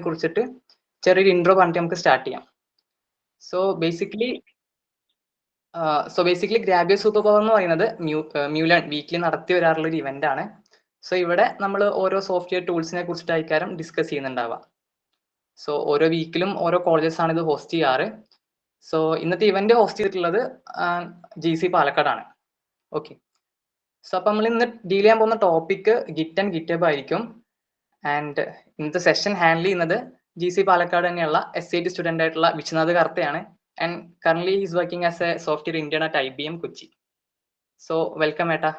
കുറിച്ചിട്ട് ചെറിയൊരു ഇൻട്രോ പറഞ്ഞിട്ട് നമുക്ക് സ്റ്റാർട്ട് ചെയ്യാം. സോ ബേസിക്കലി ഗ്രാബിയോ സൂപ്പർ പവർ എന്ന് പറയുന്നത് മ്യൂലൺ വീക്കിലി നടത്തി വരാറുള്ള ഒരു ഇവന്റ് ആണ്. സോ ഇവിടെ നമ്മൾ ഓരോ സോഫ്റ്റ്വെയർ ടൂൾസിനെ കുറിച്ചിട്ട് ആയിരിക്കും ഡിസ്കസ് ചെയ്യുന്നുണ്ടാവുക. സോ ഓരോ വീക്കിലും ഓരോ കോളേജസ് ആണ് ഇത് ഹോസ്റ്റ് ചെയ്യാറ്. സോ ഇന്നത്തെ ഇവന്റ് ഹോസ്റ്റ് ചെയ്തിട്ടുള്ളത് GC പാലക്കാടാണ്. ഓക്കെ, സോ അപ്പം നമ്മൾ ഇന്ന് ഡീൽ ചെയ്യാൻ പോകുന്ന ടോപ്പിക് ഗിറ്റ് ആൻഡ് ഗിറ്റബ് ആയിരിക്കും. ആൻഡ് ഇന്നത്തെ സെഷൻ ഹാൻഡിൽ ചെയ്യുന്നത് GC പാലക്കാട് തന്നെയുള്ള SIT സ്റ്റുഡൻ്റ് ആയിട്ടുള്ള വിശ്വനാഥ് കർത്തയാണ്. And current is working as a software Indian at IBM Kochi. So welcome ഏട്ടാ.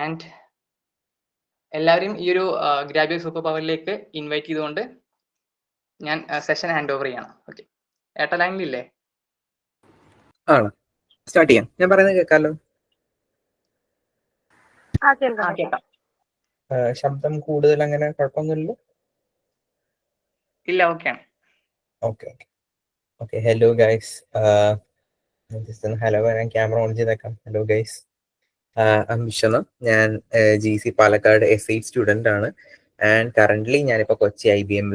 ആൻഡ് എല്ലാവരും ഈ ഒരു ഗ്രാബിയോ സൂപ്പർ പവറിലേക്ക് ഇൻവൈറ്റ് ചെയ്തുകൊണ്ട് ഞാൻ സെഷൻ ഹാൻഡ് ഓവർ ചെയ്യണം. ഓക്കെ, ഏട്ടാ ലൈനിലില്ലേ? ആണോ, സ്റ്റാർട്ട് ചെയ്യാം. ഞാൻ പറയുന്നത് കേൾക്കാമല്ലോ? കേൾക്കാം. ശബ്ദം കൂടുതൽ അങ്ങനെ കുഴപ്പമൊന്നുമില്ലല്ലോ? ഇല്ല, ഓക്കെയാണ്. ഓക്കെ. ഹലോ ഗൈസ്, ഹലോ, ഞാൻ ക്യാമറ ഓൺ ചെയ്തേക്കാം. Hello guys, Viswanath. ഞാൻ GC പാലക്കാട് SIT സ്റ്റുഡൻ്റ് ആണ്. ആൻഡ് കറൻ്റ്ലി ഞാനിപ്പോൾ Kochi IBM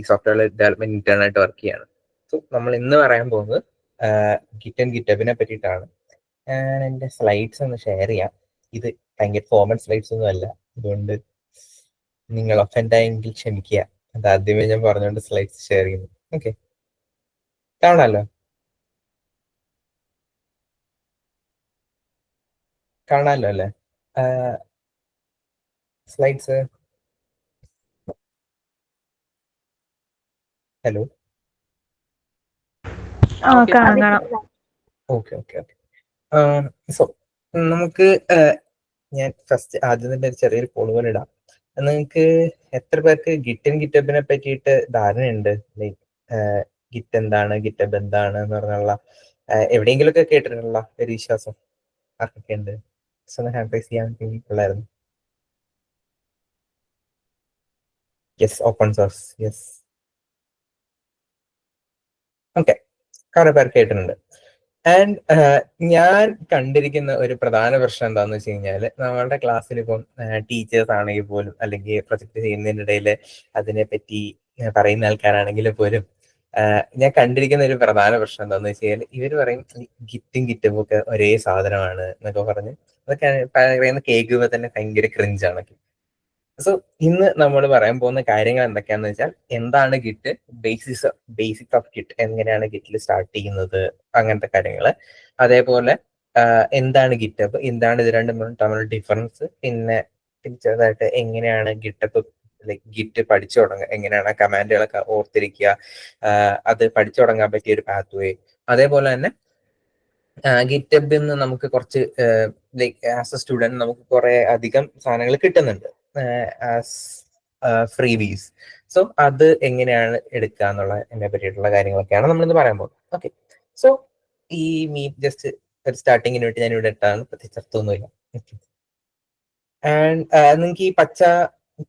software development intern ആയിട്ട് വർക്ക് ചെയ്യാണ്. സോ നമ്മൾ ഇന്ന് പറയാൻ പോകുന്നത് ഗിറ്റ് ആൻഡ് ഗിറ്റബിനെ പറ്റിയിട്ടാണ്. ഞാൻ എൻ്റെ സ്ലൈഡ്സ് ഒന്ന് ഷെയർ ചെയ്യാം. ഇത് ഭയങ്കര ഫോർമൽ സ്ലൈഡ്സ് ഒന്നും അല്ല, അതുകൊണ്ട് നിങ്ങൾ ഒഫൻഡ് ആയെങ്കിൽ ക്ഷമിക്കുക. അത് ആദ്യമേ ഞാൻ പറഞ്ഞുകൊണ്ട് സ്ലൈഡ്സ് ഷെയർ ചെയ്യുന്നു. ഓക്കെ, കാണാമല്ലോ അല്ലേ സ്ലൈഡ്സ്? Hello, okay. സോ നമുക്ക് ഞാൻ ഫസ്റ്റ് ആദ്യം തന്നെ ഒരു ചെറിയൊരു പോൾ പോലെ ഇടാം. നിങ്ങൾക്ക് എത്ര പേർക്ക് ഗിറ്റ് ആൻഡ് ഗിറ്റബിനെ പറ്റിയിട്ട് ധാരണയുണ്ട്? ലൈക്ക് ഗിറ്റ് എന്താണ്, ഗിറ്റബ് എന്താണ് എന്ന് പറഞ്ഞുള്ള എവിടെയെങ്കിലും ഒക്കെ കേട്ടിട്ടുള്ള ഒരു വിശ്വാസം ആർക്കൊക്കെ ഉണ്ട്? ഒന്ന് ഹാൻഡ് റൈസ് ചെയ്യാൻ ഉള്ളായിരുന്നു. Yes, open source. Yes, okay, കുറെ പേർ കേട്ടിട്ടുണ്ട്. ആൻഡ് ഞാൻ കണ്ടിരിക്കുന്ന ഒരു പ്രധാന പ്രശ്നം എന്താണെന്ന് വെച്ച് കഴിഞ്ഞാൽ, നമ്മളുടെ ക്ലാസ്സിൽ ഇപ്പം ടീച്ചേഴ്സ് ആണെങ്കിൽ പോലും, അല്ലെങ്കിൽ പ്രൊജക്ട് ചെയ്യുന്നതിനിടയിൽ അതിനെപ്പറ്റി പറയുന്ന ആൾക്കാരാണെങ്കിൽ പോലും, ഞാൻ കണ്ടിരിക്കുന്ന ഒരു പ്രധാന പ്രശ്നം എന്താണെന്ന് വെച്ച് കഴിഞ്ഞാൽ, ഇവർ പറയും ഗിറ്റും ഗിറ്റബും ഒക്കെ ഒരേ സാധനമാണ് എന്നൊക്കെ പറഞ്ഞ് അതൊക്കെ പറയുന്ന കേൾക്കുമ്പോൾ തന്നെ ഭയങ്കര ക്രിഞ്ചാണ്. സോ ഇന്ന് നമ്മൾ പറയാൻ പോകുന്ന കാര്യങ്ങൾ എന്തൊക്കെയാന്ന് വെച്ചാൽ, എന്താണ് ഗിറ്റ്, ബേസിക്സ് ഓഫ് ഗിറ്റ്, എങ്ങനെയാണ് ഗിറ്റിൽ സ്റ്റാർട്ട് ചെയ്യുന്നത്, അങ്ങനത്തെ കാര്യങ്ങൾ. അതേപോലെ എന്താണ് ഗിറ്റബ്, എന്താണ് ഇത് രണ്ടും തമ്മിലുള്ള ഡിഫറൻസ്, പിന്നെ ചെറുതായിട്ട് എങ്ങനെയാണ് ഗിറ്റബ് ലൈക്ക് ഗിറ്റ് പഠിച്ചു തുടങ്ങുക, എങ്ങനെയാണ് കമാൻഡുകളൊക്കെ ഓർത്തിരിക്കുക, അത് പഠിച്ചു തുടങ്ങാൻ പറ്റിയ ഒരു പാത്ത് വേ. അതേപോലെ തന്നെ ഗിറ്റബിൽ നിന്ന് നമുക്ക് കുറച്ച് ലൈക്ക് ആസ് എ സ്റ്റുഡൻറ് നമുക്ക് കുറെ അധികം സാധനങ്ങൾ കിട്ടുന്നുണ്ട് ആസ് ഫ്രീബീസ്. സോ അത് എങ്ങനെയാണ് എടുക്കുക എന്നുള്ള എന്നെ പറ്റിയിട്ടുള്ള കാര്യങ്ങളൊക്കെയാണ് നമ്മളിന്ന് പറയാൻ പോകുന്നത്. ഓക്കെ, സോ ഈ മീറ്റ് ജസ്റ്റ് ഒരു സ്റ്റാർട്ടിങ്ങിന് വേണ്ടി ഞാൻ ഇവിടെ ഇട്ടാണ്, പ്രത്യേകിച്ച് അർത്ഥമൊന്നുമില്ല. ആൻഡ് നിങ്ങൾക്ക് ഈ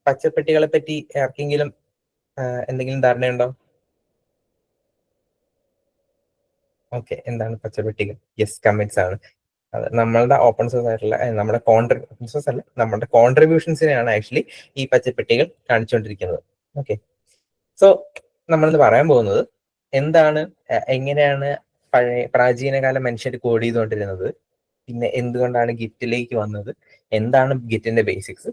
പച്ചപ്പെട്ടികളെ പറ്റി ആർക്കെങ്കിലും എന്തെങ്കിലും ധാരണയുണ്ടോ? ഓക്കെ, എന്താണ് പച്ചപ്പെട്ടികൾ? യെസ്, കമന്റ്സ് ആണ്. അത് നമ്മളുടെ ഓപ്പൺ സോഴ്സ് ആയിട്ടുള്ള നമ്മുടെ കോൺട്രിബ്യൂഷൻസിനെയാണ് ആക്ച്വലി ഈ പച്ചപ്പെട്ടികൾ കാണിച്ചുകൊണ്ടിരിക്കുന്നത്. ഓക്കെ, സോ നമ്മളിന്ന് പറയാൻ പോകുന്നത് എന്താണ്, എങ്ങനെയാണ് പ്രാചീനകാല മനുഷ്യർ കോഡ് ചെയ്തുകൊണ്ടിരുന്നത്, പിന്നെ എന്തുകൊണ്ടാണ് ഗിറ്റിലേക്ക് വന്നത്, എന്താണ് ഗിറ്റിന്റെ ബേസിക്സ്,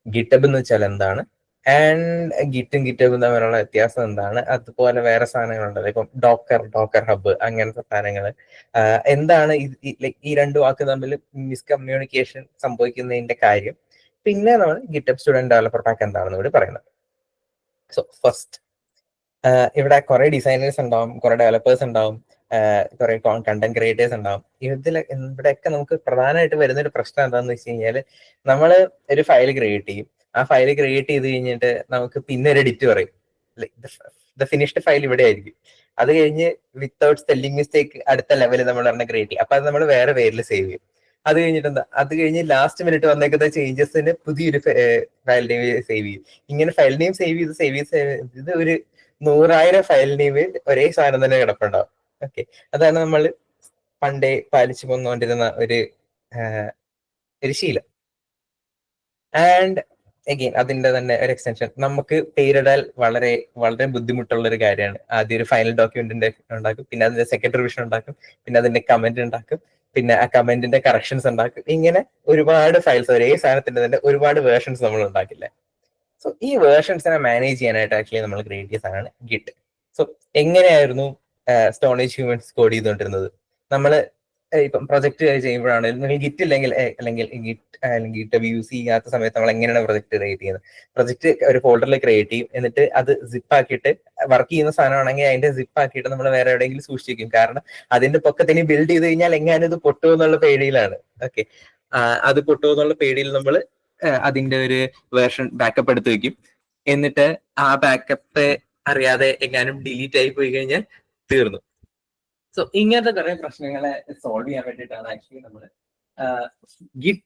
ഗിറ്റബ് എന്ന് വെച്ചാൽ എന്താണ്, ആൻഡ് ഗിറ്റും ഗിറ്റബും തമ്മിലുള്ള വ്യത്യാസം എന്താണ്, അതുപോലെ വേറെ സാധനങ്ങളുണ്ടല്ലോ, ഇപ്പം ഡോക്കർ ഹബ്, അങ്ങനത്തെ സാധനങ്ങൾ. എന്താണ് ഈ രണ്ട് വാക്ക് തമ്മിൽ മിസ്കമ്മ്യൂണിക്കേഷൻ സംഭവിക്കുന്നതിന്റെ കാര്യം, പിന്നെ നമ്മൾ ഗിറ്റബ് സ്റ്റുഡന്റ് ഡെവലപ്പർ പാക്ക് എന്താണെന്ന് കൂടി പറയുന്നത്. സോ ഫസ്റ്റ്, ഇവിടെ കുറെ ഡിസൈനേഴ്സ് ഉണ്ടാവും, കുറെ ഡെവലപ്പേഴ്സ് ഉണ്ടാവും, കുറെ കണ്ടന്റ് ക്രിയേറ്റേഴ്സ് ഉണ്ടാവും. ഇവിടെയൊക്കെ നമുക്ക് പ്രധാനമായിട്ട് വരുന്ന ഒരു പ്രശ്നം എന്താണെന്ന് വെച്ച് കഴിഞ്ഞാൽ, നമ്മൾ ഒരു ഫയൽ ക്രിയേറ്റ് ചെയ്യും. ആ ഫയൽ ക്രിയേറ്റ് ചെയ്ത് കഴിഞ്ഞിട്ട് നമുക്ക് പിന്നെ ഒരു എഡിറ്റ് പറയും, ദ ഫിനിഷ്ഡ് ഫയൽ ഇവിടെ ആയിരിക്കും. അത് കഴിഞ്ഞ് വിത്തൗട്ട് സ്പെല്ലിംഗ് മിസ്റ്റേക്ക് അടുത്ത ലെവലിൽ നമ്മൾ പറഞ്ഞ ക്രിയേറ്റ് ചെയ്യും. അപ്പൊ അത് നമ്മൾ വേറെ പേരിൽ സേവ് ചെയ്യും. അത് കഴിഞ്ഞ് ലാസ്റ്റ് മിനിറ്റ് വന്നേക്കുന്ന ചേഞ്ചസിന് പുതിയൊരു ഫയൽ നെയിം സേവ് ചെയ്യും. ഇങ്ങനെ ഫയൽ നെയിം സേവ് ചെയ്ത് ഒരു 100,000 ഫയൽ നെയിമിൽ ഒരേ സാധനം തന്നെ കിടപ്പുണ്ടാവും. ഓക്കെ, അതാണ് നമ്മൾ പണ്ടേ പാലിച്ചു പോന്നുകൊണ്ടിരുന്ന ഒരു ശീലം. ആൻഡ് അഗെയിൻ അതിന്റെ തന്നെ ഒരു എക്സ്റ്റൻഷൻ. നമുക്ക് പേരിടാൻ വളരെ വളരെ ബുദ്ധിമുട്ടുള്ള ഒരു കാര്യമാണ്. ആദ്യം ഒരു ഫൈനൽ ഡോക്യുമെന്റിന്റെ ഉണ്ടാക്കും, പിന്നെ അതിന്റെ സെക്കൻഡ് റിവിഷൻ ഉണ്ടാക്കും, പിന്നെ അതിന്റെ കമന്റ് ഉണ്ടാക്കും, പിന്നെ ആ കമന്റിന്റെ കറക്ഷൻസ് ഉണ്ടാക്കും. ഇങ്ങനെ ഒരുപാട് ഫയൽസ്, ഒരേ സാധനത്തിന്റെ തന്നെ ഒരുപാട് വേർഷൻസ് നമ്മൾ ഉണ്ടാക്കില്ല. സോ ഈ വേർഷൻസിനെ മാനേജ് ചെയ്യാനായിട്ട് ആക്ച്വലി നമ്മൾ ക്രിയേറ്റ് ചെയ്ത സാധനമാണ് ഗിറ്റ്. സോ എങ്ങനെയായിരുന്നു സ്റ്റോണേജ് ഹ്യൂമൻസ് കോഡ് ചെയ്തുകൊണ്ടിരുന്നത്? നമ്മൾ ഇപ്പം പ്രൊജക്ട് ചെയ്യുമ്പോഴാണ് നിങ്ങൾ ഗിറ്റ് ഇല്ലെങ്കിൽ അല്ലെങ്കിൽ ഗിറ്റ് യൂസ് ചെയ്യാത്ത സമയത്ത് നമ്മൾ എങ്ങനെയാണ് പ്രൊജക്ട് ക്രിയേറ്റ് ചെയ്യുന്നത്? പ്രൊജക്ട് ഒരു ഫോൾഡറിൽ ക്രിയേറ്റ് ചെയ്യും, എന്നിട്ട് അത് സിപ്പ് ആക്കിയിട്ട് വർക്ക് ചെയ്യുന്ന സാധനമാണെങ്കിൽ അതിന്റെ സിപ്പ് ആക്കിയിട്ട് നമ്മൾ വേറെ എവിടെയെങ്കിലും സൂക്ഷിക്കും. കാരണം അതിന്റെ പൊക്കത്തിന് ബിൽഡ് ചെയ്ത് കഴിഞ്ഞാൽ എങ്ങാനും ഇത് പൊട്ടുമോ എന്നുള്ള പേടിയിലാണ്. ഓക്കെ, അത് പൊട്ടുമോ എന്നുള്ള പേടിയിൽ നമ്മൾ അതിന്റെ ഒരു വേർഷൻ ബാക്കപ്പ് എടുത്ത് വെക്കും. എന്നിട്ട് ആ ബാക്കപ്പ് അറിയാതെ എങ്ങാനും ഡിലീറ്റ് ആയി പോയി കഴിഞ്ഞാൽ തീർന്നു. സോ ഇങ്ങനത്തെ കുറെ പ്രശ്നങ്ങളെ സോൾവ് ചെയ്യാൻ വേണ്ടിയിട്ടാണ് ആക്ച്വലി നമ്മൾ ഗിറ്റ്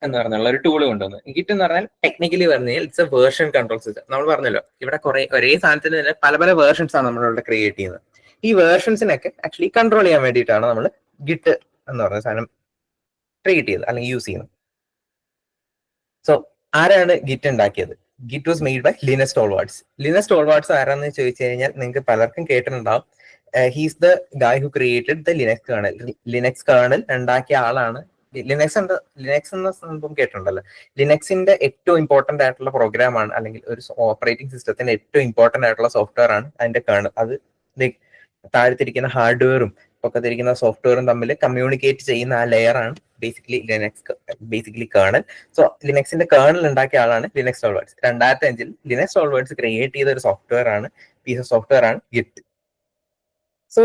എന്ന് പറഞ്ഞുള്ള ഒരു ടൂള് കൊണ്ടുവന്നത്. ഗിറ്റ് എന്ന് പറഞ്ഞാൽ ടെക്നിക്കലി പറഞ്ഞാൽ it's A version control system. നമ്മൾ പറഞ്ഞല്ലോ ഇവിടെ കുറെ ഒരേ സാധനത്തിന് തന്നെ പല പല വേർഷൻസ് ആണ് നമ്മളിവിടെ ക്രിയേറ്റ് ചെയ്യുന്നത്. ഈ വേർഷൻസിനൊക്കെ ആക്ച്വലി കൺട്രോൾ ചെയ്യാൻ വേണ്ടിയിട്ടാണ് നമ്മൾ ഗിറ്റ് എന്ന് പറഞ്ഞ സാധനം ക്രിയേറ്റ് ചെയ്തത് അല്ലെങ്കിൽ യൂസ് ചെയ്യുന്നത്. സോ ആരാണ് ഗിറ്റ് ഉണ്ടാക്കിയത്? Git was made by Linus Torvalds. Linus Torvalds ആരാന്ന് ചോദിച്ചു കഴിഞ്ഞാൽ നിങ്ങൾക്ക് പലർക്കും കേട്ടിട്ടുണ്ടാവും. He's the guy who created the Linux kernel. Linux kernel ഉണ്ടാക്കിയ ആളാണ്. ലിനക്സ് എന്ന സംഭവം കേട്ടിട്ടുണ്ടല്ലോ. ലിനക്സിന്റെ ഏറ്റവും ഇമ്പോർട്ടന്റ് ആയിട്ടുള്ള പ്രോഗ്രാമാണ്, അല്ലെങ്കിൽ ഒരു ഓപ്പറേറ്റിംഗ് സിസ്റ്റത്തിന്റെ ഏറ്റവും ഇമ്പോർട്ടന്റ് ആയിട്ടുള്ള സോഫ്റ്റ്വെയർ ആണ് അതിന്റെ കേർണൽ. അത് താഴത്തിരിക്കുന്ന ഹാർഡ്വെയറും പൊക്കത്തിരിക്കുന്ന സോഫ്റ്റ്വെയറും തമ്മിൽ കമ്മ്യൂണിക്കേറ്റ് ചെയ്യുന്ന ആ ലെയർ ആണ് ബേസിക്കലി കേർണൽ. സോ ലിനക്സിന്റെ കേർണൽ ഉണ്ടാക്കിയ ആളാണ് ലിനക്സ് ടോൾവേർഡ്സ്. 2005 ലിനക്സ് ടോൾവേർഡ്സ് ക്രിയേറ്റ് ചെയ്ത ഒരു സോഫ്റ്റ്വെയർ ആണ്, പീസ് ഓഫ് സോഫ്റ്റ്വെയർ ആണ് git. So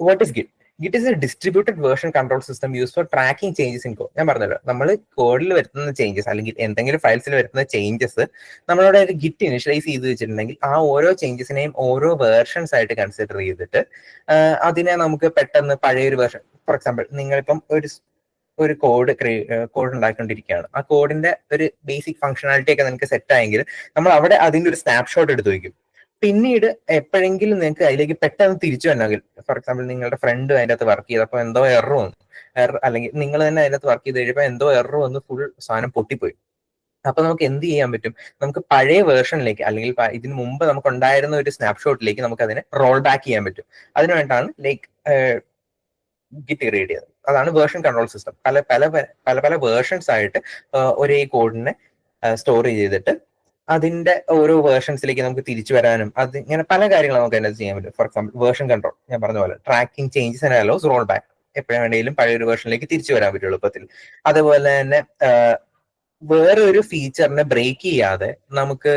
what is git? Git is A distributed version control system use for tracking changes in code. ഞാൻ പറഞ്ഞല്ലോ, നമ്മൾ കോഡിൽ വരുത്തുന്ന ചേഞ്ചസ് അല്ലെങ്കിൽ എന്തെങ്കിലും ഫയൽസിൽ വരുത്തുന്ന ചേഞ്ചസ് നമ്മളവിടെ ഒരു ഗിറ്റ് ഇനിഷ്യലൈസ് ചെയ്ത് വെച്ചിട്ടുണ്ടെങ്കിൽ ആ ഓരോ ചേഞ്ചസിനെയും ഓരോ വേർഷൻസ് ആയിട്ട് കൺസിഡർ ചെയ്തിട്ട് അതിനെ നമുക്ക് പെട്ടെന്ന് പഴയൊരു വേർഷൻ, ഫോർ എക്സാമ്പിൾ നിങ്ങളിപ്പം ഒരു കോഡ് ഉണ്ടാക്കിക്കൊണ്ടിരിക്കുകയാണ്. ആ കോഡിന്റെ ഒരു ബേസിക് ഫംഗ്ഷനാലിറ്റി ഒക്കെ നിങ്ങൾക്ക് സെറ്റ് ആയെങ്കിൽ നമ്മൾ അവിടെ അതിന്റെ ഒരു സ്നാപ്ഷോട്ട് എടുത്ത് വയ്ക്കും. പിന്നീട് എപ്പോഴെങ്കിലും നിങ്ങൾക്ക് അതിലേക്ക് പെട്ടെന്ന് തിരിച്ചു വരണമെങ്കിൽ, ഫോർ എക്സാമ്പിൾ നിങ്ങളുടെ ഫ്രണ്ട് അതിൻ്റെ അകത്ത് വർക്ക് ചെയ്തപ്പോൾ എന്തോ എറർ വന്നു, അല്ലെങ്കിൽ നിങ്ങൾ തന്നെ അതിനകത്ത് വർക്ക് ചെയ്ത് കഴിയുമ്പോൾ എന്തോ എറർ വന്ന് ഫുൾ സാധനം പൊട്ടിപ്പോയി. അപ്പൊ നമുക്ക് എന്ത് ചെയ്യാൻ പറ്റും? നമുക്ക് പഴയ വേർഷനിലേക്ക് അല്ലെങ്കിൽ ഇതിന് മുമ്പ് നമുക്ക് ഉണ്ടായിരുന്ന ഒരു സ്നാപ്ഷോട്ടിലേക്ക് നമുക്ക് അതിനെ റോൾ ബാക്ക് ചെയ്യാൻ പറ്റും. അതിനുവേണ്ടിയാണ് ഗിറ്റ് ക്രിയേറ്റ് ചെയ്തത്. അതാണ് വേർഷൻ കൺട്രോൾ സിസ്റ്റം. പല പല പല പല വേർഷൻസ് ആയിട്ട് ഒരേ കോഡിനെ സ്റ്റോർ ചെയ്തിട്ട് അതിന്റെ ഓരോ വേർഷൻസിലേക്ക് നമുക്ക് തിരിച്ചു വരാനും അത് ഇങ്ങനെ പല കാര്യങ്ങളും നമുക്ക് അതിനകത്ത് ചെയ്യാൻ പറ്റും. ഫോർ എക്സാമ്പിൾ വേർഷൻ കൺട്രോൾ, ഞാൻ പറഞ്ഞ പോലെ tracking changes and allows roll back. എപ്പോഴും വേണമെങ്കിലും പഴയൊരു വേർഷനിലേക്ക് തിരിച്ചു വരാൻ പറ്റും എളുപ്പത്തിൽ. അതുപോലെ തന്നെ വേറെ ഒരു ഫീച്ചറിനെ ബ്രേക്ക് ചെയ്യാതെ നമുക്ക്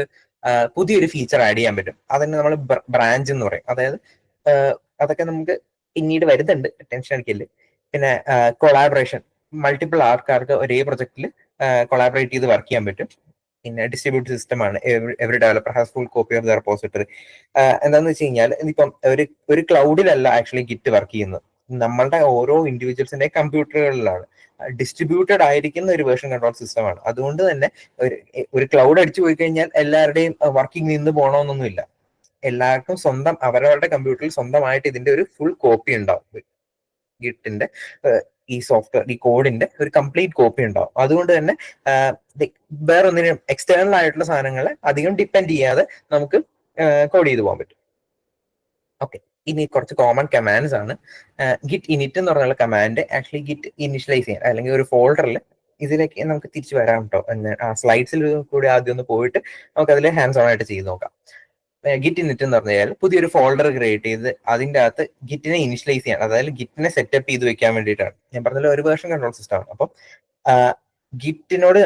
പുതിയൊരു ഫീച്ചർ ആഡ് ചെയ്യാൻ പറ്റും. അതിന് നമ്മൾ ബ്രാഞ്ച് എന്ന് പറയും. അതായത് അതൊക്കെ നമുക്ക് പിന്നീട് വരുന്നുണ്ട്, ടെൻഷൻ അടിക്കല്. പിന്നെ കൊളാബറേഷൻ, മൾട്ടിപ്പിൾ ആൾക്കാർക്ക് ഒരേ പ്രൊജക്റ്റിൽ കൊളാബറേറ്റ് ചെയ്ത് വർക്ക് ചെയ്യാൻ പറ്റും. പിന്നെ ഡിസ്ട്രിബ്യൂട്ടഡ് സിസ്റ്റം ആണ്. Every developer has full copy of the repository. എന്താന്ന് വെച്ച് കഴിഞ്ഞാൽ ഇപ്പം ഒരു ക്ലൗഡിലല്ല ആക്ച്വലി ഗിറ്റ് വർക്ക് ചെയ്യുന്നത്, നമ്മളുടെ ഓരോ ഇൻഡിവിജ്വൽസിന്റെ കമ്പ്യൂട്ടറുകളിലാണ്. ഡിസ്ട്രിബ്യൂട്ടഡ് ആയിരിക്കുന്ന ഒരു വേർഷൻ കൺട്രോൾ സിസ്റ്റം ആണ്. അതുകൊണ്ട് തന്നെ ഒരു ക്ലൗഡ് അടിച്ചു പോയി കഴിഞ്ഞാൽ എല്ലാവരുടെയും വർക്കിംഗ് നിന്ന് പോകണമെന്നൊന്നുമില്ല. എല്ലാവർക്കും സ്വന്തം അവരവരുടെ കമ്പ്യൂട്ടറിൽ സ്വന്തമായിട്ട് ഇതിന്റെ ഒരു ഫുൾ കോപ്പി ഉണ്ടാവും. ഗിറ്റിന്റെ ഈ സോഫ്റ്റ്വെയർ, ഈ കോഡിന്റെ ഒരു കംപ്ലീറ്റ് കോപ്പി ഉണ്ടാവും. അതുകൊണ്ട് തന്നെ വേറെ ഒന്നിനും എക്സ്റ്റേണൽ ആയിട്ടുള്ള സാധനങ്ങളെ അധികം ഡിപ്പെൻഡ് ചെയ്യാതെ നമുക്ക് കോഡ് ചെയ്ത് പോകാൻ പറ്റും. ഓക്കെ, ഇനി കുറച്ച് കോമൺ കമാൻഡ്സ് ആണ്. ഗിറ്റ് ഇനിറ്റ് എന്ന് പറഞ്ഞുള്ള കമാൻഡ് ആക്ച്വലി ഗിറ്റ് ഇനിഷ്യലൈസ് ചെയ്യാൻ, അല്ലെങ്കിൽ ഒരു ഫോൾഡറിൽ ഇതിലേക്ക് നമുക്ക് തിരിച്ചു വരാം കേട്ടോ. ആ സ്ലൈഡ്സിൽ കൂടി ആദ്യം ഒന്ന് പോയിട്ട് നമുക്ക് അതിൽ ഹാൻഡ്സ് ഓൺ ആയിട്ട് ചെയ്ത് നോക്കാം. ഗിറ്റ് ഇനിറ്റ് എന്ന് പറഞ്ഞാൽ പുതിയൊരു ഫോൾഡർ ക്രിയേറ്റ് ചെയ്ത് അതിൻ്റെ അകത്ത് ഗിറ്റിനെ ഇനിഷ്യലൈസ് ചെയ്യാൻ, അതായത് ഗിറ്റിനെ സെറ്റപ്പ് ചെയ്ത് വെക്കാൻ വേണ്ടിയിട്ടാണ്. ഞാൻ പറഞ്ഞല്ലോ ഒരു വേർഷൻ കൺട്രോൾ സിസ്റ്റം ആണ്. അപ്പം ഗിറ്റിനോട്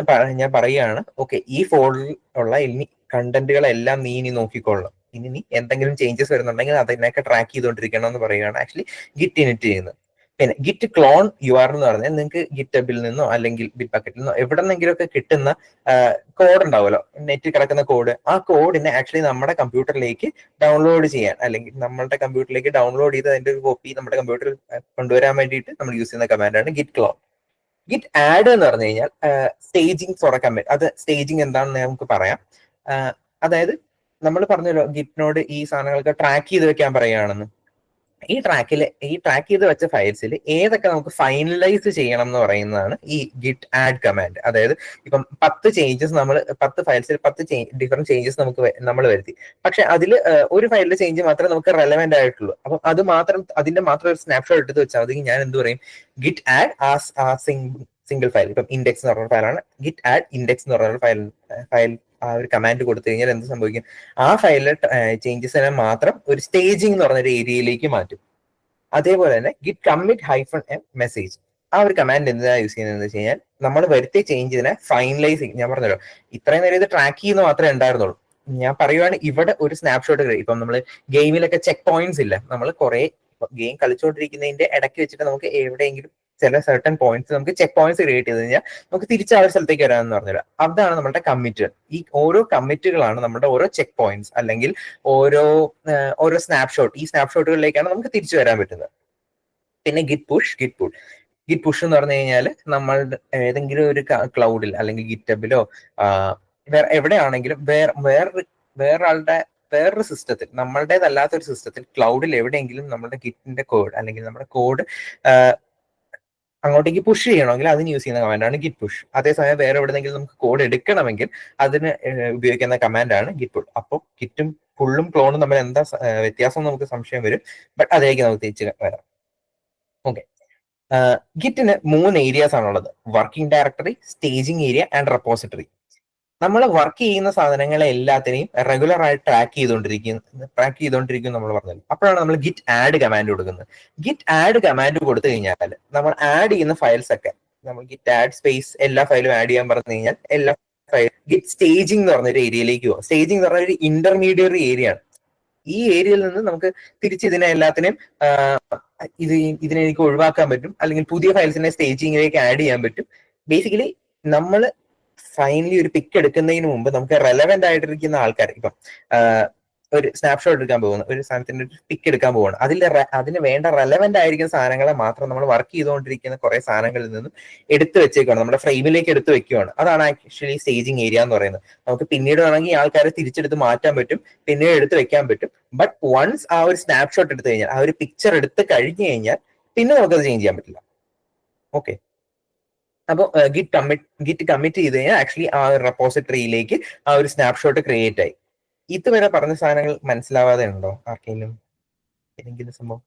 ഞാൻ പറയുകയാണ്, ഓക്കെ ഈ ഫോൾഡറിൽ ഉള്ള ഇനി കണ്ടന്റുകളെല്ലാം നീ ഇനി നോക്കിക്കൊള്ളണം. ഇനി നീ എന്തെങ്കിലും ചേഞ്ചസ് വരുന്നുണ്ടെങ്കിൽ അതിനൊക്കെ ട്രാക്ക് ചെയ്തുകൊണ്ടിരിക്കണം എന്ന് പറയുകയാണ് ആക്ച്വലി ഗിറ്റ് ഇനിറ്റ് ചെയ്യുന്നത്. പിന്നെ ഗിറ്റ് ക്ലോൺ യു ആർ എന്ന് പറഞ്ഞാൽ നിങ്ങൾക്ക് ഗിറ്റബിൽ നിന്നോ അല്ലെങ്കിൽ ബിറ്റ് ബക്കറ്റിൽ നിന്നോ എവിടെന്നെങ്കിലുമൊക്കെ കിട്ടുന്ന കോഡ് ഉണ്ടാവുമല്ലോ, നെറ്റിൽ കിടക്കുന്ന കോഡ്, ആ കോഡിനെ ആക്ച്വലി നമ്മുടെ കമ്പ്യൂട്ടറിലേക്ക് ഡൗൺലോഡ് ചെയ്യാൻ, അല്ലെങ്കിൽ നമ്മളുടെ കമ്പ്യൂട്ടറിലേക്ക് ഡൗൺലോഡ് ചെയ്ത് അതിന്റെ ഒരു കോപ്പി നമ്മുടെ കമ്പ്യൂട്ടറിൽ കൊണ്ടുവരാൻ വേണ്ടിയിട്ട് നമ്മൾ യൂസ് ചെയ്യുന്ന കമാൻഡാണ് ഗിറ്റ് ക്ലോൺ. ഗിറ്റ് ആഡ് എന്ന് പറഞ്ഞു കഴിഞ്ഞാൽ സ്റ്റേജിങ് ഫോർ എ കമാൻഡ്. അത് സ്റ്റേജിങ് എന്താണെന്ന് നമുക്ക് പറയാം. അതായത് നമ്മൾ പറഞ്ഞല്ലോ ഗിറ്റിനോട് ഈ സാധനങ്ങൾക്ക് ട്രാക്ക് ചെയ്ത് വെക്കാൻ പറയുകയാണെന്ന്. ഈ ട്രാക്ക് ചെയ്ത് വെച്ച ഫയൽസിൽ ഏതൊക്കെ നമുക്ക് ഫൈനലൈസ് ചെയ്യണം എന്ന് പറയുന്നതാണ് ഈ ഗിറ്റ് ആഡ് കമാൻഡ്. അതായത് ഇപ്പം 10 ചേഞ്ചസ് 10 ഫയൽസിൽ 10 ഡിഫറെന്റ് ചേഞ്ചസ് നമ്മൾ വരുത്തി. പക്ഷെ അതിൽ ഒരു ഫയലിലെ ചേഞ്ച് മാത്രമേ നമുക്ക് റെലവെന്റ് ആയിട്ടുള്ളൂ. അപ്പം അതിന്റെ മാത്രം ഒരു സ്നാപ്ഷോട്ട് എടുത്ത് വെച്ചാൽ മതി. ഞാൻ എന്ത് പറയും, ഗിറ്റ് ആഡ് സിംഗിൾ ഫയൽ. ഇപ്പം ഇൻഡെക്സ് എന്ന് പറഞ്ഞ ഫയലാണ്. ഗിറ്റ് ആഡ് ഇൻഡെക്സ് എന്ന് പറഞ്ഞ ഫയൽ ആ ഒരു കമാൻഡ് കൊടുത്തു കഴിഞ്ഞാൽ എന്ത് സംഭവിക്കും, ആ ഫയലിലെ ചേഞ്ചസിനെ മാത്രം ഒരു സ്റ്റേജിങ് എന്ന് പറഞ്ഞൊരു ഏരിയയിലേക്ക് മാറ്റും. അതേപോലെ തന്നെ ഗിറ്റ് കമ്മിറ്റ് -m മെസ്സേജ്, ആ ഒരു കമാൻഡ് എന്താ യൂസ് ചെയ്യുന്നത് വെച്ച് കഴിഞ്ഞാൽ നമ്മൾ വരുത്തിയ ചേഞ്ചിനെ ഫൈനലൈസ് ചെയ്യും. ഞാൻ പറഞ്ഞല്ലോ ഇത്രയും നേരം ഇത് ട്രാക്ക് ചെയ്യുന്ന മാത്രമേ ഉണ്ടായിരുന്നുള്ളൂ. ഞാൻ പറയുവാണ് ഇവിടെ ഒരു സ്നാപ്ഷോട്ട്. ഇപ്പം നമ്മൾ ഗെയിമിലൊക്കെ ചെക്ക് പോയിന്റ്സ് ഇല്ല, നമ്മൾ കുറെ ഗെയിം കളിച്ചുകൊണ്ടിരിക്കുന്നതിന്റെ ഇടയ്ക്ക് വെച്ചിട്ട് നമുക്ക് എവിടെയെങ്കിലും ചില സർട്ടൺ പോയിന്റ്സ് നമുക്ക് ചെക്ക് പോയിന്റ്സ് ക്രിയേറ്റ് ചെയ്ത് കഴിഞ്ഞാൽ നമുക്ക് തിരിച്ച് ആ ഒരു സ്ഥലത്തേക്ക് വരാമെന്ന് പറഞ്ഞില്ല. അതാണ് നമ്മുടെ കമ്മിറ്റുകൾ. ഈ ഓരോ കമ്മിറ്റുകളാണ് നമ്മുടെ ഓരോ ചെക്ക് പോയിന്റ്സ് അല്ലെങ്കിൽ ഓരോ സ്നാപ്ഷോട്ട്. ഈ സ്നാപ്ഷോട്ടുകളിലേക്കാണ് നമുക്ക് തിരിച്ചു വരാൻ പറ്റുന്നത്. പിന്നെ ഗിറ്റ് പുഷ് എന്ന് പറഞ്ഞു കഴിഞ്ഞാൽ നമ്മളുടെ ഏതെങ്കിലും ഒരു ക്ലൗഡിൽ അല്ലെങ്കിൽ ഗിറ്റബിലോ വേറെ എവിടെയാണെങ്കിലും വേറൊരു സിസ്റ്റത്തിൽ, നമ്മളുടേതല്ലാത്തൊരു സിസ്റ്റത്തിൽ ക്ലൗഡിൽ എവിടെയെങ്കിലും നമ്മുടെ ഗിറ്റിന്റെ കോഡ് അല്ലെങ്കിൽ നമ്മുടെ കോഡ് അങ്ങോട്ടേക്ക് പുഷ് ചെയ്യണമെങ്കിൽ അതിന് യൂസ് ചെയ്യുന്ന കമാൻഡാണ് ഗിറ്റ് പുഷ്. അതേസമയം വേറെ എവിടെയെങ്കിലും നമുക്ക് കോഡ് എടുക്കണമെങ്കിൽ അതിന് ഉപയോഗിക്കുന്ന കമാൻഡാണ് ഗിറ്റ് പുൾ. അപ്പോൾ ഗിറ്റും പുള്ളും ക്ലോണും തമ്മിൽ എന്താ വ്യത്യാസം നമുക്ക് സംശയം വരും. ബട്ട് അതിലേക്ക് നമുക്ക് തിരിച്ച് വരാം. ഓക്കെ, ഗിറ്റിന് 3 ഏരിയാസ് ആണുള്ളത്: working directory, staging area and repository. നമ്മൾ വർക്ക് ചെയ്യുന്ന സാധനങ്ങളെ എല്ലാത്തിനെയും റെഗുലർ ആയിട്ട് ട്രാക്ക് ചെയ്തുകൊണ്ടിരിക്കും നമ്മൾ പറഞ്ഞത്. അപ്പോഴാണ് നമ്മൾ ഗിറ്റ് ആഡ് കമാൻഡ് കൊടുക്കുന്നത്. ഗിറ്റ് ആഡ് കമാൻഡ് കൊടുത്തു കഴിഞ്ഞാൽ നമ്മൾ ആഡ് ചെയ്യുന്ന ഫയൽസ് ഒക്കെ നമ്മൾ ഗിറ്റ് ആഡ് സ്പേസ് എല്ലാ ഫയലും ആഡ് ചെയ്യാൻ പറഞ്ഞു കഴിഞ്ഞാൽ എല്ലാ ഫയൽ ഗിറ്റ് സ്റ്റേജിങ് എന്ന് പറഞ്ഞൊരു ഏരിയയിലേക്ക് പോകും. സ്റ്റേജിങ് എന്ന് പറഞ്ഞ ഒരു ഇന്റർമീഡിയറി ഏരിയ ആണ്. ഈ ഏരിയയിൽ നിന്ന് നമുക്ക് തിരിച്ച് ഇതിനെ എല്ലാത്തിനെയും ഇതിനെ എനിക്ക് ഒഴിവാക്കാൻ പറ്റും, അല്ലെങ്കിൽ പുതിയ ഫയൽസിനെ സ്റ്റേജിങ്ങിലേക്ക് ആഡ് ചെയ്യാൻ പറ്റും. ബേസിക്കലി നമ്മൾ ഫൈനലി ഒരു പിക്ക് എടുക്കുന്നതിന് മുമ്പ് നമുക്ക് റെലവെന്റ് ആയിട്ടിരിക്കുന്ന ആൾക്കാർ, ഇപ്പം ഒരു സ്നാപ്ഷോട്ട് എടുക്കാൻ പോകുന്നു, ഒരു സാധനത്തിന്റെ ഒരു പിക്ക് എടുക്കാൻ പോവാണ്, അതിന് വേണ്ട റെലവെന്റ് ആയിരിക്കുന്ന സാധനങ്ങളെ മാത്രം നമ്മൾ വർക്ക് ചെയ്തുകൊണ്ടിരിക്കുന്ന കുറെ സാധനങ്ങളിൽ നിന്നും എടുത്തു വെച്ചേക്കാണ്, നമ്മുടെ ഫ്രെയിമിലേക്ക് എടുത്തു വെക്കുകയാണ്. അതാണ് ആക്ച്വലി സ്റ്റേജിങ് ഏരിയ എന്ന് പറയുന്നത്. നമുക്ക് പിന്നീട് വേണമെങ്കിൽ ആൾക്കാരെ തിരിച്ചെടുത്ത് മാറ്റാൻ പറ്റും, പിന്നീട് എടുത്ത് വെക്കാൻ പറ്റും. ബട്ട് വൺസ് ആ ഒരു സ്നാപ്ഷോട്ട് എടുത്തു കഴിഞ്ഞാൽ, ആ ഒരു പിക്ചർ എടുത്ത് കഴിഞ്ഞു കഴിഞ്ഞാൽ പിന്നെ നമുക്കത് ചേഞ്ച് ചെയ്യാൻ പറ്റില്ല. ഓക്കെ, അപ്പോൾ ഗിറ്റ് കമ്മിറ്റ് ചെയ്ത് കഴിഞ്ഞാൽ ആക്ച്വലി ആ റെപ്പോസിറ്ററിയിലേക്ക് ആ ഒരു സ്നാപ്ഷോട്ട് ക്രിയേറ്റ് ആയി. ഇതുവരെ പറഞ്ഞ സാധനങ്ങൾ മനസ്സിലാവാതെ ഉണ്ടോ ആർക്കെങ്കിലും ഏതെങ്കിലും സംഭവം?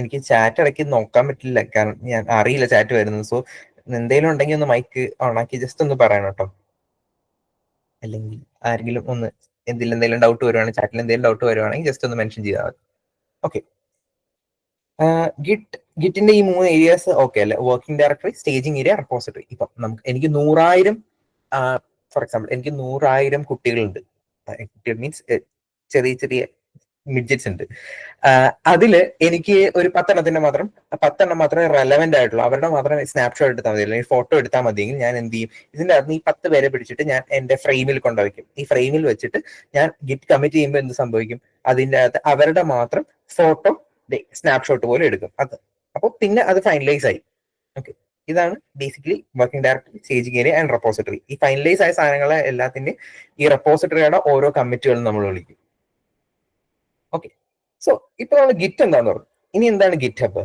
എനിക്ക് ചാറ്റ് ഇടയ്ക്ക് നോക്കാൻ പറ്റില്ല, കാരണം ഞാൻ അറിയില്ല ചാറ്റ് വരുന്നത്. സോ എന്തെങ്കിലും ഉണ്ടെങ്കിൽ ഒന്ന് മൈക്ക് ഓണാക്കി ജസ്റ്റ് ഒന്ന് പറയണം കേട്ടോ. അല്ലെങ്കിൽ ആരെങ്കിലും ഒന്ന് എന്തെങ്കിലും ഡൗട്ട് വരുവാണെങ്കിൽ, ചാറ്റിൽ എന്തെങ്കിലും ഡൗട്ട് വരുവാണെങ്കിൽ ജസ്റ്റ് ഒന്ന് മെൻഷൻ ചെയ്താൽ മതി. ഓക്കെ, ഗിറ്റിന്റെ ഈ 3 ഏരിയാസ് ഓക്കെ അല്ലേ? Working directory, staging area, repository. ഇപ്പം എനിക്ക് 100,000 ഫോർ എക്സാമ്പിൾ എനിക്ക് 100,000 കുട്ടികളുണ്ട്. കുട്ടികൾ മീൻസ് ചെറിയ ചെറിയ മിഡ്ജറ്റ്സ് ഉണ്ട്. അതില് എനിക്ക് ഒരു 10 എണ്ണം മാത്രമേ റെലവെന്റ് ആയിട്ടുള്ളൂ. അവരുടെ മാത്രമേ സ്നാപ്ഷോട്ട് എടുത്താൽ മതി, അല്ലെങ്കിൽ ഫോട്ടോ എടുത്താൽ മതിയെങ്കിൽ ഞാൻ എന്ത് ചെയ്യും, ഇതിന്റെ അകത്ത് ഈ 10 പേരെ പിടിച്ചിട്ട് ഞാൻ എന്റെ ഫ്രെയിമിൽ കൊണ്ടുവയ്ക്കും. ഈ ഫ്രെയിമിൽ വെച്ചിട്ട് ഞാൻ ഗിറ്റ് കമ്മിറ്റ് ചെയ്യുമ്പോൾ എന്ത് സംഭവിക്കും, അതിന്റെ അകത്ത് അവരുടെ മാത്രം ഫോട്ടോ സ്നാപ്ഷോട്ട് പോലെ എടുക്കും. അപ്പോൾ പിന്നെ അത് ഫൈനലൈസ് ആയി. ഓക്കെ, ഇതാണ് basically working directory, staging area and repository. ഈ ഫൈനലൈസ് ആയ സാധനങ്ങളെ എല്ലാത്തിന്റെയും ഈ റെപ്പോസിറ്ററിയുടെ ഓരോ കമ്മിറ്റുകളും നമ്മൾ വിളിക്കും. ഓക്കെ, സോ ഇപ്പൊ നമ്മൾ ഗിറ്റ് എന്താന്ന് പറഞ്ഞു. ഇനി എന്താണ് GitHub?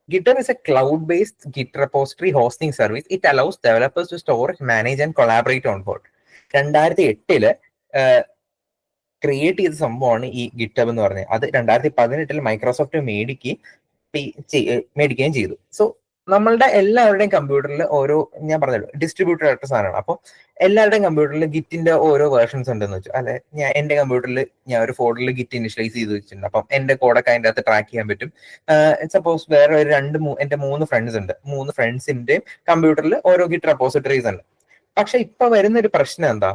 GitHub is a cloud-based Git repository hosting service. It allows developers to store, manage and collaborate on code. 2008 create ചെയ്ത സംഭവമാണ് ഈ ഗിറ്റ്ഹബ് എന്ന് പറഞ്ഞത്. അത് 2018 മൈക്രോസോഫ്റ്റ് മേടിക്കുകയും ചെയ്തു. സോ നമ്മളുടെ എല്ലാവരുടെയും കമ്പ്യൂട്ടറിൽ ഞാൻ പറഞ്ഞല്ലോ ഡിസ്ട്രിബ്യൂട്ടഡ് ആയിട്ട് സാധനമാണ്. അപ്പോൾ എല്ലാവരുടെയും കമ്പ്യൂട്ടറിൽ ഗിറ്റിന്റെ ഓരോ വേർഷൻസ് ഉണ്ടെന്ന് വെച്ചു. അല്ലെ, എന്റെ കമ്പ്യൂട്ടറിൽ ഞാൻ ഒരു ഫോൾഡറിൽ ഗിറ്റ് ഇനിഷ്യലൈസ് ചെയ്ത് വെച്ചിട്ടുണ്ട്. അപ്പം എന്റെ കോഡൊക്കെ അതിന്റെ അകത്ത് ട്രാക്ക് ചെയ്യാൻ പറ്റും. സപ്പോസ് വേറെ ഒരു എന്റെ 3 ഫ്രണ്ട്സ് ഉണ്ട്. 3 ഫ്രണ്ട്സിന്റെ കമ്പ്യൂട്ടറിൽ ഓരോ ഗിറ്റ് റെപ്പോസിറ്ററീസ് ഉണ്ട്. പക്ഷെ ഇപ്പൊ വരുന്ന ഒരു പ്രശ്നം എന്താ,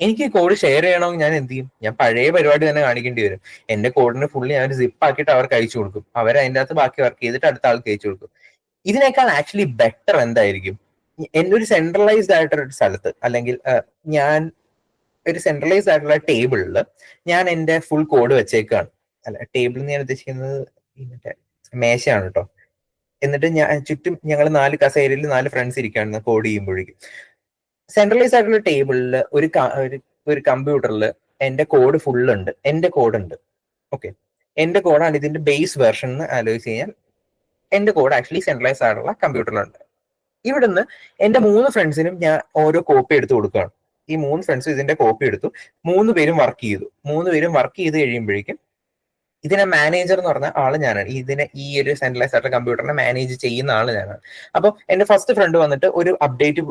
എനിക്ക് കോഡ് ഷെയർ ചെയ്യണമെങ്കിൽ ഞാൻ എന്ത് ചെയ്യും? ഞാൻ പഴയ പരിപാടി തന്നെ കാണിക്കേണ്ടി വരും. എന്റെ കോഡിന് ഫുള്ളി ഞാൻ സിപ്പ് ആക്കിയിട്ട് അവർക്ക് അയച്ചു കൊടുക്കും. അവർ അതിന്റെ അകത്ത് ബാക്കി വർക്ക് ചെയ്തിട്ട് അടുത്ത ആൾക്ക് അയച്ചു കൊടുക്കും. ഇതിനേക്കാൾ ആക്ച്വലി ബെറ്റർ എന്തായിരിക്കും, എന്റെ ഒരു സെൻട്രലൈസ്ഡ് ആയിട്ടൊരു സ്ഥലത്ത്, അല്ലെങ്കിൽ ഞാൻ ഒരു സെൻട്രലൈസ്ഡ് ആയിട്ടുള്ള ടേബിളിൽ ഞാൻ എന്റെ ഫുൾ കോഡ് വെച്ചേക്കാണ്. അല്ല, ടേബിൾ ഞാൻ ഉദ്ദേശിക്കുന്നത് മറ്റേ മേശയാണ് കേട്ടോ. എന്നിട്ട് ഞാൻ ചുറ്റും ഞങ്ങൾ 4 കസേരയിൽ 4 ഫ്രണ്ട്സ് ഇരിക്കുകയാണ് കോഡ് ചെയ്യുമ്പോഴേക്കും. സെൻട്രലൈസ് ആയിട്ടുള്ള ടേബിളിൽ ഒരു കമ്പ്യൂട്ടറിൽ എന്റെ കോഡ് ഫുൾ ഉണ്ട്, എന്റെ കോഡ് ഉണ്ട്. ഓക്കെ, എന്റെ കോഡാണ് ഇതിന്റെ ബേസ് വെർഷൻ എന്ന് ആലോചിച്ച് കഴിഞ്ഞാൽ എന്റെ കോഡ് ആക്ച്വലി സെൻട്രലൈസ് ആയിട്ടുള്ള കമ്പ്യൂട്ടറിലുണ്ട്. ഇവിടുന്ന് എന്റെ 3 ഫ്രണ്ട്സിനും ഞാൻ ഓരോ കോപ്പി എടുത്ത് കൊടുക്കുകയാണ്. ഈ 3 ഫ്രണ്ട്സും ഇതിന്റെ കോപ്പി എടുത്തു, 3 പേരും വർക്ക് ചെയ്തു. 3 പേരും വർക്ക് ചെയ്ത് കഴിയുമ്പോഴേക്കും ഇതിനെ മാനേജർ എന്ന് പറഞ്ഞ ആള് ഞാനാണ്. ഈ ഒരു സെൻട്രലൈസ് ആയിട്ടുള്ള കമ്പ്യൂട്ടറിനെ മാനേജ് ചെയ്യുന്ന ആള് ഞാനാണ്. അപ്പൊ എന്റെ ഫസ്റ്റ് ഫ്രണ്ട് വന്നിട്ട് ഒരു അപ്ഡേറ്റ്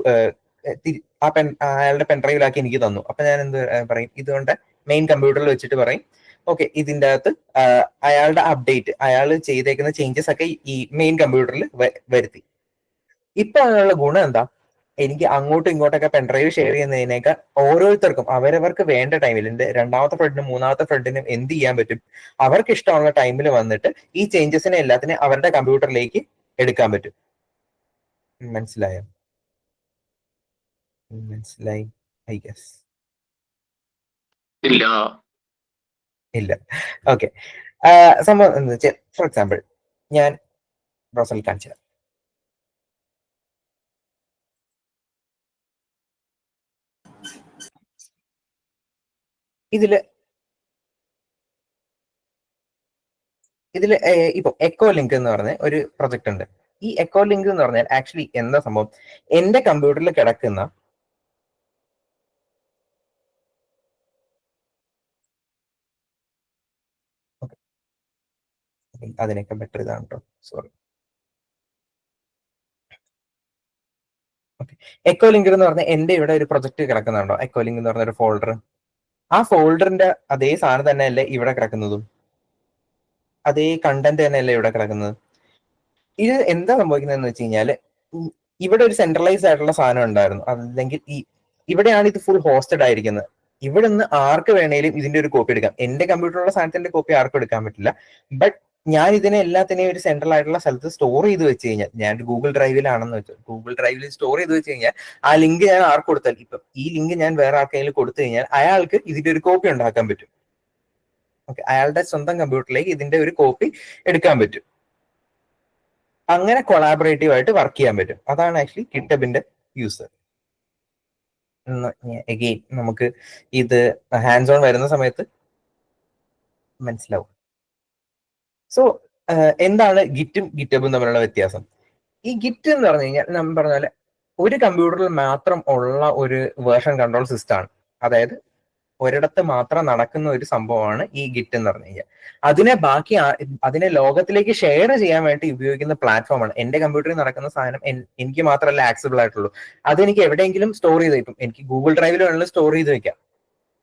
അയാളുടെ പെൻഡ്രൈവിലാക്കി എനിക്ക് തന്നു. അപ്പൊ ഞാൻ എന്ത് പറയും, ഇതുകൊണ്ട് മെയിൻ കമ്പ്യൂട്ടറിൽ വെച്ചിട്ട് പറയും, ഓക്കെ, ഇതിന്റെ അകത്ത് അയാളുടെ അപ്ഡേറ്റ്, അയാൾ ചെയ്തേക്കുന്ന ചേഞ്ചസ് ഒക്കെ ഈ മെയിൻ കമ്പ്യൂട്ടറിൽ വരുത്തി. ഇപ്പൊ അതിനുള്ള ഗുണം എന്താ, എനിക്ക് അങ്ങോട്ടും ഇങ്ങോട്ടൊക്കെ പെൻഡ്രൈവ് ഷെയർ ചെയ്യുന്നതിനേക്കാൾ ഓരോരുത്തർക്കും അവരവർക്ക് വേണ്ട ടൈമിൽ, എന്റെ രണ്ടാമത്തെ ഫ്രണ്ടിനും മൂന്നാമത്തെ ഫ്രണ്ടിനും എന്ത് ചെയ്യാൻ പറ്റും, അവർക്ക് ഇഷ്ടമുള്ള ടൈമിൽ വന്നിട്ട് ഈ ചേഞ്ചസിനെ എല്ലാത്തിനും അവരുടെ കമ്പ്യൂട്ടറിലേക്ക് എടുക്കാൻ പറ്റും. മനസ്സിലായോ? മനസ്സിലായി ഐ ഗസ്. ഇല്ല. ഓക്കെ, സംഭവം എന്താ വെച്ചാൽ, ഫോർ എക്സാമ്പിൾ ഞാൻ ബ്രൗസറിൽ കാണിച്ചു തരാം. ഇതില് ഇപ്പൊ എക്കോ ലിങ്ക് എന്ന് പറഞ്ഞ ഒരു പ്രൊജക്ട് ഉണ്ട്. ഈ എക്കോ ലിങ്ക് എന്ന് പറഞ്ഞാൽ ആക്ച്വലി എന്താ സംഭവം, എന്റെ കമ്പ്യൂട്ടറിൽ കിടക്കുന്ന അതിനൊക്കെ ബെറ്റർ ഇതാണ് കേട്ടോ, സോറി. എക്കോ ലിങ്ക് എന്ന് പറഞ്ഞാൽ എന്റെ ഇവിടെ ഒരു പ്രൊജക്ട് കിടക്കുന്നുണ്ടോ, എക്കോ ലിങ്ക് എന്ന് പറഞ്ഞ ഒരു ഫോൾഡർ. ആ ഫോൾഡറിന്റെ അതേ സാധനം തന്നെയല്ലേ ഇവിടെ കിടക്കുന്നതും, അതേ കണ്ടന്റ് തന്നെയല്ലേ ഇവിടെ കിടക്കുന്നത്. ഇത് എന്താ സംഭവിക്കുന്നതെന്ന് വെച്ച് കഴിഞ്ഞാല്, ഇവിടെ ഒരു സെൻട്രലൈസ് ആയിട്ടുള്ള സാധനം ഉണ്ടായിരുന്നു, അല്ലെങ്കിൽ ഇവിടെയാണ് ഇത് ഫുൾ ഹോസ്റ്റഡ് ആയിരിക്കുന്നത്. ഇവിടെ നിന്ന് ആർക്ക് വേണേലും ഇതിന്റെ ഒരു കോപ്പി എടുക്കാം. എന്റെ കമ്പ്യൂട്ടറിലുള്ള സാധനത്തിന്റെ കോപ്പി ആർക്കും എടുക്കാൻ പറ്റില്ല. ബട്ട് ഞാൻ ഇതിനെ എല്ലാത്തിനെയും ഒരു സെൻട്രൽ ആയിട്ടുള്ള സ്ഥലത്ത് സ്റ്റോർ ചെയ്ത് വെച്ച് കഴിഞ്ഞാൽ, ഞാൻ ഗൂഗിൾ ഡ്രൈവിലാണെന്ന് വെച്ചാൽ ഗൂഗിൾ ഡ്രൈവിൽ സ്റ്റോർ ചെയ്ത് വെച്ച് കഴിഞ്ഞാൽ ആ ലിങ്ക് ഞാൻ ആർക്ക് കൊടുത്താൽ, ഇപ്പം ഈ ലിങ്ക് ഞാൻ വേറെ ആർക്കെങ്കിലും കൊടുത്തു കഴിഞ്ഞാൽ അയാൾക്ക് ഇതിന്റെ ഒരു കോപ്പി ഉണ്ടാക്കാൻ പറ്റും. ഓക്കെ, അയാളുടെ സ്വന്തം കമ്പ്യൂട്ടറിലേക്ക് ഇതിന്റെ ഒരു കോപ്പി എടുക്കാൻ പറ്റും. അങ്ങനെ കൊളാബറേറ്റീവ് ആയിട്ട് വർക്ക് ചെയ്യാൻ പറ്റും. അതാണ് ആക്ച്വലി ഗിറ്റബിന്റെ യൂസ്. അഗെയിൻ നമുക്ക് ഇത് ഹാൻഡ്സ് ഓൺ വരുന്ന സമയത്ത് മനസ്സിലാവും. സോ എന്താണ് ഗിറ്റും ഗിറ്റബും തമ്മിലുള്ള വ്യത്യാസം? ഈ ഗിറ്റ് എന്ന് പറഞ്ഞു കഴിഞ്ഞാൽ നമ്മൾ പറഞ്ഞ പോലെ ഒരു കമ്പ്യൂട്ടറിൽ മാത്രം ഉള്ള ഒരു വേർഷൻ കൺട്രോൾ സിസ്റ്റം ആണ്. അതായത് ഒരിടത്ത് മാത്രം നടക്കുന്ന ഒരു സംഭവമാണ് ഈ ഗിറ്റ് എന്ന് പറഞ്ഞു കഴിഞ്ഞാൽ. അതിനെ ലോകത്തിലേക്ക് ഷെയർ ചെയ്യാൻ വേണ്ടി ഉപയോഗിക്കുന്ന പ്ലാറ്റ്ഫോമാണ്. എന്റെ കമ്പ്യൂട്ടറിൽ നടക്കുന്ന സാധനം എനിക്ക് മാത്രമല്ല ആക്സസിബിൾ ആയിട്ടുള്ളൂ. അതെനിക്ക് എവിടെയെങ്കിലും സ്റ്റോർ ചെയ്ത്, ഇപ്പം എനിക്ക് ഗൂഗിൾ ഡ്രൈവിൽ വേണമെങ്കിലും സ്റ്റോർ ചെയ്ത് വെക്കാം.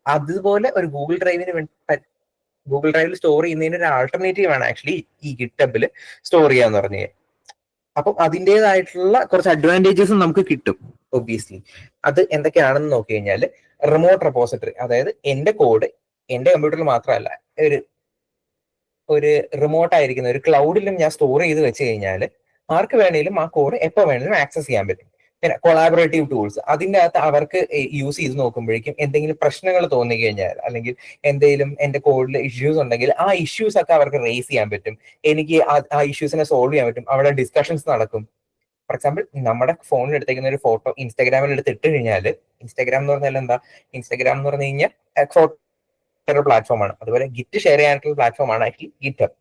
അതുപോലെ ഒരു ഗൂഗിൾ ഡ്രൈവിൽ സ്റ്റോർ ചെയ്യുന്നതിന് ഒരു ആൾട്ടർനേറ്റീവ് ആണ് ആക്ച്വലി ഈ ഗിറ്റബിൽ സ്റ്റോർ ചെയ്യാന്ന് പറഞ്ഞു കഴിഞ്ഞാൽ. അപ്പം അതിൻ്റെതായിട്ടുള്ള കുറച്ച് അഡ്വാൻറ്റേജസും നമുക്ക് കിട്ടും ഒബ്വിയസ്ലി. അത് എന്തൊക്കെയാണെന്ന് നോക്കി കഴിഞ്ഞാൽ, റിമോട്ട് റെപ്പോസിറ്ററി, അതായത് എന്റെ കോഡ് എന്റെ കമ്പ്യൂട്ടറിൽ മാത്രമല്ല ഒരു റിമോട്ട് ആയിരിക്കുന്ന ഒരു ക്ലൗഡിലും ഞാൻ സ്റ്റോർ ചെയ്ത് വെച്ച് കഴിഞ്ഞാൽ ആർക്ക് വേണേലും ആ കോഡ് എപ്പോൾ വേണേലും ആക്സസ് ചെയ്യാൻ പറ്റും. പിന്നെ കൊളാബറേറ്റീവ് ടൂൾസ്, അതിൻ്റെ അകത്ത് അവർക്ക് യൂസ് ചെയ്ത് നോക്കുമ്പോഴേക്കും എന്തെങ്കിലും പ്രശ്നങ്ങൾ തോന്നി കഴിഞ്ഞാൽ, അല്ലെങ്കിൽ എന്തെങ്കിലും എന്റെ കോഡിൽ ഇഷ്യൂസ് ഉണ്ടെങ്കിൽ ആ ഇഷ്യൂസ് ഒക്കെ അവർക്ക് റേസ് ചെയ്യാൻ പറ്റും. എനിക്ക് ആ ഇഷ്യൂസിനെ സോൾവ് ചെയ്യാൻ പറ്റും. അവിടെ ഡിസ്കഷൻസ് നടക്കും. ഫോർ എക്സാമ്പിൾ, നമ്മുടെ ഫോണിൽ എടുത്തേക്കുന്ന ഒരു ഫോട്ടോ ഇൻസ്റ്റാഗ്രാമിൽ എടുത്ത് ഇട്ട് കഴിഞ്ഞാൽ, ഇൻസ്റ്റാഗ്രാം എന്ന് പറഞ്ഞാൽ എന്താ, ഇൻസ്റ്റാഗ്രാം എന്ന് പറഞ്ഞു കഴിഞ്ഞാൽ ഫോട്ടോ പ്ലാറ്റ്ഫോമാണ്. അതുപോലെ ഗിറ്റ് ഷെയർ ചെയ്യാനായിട്ടുള്ള പ്ലാറ്റ്ഫോമാണ് ആക്ച്വലി ഗിറ്റബ്.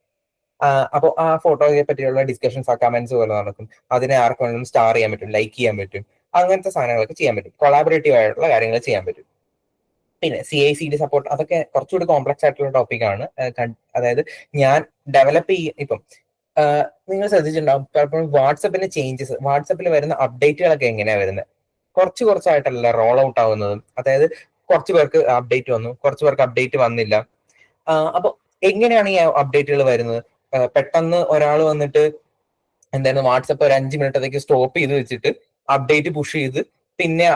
അപ്പോൾ ആ ഫോട്ടോയെ പറ്റിയുള്ള ഡിസ്കഷൻസ്, ആ കമന്റ്സ് പോലെ നടക്കും. അതിനെ ആർക്ക് വേണമെങ്കിലും സ്റ്റാർ ചെയ്യാൻ പറ്റും, ലൈക്ക് ചെയ്യാൻ പറ്റും, അങ്ങനത്തെ സാധനങ്ങളൊക്കെ ചെയ്യാൻ പറ്റും. കൊളാബറേറ്റീവ് ആയിട്ടുള്ള കാര്യങ്ങൾ ചെയ്യാൻ പറ്റും. പിന്നെ CI/CD സപ്പോർട്ട്, അതൊക്കെ കുറച്ചുകൂടി കോംപ്ലക്സ് ആയിട്ടുള്ള ടോപ്പിക്കാണ്. അതായത് ഞാൻ ഡെവലപ്പ് ഇപ്പം നിങ്ങൾ ശ്രദ്ധിച്ചിട്ടുണ്ടാവും, പലപ്പോഴും വാട്സപ്പിന്റെ ചേഞ്ചസ്, വാട്സപ്പിൽ വരുന്ന അപ്ഡേറ്റുകളൊക്കെ എങ്ങനെയാ വരുന്നത്, കുറച്ചായിട്ടല്ല റോൾ ഔട്ട് ആവുന്നതും. അതായത് കുറച്ച് പേർക്ക് അപ്ഡേറ്റ് വന്നു, കുറച്ച് പേർക്ക് അപ്ഡേറ്റ് വന്നില്ല. അപ്പൊ എങ്ങനെയാണ് ഈ അപ്ഡേറ്റുകൾ വരുന്നത്? പെട്ടെന്ന് ഒരാൾ വന്നിട്ട് എന്തായിരുന്നു, വാട്സപ്പ് ഒരു 5 മിനിറ്റത്തേക്ക് സ്റ്റോപ്പ് ചെയ്ത് വെച്ചിട്ട് അപ്ഡേറ്റ് പുഷ് ചെയ്ത് പിന്നെ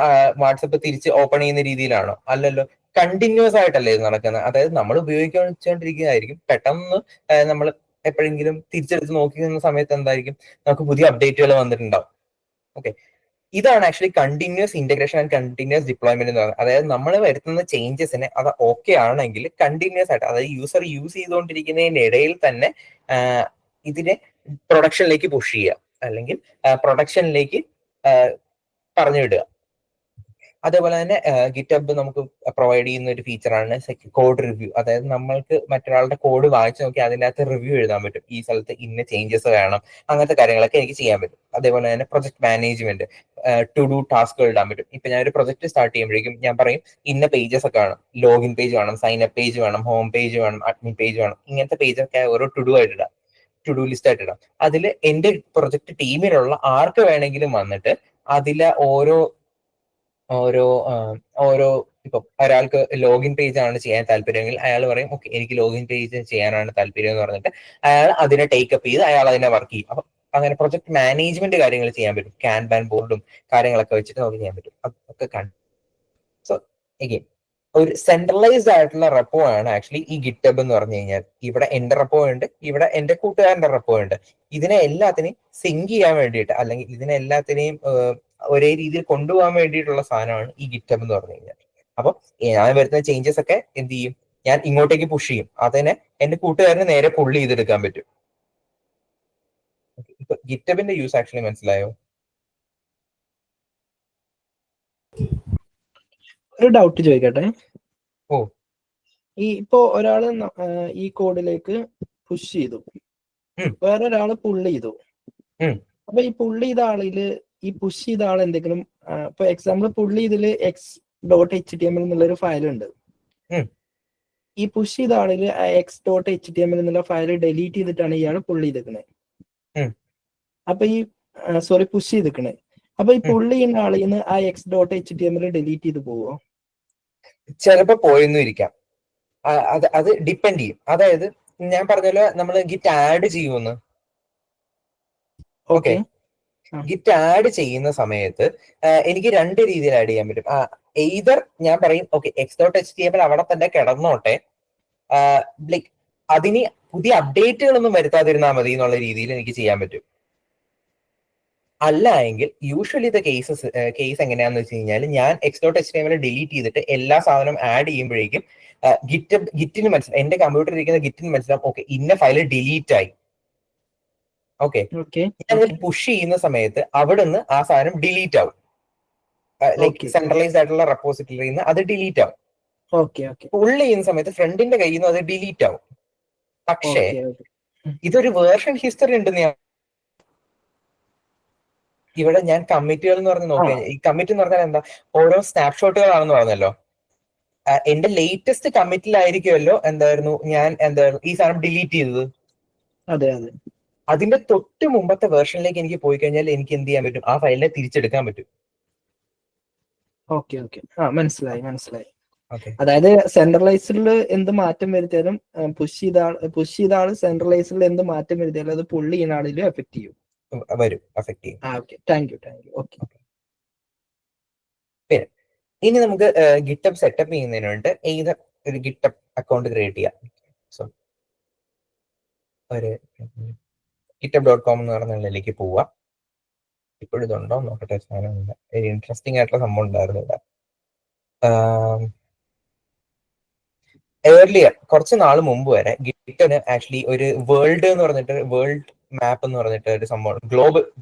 വാട്സപ്പ് തിരിച്ച് ഓപ്പൺ ചെയ്യുന്ന രീതിയിലാണോ? അല്ലല്ലോ, കണ്ടിന്യൂസ് ആയിട്ടല്ലേ ഇത് നടക്കുന്നത്. അതായത് നമ്മൾ ഉപയോഗിച്ചുകൊണ്ടിരിക്കുന്നതായിരിക്കും, പെട്ടെന്ന് നമ്മൾ എപ്പോഴെങ്കിലും തിരിച്ചെടുത്ത് നോക്കുന്ന സമയത്ത് എന്തായിരിക്കും, നമുക്ക് പുതിയ അപ്ഡേറ്റുകൾ വന്നിട്ടുണ്ടാവും. ഓക്കെ, ഇതാണ് actually continuous integration and continuous deployment എന്ന് പറയുന്നത്. അതായത് നമ്മൾ വരുത്തുന്ന ചേഞ്ചസിന് അത് ഓക്കെ ആണെങ്കിൽ കണ്ടിന്യൂസ് ആയിട്ട്, അതായത് യൂസർ യൂസ് ചെയ്തുകൊണ്ടിരിക്കുന്നതിന്റെ ഇടയിൽ തന്നെ ഇതിനെ പ്രൊഡക്ഷനിലേക്ക് പുഷ് ചെയ്യുക, അല്ലെങ്കിൽ പ്രൊഡക്ഷനിലേക്ക് പറഞ്ഞു വിടുക. അതേപോലെ തന്നെ ഗിറ്റബ് നമുക്ക് പ്രൊവൈഡ് ചെയ്യുന്ന ഒരു ഫീച്ചറാണ് കോഡ് റിവ്യൂ. അതായത് നമ്മൾക്ക് മറ്റൊരാളുടെ കോഡ് വായിച്ചു നോക്കി അതിൻ്റെ അകത്ത് റിവ്യൂ എഴുതാൻ പറ്റും. ഈ സ്ഥലത്ത് ഇന്ന ചേഞ്ചസ് വേണം, അങ്ങനത്തെ കാര്യങ്ങളൊക്കെ എനിക്ക് ചെയ്യാൻ പറ്റും. അതേപോലെ തന്നെ പ്രൊജക്ട് മാനേജ്മെന്റ്, ടു ഡു ടാസ്കുകൾ ഇടാൻ പറ്റും. ഇപ്പൊ ഞാൻ ഒരു പ്രൊജക്ട് സ്റ്റാർട്ട് ചെയ്യുമ്പോഴേക്കും ഞാൻ പറയും ഇന്ന പേജസ് ഒക്കെ വേണം, ലോഗിൻ പേജ് വേണം, സൈൻ അപ്പ് പേജ് വേണം, ഹോം പേജ് വേണം, അഡ്മിൻ പേജ് വേണം. ഇങ്ങനത്തെ പേജൊക്കെ ഓരോ ടു ഡു ആയിട്ട് ഇടാം, ടു ഡു ലിസ്റ്റ് ആയിട്ട് ഇടാം. അതിൽ എന്റെ പ്രൊജക്ട് ടീമിലുള്ള ആർക്ക് വേണമെങ്കിലും വന്നിട്ട് അതിലെ ഓരോ ഓരോ ഓരോ ഇപ്പം ഒരാൾക്ക് ലോഗിൻ പേജ് ആണ് ചെയ്യാൻ താല്പര്യമെങ്കിൽ അയാൾ പറയും ഓക്കെ എനിക്ക് ലോഗിൻ പേജ് ചെയ്യാനാണ് താല്പര്യം എന്ന് പറഞ്ഞിട്ട് അയാൾ അതിനെ ടേക്കപ്പ് ചെയ്ത് അയാൾ അതിനെ വർക്ക് ചെയ്യും. അപ്പൊ അങ്ങനെ പ്രൊജക്ട് മാനേജ്മെന്റ് കാര്യങ്ങൾ ചെയ്യാൻ പറ്റും. കാൻബാൻ ബോർഡും കാര്യങ്ങളൊക്കെ വെച്ചിട്ട് നമുക്ക് ചെയ്യാൻ പറ്റും. അതൊക്കെ കണ്ടു. സോ എഗെയിൻ ഒരു സെൻട്രലൈസ്ഡ് ആയിട്ടുള്ള റെപ്പോ ആണ് ആക്ച്വലി ഈ ഗിറ്റബ് എന്ന് പറഞ്ഞു കഴിഞ്ഞാൽ. ഇവിടെ എന്റെ റെപ്പോ ഉണ്ട്, ഇവിടെ എന്റെ കൂട്ടുകാരന്റെ റെപ്പോ ഉണ്ട്. ഇതിനെ എല്ലാത്തിനെയും സിങ്ക് ചെയ്യാൻ വേണ്ടിയിട്ട് അല്ലെങ്കിൽ ഇതിനെ എല്ലാത്തിനെയും ഒരേ രീതിയിൽ കൊണ്ടുപോകാൻ വേണ്ടിയിട്ടുള്ള സാധനമാണ് ഈ ഗിറ്റബ് എന്ന് പറഞ്ഞു കഴിഞ്ഞാൽ. അപ്പൊ ഞാൻ വരുന്ന ചേഞ്ചസ് ഒക്കെ എന്ത് ചെയ്യും, ഞാൻ ഇങ്ങോട്ടേക്ക് പുഷ് ചെയ്യും, അതിനെ എന്റെ കൂട്ടുകാരന് നേരെ പുള്ളി ചെയ്തെടുക്കാൻ പറ്റും. ഇപ്പൊ ഗിറ്റബിന്റെ യൂസ് ആക്ച്വലി മനസ്സിലായോ? ഒരു ഡൗട്ട് ചോദിക്കട്ടെ. ഓ, ഇപ്പോ ഒരാള് ഈ കോഡിലേക്ക് പുഷ് ചെയ്തു, വേറൊരാള് പുള്ള് ചെയ്തു. അപ്പൊ ഈ പുള്ള് ചെയ്ത ആളില് ഈ പുഷ് ചെയ്ത ആൾ എന്തെങ്കിലും ഇപ്പൊ എക്സാമ്പിൾ പുള്ളി ഇതില് x.html എന്നുള്ളൊരു ഫയൽ ഉണ്ട്. ഈ പുഷ് ചെയ്ത ആളില് x.html എന്നുള്ള ഫയൽ ഡെലീറ്റ് ചെയ്തിട്ടാണ് ഇയാൾ പുള്ളി ചെയ്തിരിക്കണേ. അപ്പൊ ഈ പുഷ് ചെയ്തിരിക്കണേ. അപ്പൊ ഈ പുള്ളി ചെയ്യുന്ന ആളിന്ന് ആ x.html ഡെലീറ്റ് ചെയ്ത് പോവോ? ചിലപ്പോ പോയെന്നും ഇരിക്കാം. അത് ഡിപ്പെൻഡ് ചെയ്യും. അതായത് ഞാൻ പറഞ്ഞല്ലോ നമ്മൾ ഗിറ്റ് ആഡ് ചെയ്യുമെന്ന്. ഓക്കെ, ഗിറ്റ് ആഡ് ചെയ്യുന്ന സമയത്ത് എനിക്ക് രണ്ട് രീതിയിൽ ആഡ് ചെയ്യാൻ പറ്റും. എയ്തർ ഞാൻ പറയും ഓക്കെ x.html അവിടെ തന്നെ കിടന്നോട്ടെ, ലൈക്ക് അതിന് പുതിയ അപ്ഡേറ്റുകളൊന്നും വരുത്താതിരുന്നാൽ മതി എന്നുള്ള രീതിയിൽ എനിക്ക് ചെയ്യാൻ പറ്റും. അല്ല എങ്കിൽ യൂഷ്വലി ദ കേസ് എങ്ങനെയാന്ന് വെച്ച് കഴിഞ്ഞാൽ ഞാൻ x.html ഡിലീറ്റ് ചെയ്തിട്ട് എല്ലാ സാധനവും ആഡ് ചെയ്യുമ്പോഴേക്കും ഗിറ്റിന് മനസ്സിലാവും, എന്റെ കമ്പ്യൂട്ടറിൽ ഇരിക്കുന്ന ഗിറ്റിന് മനസ്സിലാവും ഓക്കെ ഇന്ന ഫയൽ ഡിലീറ്റ് ആയി. ഓക്കെ, ഞാൻ പുഷ് ചെയ്യുന്ന സമയത്ത് അവിടുന്ന് ആ സാധനം ഡിലീറ്റ് ആവും. ലൈക്ക് സെൻട്രലൈസ്ഡ് ആയിട്ടുള്ള റെപ്പോസിറ്ററിയിൽ നിന്ന് അത് ഡിലീറ്റ് ആവും. പുള്ള് ചെയ്യുന്ന സമയത്ത് ഫ്രണ്ടിന്റെ കയ്യിൽ നിന്ന് അത് ഡിലീറ്റ് ആവും. പക്ഷേ ഇതൊരു വേർഷൻ ഹിസ്റ്ററി ഉണ്ടെന്ന് ഞാൻ ഇവിടെ ഞാൻ കമ്മിറ്റുകൾ എന്ന് പറഞ്ഞ് നോക്കിയാൽ, ഈ കമ്മിറ്റ് എന്ന് പറഞ്ഞാൽ എന്താ, ഓരോ സ്നാപ്ഷോട്ടുകളാണെന്ന് പറഞ്ഞല്ലോ. എന്റെ ലേറ്റസ്റ്റ് കമ്മിറ്റിലായിരിക്കുമല്ലോ എന്തായിരുന്നു ഞാൻ ഈ സാധനം ഡിലീറ്റ് ചെയ്തത്. അതെ അതെ, അതിന്റെ തൊട്ട് മുമ്പത്തെ വേർഷനിലേക്ക് എനിക്ക് പോയി കഴിഞ്ഞാൽ എനിക്ക് എന്ത് ചെയ്യാൻ പറ്റും, ആ ഫയലിനെ തിരിച്ചെടുക്കാൻ പറ്റും. ഓക്കെ ഓക്കെ, മനസ്സിലായി മനസ്സിലായി. അതായത് സെൻട്രലൈസ്ഡിൽ എന്ത് മാറ്റം വരുത്തിയാലും പുഷ് ചെയ്ത ആള് സെൻട്രലൈസ്ഡിൽ എന്ത് മാറ്റം വരുത്തിയാലും അത് പുള്ളി ചെയ്യുന്ന ആളിലും എഫക്ട് ചെയ്യും, വരും, എഫക്ട് ചെയ്യും. Thank you. ഓക്കെ, പിന്നെ ഇനി നമുക്ക് ഗിറ്റബ് സെറ്റപ്പ് ചെയ്യുന്നതിന് വേണ്ടി ഏത് ഒരു ഗിറ്റബ് അക്കൗണ്ട് ക്രിയേറ്റ് ചെയ്യാം. സോ ഒരു github.com എന്ന് പറഞ്ഞതിലേക്ക് പോവുക. ഇപ്പോഴും ഇതുണ്ടോ നോക്കട്ടെ, സാധനമില്ല. ഒരു ഇൻട്രസ്റ്റിംഗ് ആയിട്ടുള്ള സംഭവം ഉണ്ടായിരുന്നു ഇവിടെ. ഏർലിയർ കുറച്ച് നാൾ മുമ്പ് വരെ ഗിറ്റിന് ആക്ച്വലി ഒരു വേൾഡ് എന്ന് പറഞ്ഞിട്ട്, വേൾഡ് മാപ്പ് എന്ന് പറഞ്ഞിട്ട് ഒരു സംഭവം,